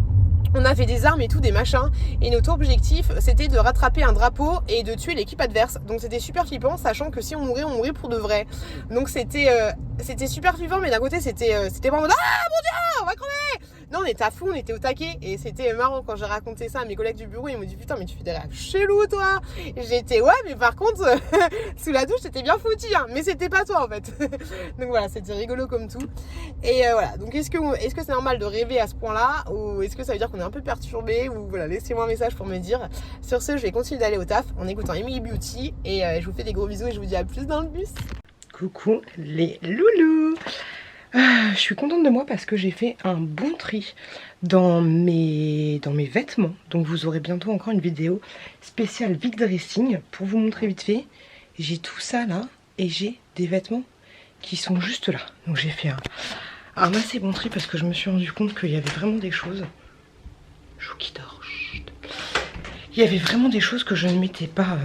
On a fait des armes et tout, des machins. Et notre objectif, c'était de rattraper un drapeau et de tuer l'équipe adverse. Donc c'était super flippant, sachant que si on mourait pour de vrai. Donc c'était super flippant, mais d'un côté, c'était pas en mode ah mon dieu, on va crever. Non, on était à fond, on était au taquet. Et c'était marrant quand j'ai raconté ça à mes collègues du bureau. Ils m'ont dit putain, mais tu fais des rêves chelous, toi. Et j'étais ouais, mais par contre, sous la douche, c'était bien foutu, hein. Mais c'était pas toi en fait. Donc voilà, c'était rigolo comme tout. Et voilà. Donc est-ce que c'est normal de rêver à ce point-là, ou est-ce que ça veut dire qu'on est un peu perturbé, ou voilà, laissez-moi un message pour me dire. Sur ce, je vais continuer d'aller au taf en écoutant Emily Beauty. Et je vous fais des gros bisous et je vous dis à plus dans le bus. Coucou les loulous. Je suis contente de moi parce que j'ai fait un bon tri dans mes vêtements. Donc vous aurez bientôt encore une vidéo spéciale Vic Dressing pour vous montrer vite fait. J'ai tout ça là et j'ai des vêtements qui sont juste là. Donc j'ai fait un assez bon tri parce que je me suis rendu compte qu'il y avait vraiment des choses. Chou qui dort. Chut. Il y avait vraiment des choses que je ne mettais pas.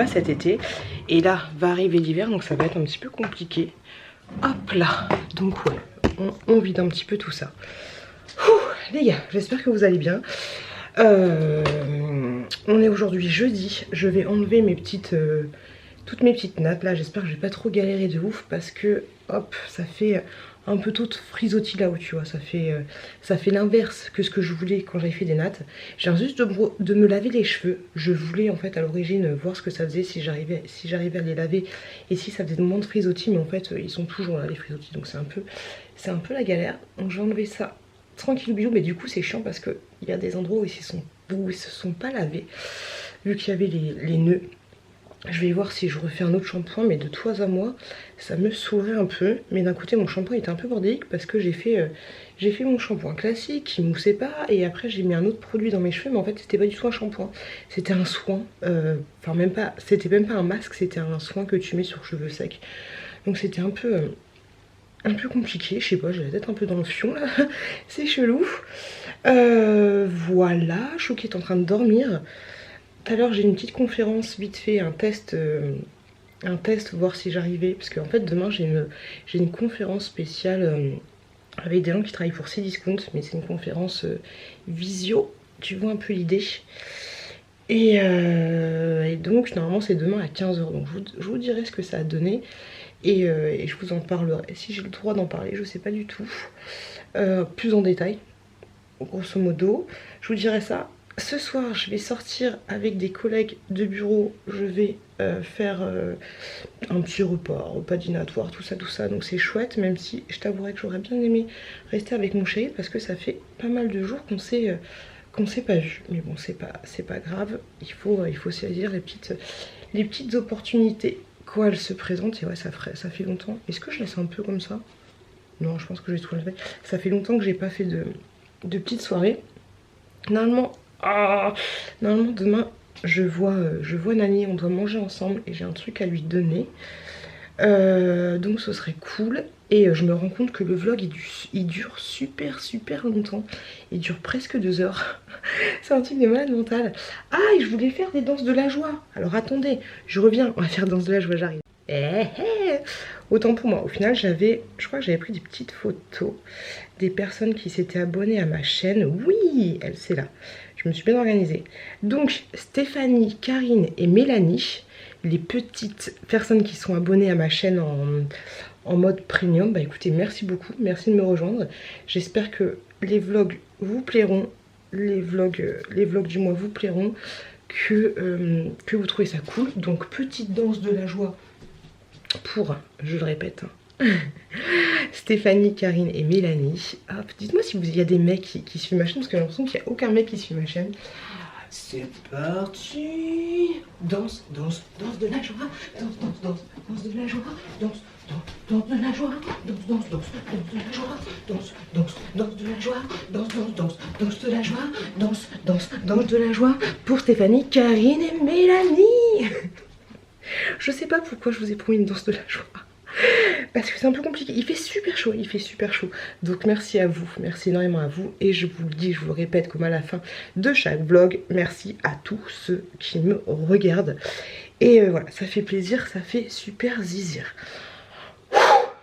Cet été. Et là va arriver l'hiver, donc ça va être un petit peu compliqué. Hop là. Donc ouais, on vide un petit peu tout ça. Ouh, les gars, j'espère que vous allez bien. On est aujourd'hui jeudi. Je vais enlever toutes mes petites nattes là. J'espère que je vais pas trop galérer de ouf parce que hop, ça fait un peu tout frisottis là-haut, tu vois. Ça fait l'inverse que ce que je voulais quand j'avais fait des nattes. J'ai juste de me laver les cheveux. Je voulais en fait à l'origine voir ce que ça faisait, si j'arrivais à les laver et si ça faisait des moments de frisottis, mais en fait ils sont toujours là les frisottis, donc c'est un peu la galère. Donc j'ai enlevé ça tranquille bisous, mais du coup c'est chiant parce que il y a des endroits où ils se sont pas lavés vu qu'il y avait les nœuds. Je vais voir si je refais un autre shampoing, mais de toi à moi, ça me saoulerait un peu. Mais d'un côté, mon shampoing était un peu bordélique parce que j'ai fait mon shampoing classique qui moussait pas. Et après, j'ai mis un autre produit dans mes cheveux, mais en fait, c'était pas du tout un shampoing. C'était un soin. Enfin, même pas, c'était même pas un masque, c'était un soin que tu mets sur cheveux secs. Donc, c'était un peu compliqué. Je sais pas, j'ai la tête un peu dans le fion là. C'est chelou. Voilà, Chouki est en train de dormir. Tout à l'heure j'ai une petite conférence vite fait, un test, voir si j'arrivais, parce qu'en fait demain j'ai une conférence spéciale avec des gens qui travaillent pour Cdiscount, mais c'est une conférence visio, tu vois un peu l'idée. Et donc normalement c'est demain à 15 h, donc je vous dirai ce que ça a donné et je vous en parlerai, si j'ai le droit d'en parler, je sais pas du tout, plus en détail, grosso modo, je vous dirai ça. Ce soir, je vais sortir avec des collègues de bureau. Je vais faire un petit repas dînatoire, tout ça. Donc c'est chouette, même si je t'avouerai que j'aurais bien aimé rester avec mon chéri parce que ça fait pas mal de jours qu'on s'est pas vu. Mais bon, c'est pas grave. Il faut saisir les petites opportunités quand elles se présentent. Et ouais, ça fait longtemps. Est-ce que je laisse un peu comme ça? Non, je pense que je vais tout enlever. Ça fait longtemps que j'ai pas fait de petites soirées. Normalement demain je vois Nani, on doit manger ensemble et j'ai un truc à lui donner, donc ce serait cool. Et je me rends compte que le vlog il dure super longtemps, il dure presque 2 heures. C'est un truc de malade mental. Ah, et je voulais faire des danses de la joie, alors attendez, je reviens, on va faire danse de la joie, j'arrive. Autant pour moi, au final je crois que j'avais pris des petites photos des personnes qui s'étaient abonnées à ma chaîne. Oui, c'est là. Je me suis bien organisée. Donc Stéphanie, Karine et Mélanie, les petites personnes qui sont abonnées à ma chaîne en mode premium, bah écoutez, merci beaucoup, merci de me rejoindre. J'espère que les vlogs vous plairont, les vlogs du mois vous plairont, que vous trouvez ça cool. Donc petite danse de la joie pour, je le répète, Stéphanie, Karine et Mélanie. Hop, dites-moi si il y a des mecs qui suivent ma chaîne, parce que j'ai l'impression qu'il n'y a aucun mec qui suit ma chaîne. C'est parti. Danse de la joie, danse de la joie, danse de la joie, danse de la joie, danse de la joie, danse de la joie, danse de la joie pour Stéphanie, Karine et Mélanie. Je sais pas pourquoi je vous ai promis une danse de la joie. Parce que c'est un peu compliqué, il fait super chaud, donc merci à vous, merci énormément à vous, et je vous le dis, je vous le répète comme à la fin de chaque vlog, merci à tous ceux qui me regardent, et voilà, ça fait plaisir, ça fait super zizir.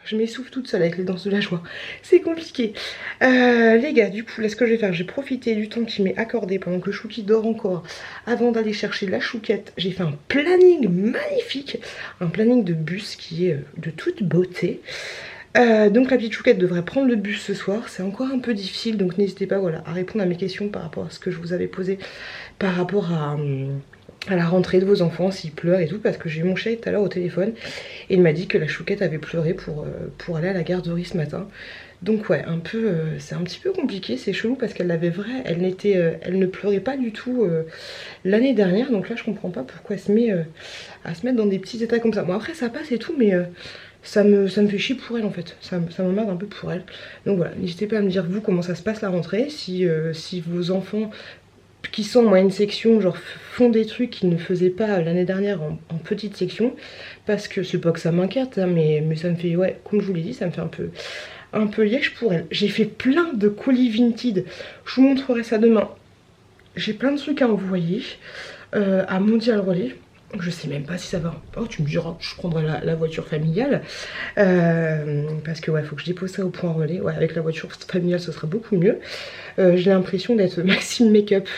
Je m'essouffle toute seule avec les danses de la joie, c'est compliqué. Les gars, du coup là ce que je vais faire, j'ai profité du temps qui m'est accordé pendant que Chouki dort encore, avant d'aller chercher la chouquette. J'ai fait un planning magnifique, un planning de bus qui est de toute beauté. Donc la petite chouquette devrait prendre le bus ce soir, c'est encore un peu difficile, donc n'hésitez pas à répondre à mes questions par rapport à ce que je vous avais posé, par rapport à la rentrée de vos enfants, s'ils pleurent et tout, parce que j'ai eu mon chéri tout à l'heure au téléphone et il m'a dit que la chouquette avait pleuré pour aller à la garderie ce matin. Donc ouais, c'est un petit peu compliqué, c'est chelou parce qu'elle elle ne pleurait pas du tout l'année dernière, donc là je comprends pas pourquoi elle se met à se mettre dans des petits états comme ça. Bon après ça passe et tout, mais ça me fait chier pour elle en fait, ça m'emmerde un peu pour elle. Donc voilà, n'hésitez pas à me dire vous comment ça se passe la rentrée, si vos enfants qui sont en moyenne section genre font des trucs qu'ils ne faisaient pas l'année dernière en petite section, parce que c'est pas que ça m'inquiète hein, mais ça me fait, ouais, comme je vous l'ai dit, ça me fait un peu liège pour elle. J'ai fait plein de colis Vinted, je vous montrerai ça demain. J'ai plein de trucs à envoyer à Mondial Relais. Je sais même pas si ça va. Oh, tu me diras, je prendrai la voiture familiale. Parce que ouais, faut que je dépose ça au point relais. Ouais, avec la voiture familiale, ce sera beaucoup mieux. J'ai l'impression d'être Maxime Makeup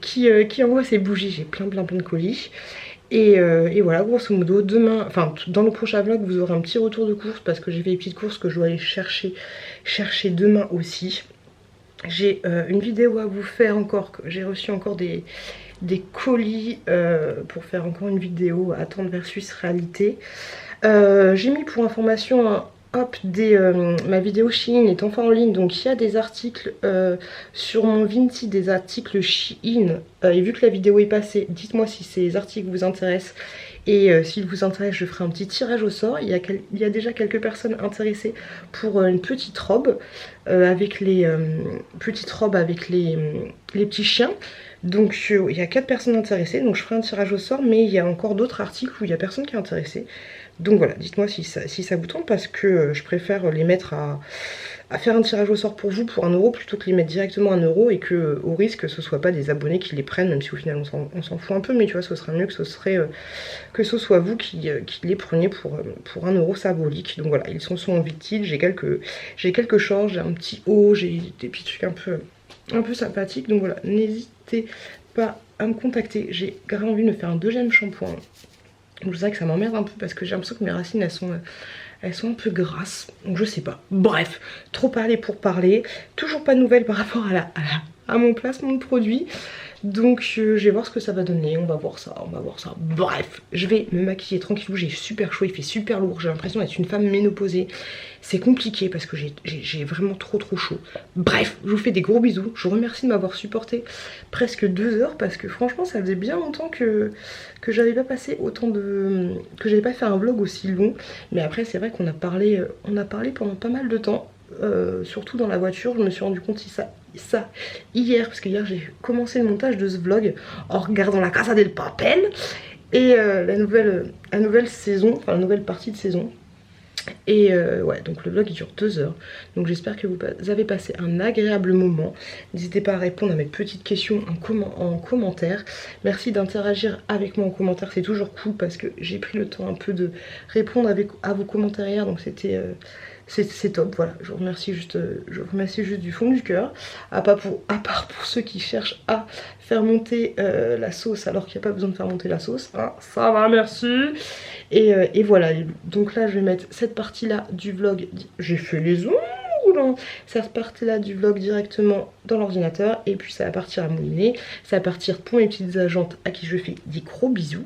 qui envoie ses bougies. J'ai plein de colis. Et voilà, grosso modo, demain, enfin dans le prochain vlog, vous aurez un petit retour de course parce que j'ai fait des petites courses que je dois aller chercher demain aussi. J'ai une vidéo à vous faire encore, j'ai reçu encore des colis pour faire encore une vidéo attente versus réalité. J'ai mis pour information ma vidéo Shein est enfin en ligne, donc il y a des articles sur mon Vinted, des articles Shein, et vu que la vidéo est passée, dites-moi si ces articles vous intéressent Et s'il vous intéresse, je ferai un petit tirage au sort. Il y a déjà quelques personnes intéressées pour une petite robe avec les les petits chiens. Donc il y a 4 personnes intéressées, donc je ferai un tirage au sort, mais il y a encore d'autres articles où il n'y a personne qui est intéressé. Donc voilà, dites-moi si ça vous tente, parce que je préfère les mettre à faire un tirage au sort pour vous pour 1 euro plutôt que les mettre directement à 1 euro, et que au risque que ce soit pas des abonnés qui les prennent, même si au final on s'en fout un peu, mais tu vois, ce serait mieux que ce soit vous qui les preniez pour 1 euro symbolique. Donc voilà, ils sont sur mon Vinted, j'ai quelques shorts, j'ai un petit haut, j'ai des petits trucs un peu sympathiques, donc voilà, n'hésitez pas à me contacter. J'ai grave envie de me faire un 2e shampoing. Donc je sais que ça m'emmerde un peu parce que j'ai l'impression que mes racines elles sont un peu grasses, donc je sais pas. Bref, trop parler pour parler. Toujours pas de nouvelles par rapport à mon placement de produit. Donc je vais voir ce que ça va donner, on va voir ça. Bref, je vais me maquiller tranquillou, j'ai super chaud, il fait super lourd, j'ai l'impression d'être une femme ménopausée. C'est compliqué parce que j'ai vraiment trop chaud. Bref, je vous fais des gros bisous, je vous remercie de m'avoir supporté presque 2 heures, parce que franchement ça faisait bien longtemps que j'avais pas passé autant de... que j'avais pas fait un vlog aussi long. Mais après c'est vrai qu'on a parlé pendant pas mal de temps. Surtout dans la voiture, je me suis rendu compte ça hier, parce que hier j'ai commencé le montage de ce vlog en regardant La Casa del Papel et la nouvelle saison, enfin la nouvelle partie de saison. Et ouais, donc le vlog il dure 2 heures, donc j'espère que vous avez passé un agréable moment. N'hésitez pas à répondre à mes petites questions en commentaire. Merci d'interagir avec moi en commentaire, c'est toujours cool parce que j'ai pris le temps un peu de répondre à vos commentaires hier, donc c'est top. Voilà, je vous remercie juste du fond du cœur. À part pour ceux qui cherchent à faire monter la sauce alors qu'il n'y a pas besoin de faire monter la sauce, hein, ça va, merci. Et voilà, donc là je vais mettre cette partie là du vlog, j'ai fait les ongles, hein. Cette partie là du vlog directement dans l'ordinateur, et puis ça va partir à mouliner, ça va partir pour mes petites agentes à qui je fais des gros bisous.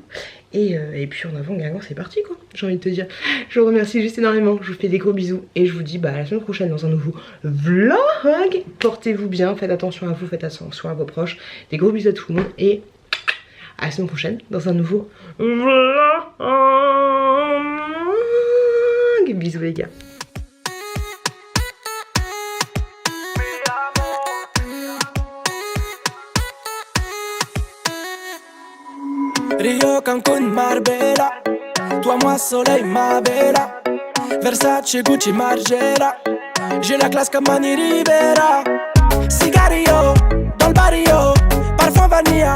Et puis en avant Guingamp, c'est parti quoi, j'ai envie de te dire. Je vous remercie juste énormément, je vous fais des gros bisous et je vous dis à la semaine prochaine dans un nouveau vlog. Portez-vous bien, faites attention à vous, faites attention à vos proches. Des gros bisous à tout le monde et à la semaine prochaine dans un nouveau vlog. Bisous les gars. Rio, Cancun, Marbella. Toi, moi, soleil, ma bella. Versace, Gucci, Margiela. J'ai la classe comme Mani Rivera. Cigarillo, dans le barrio. Parfum vanilla.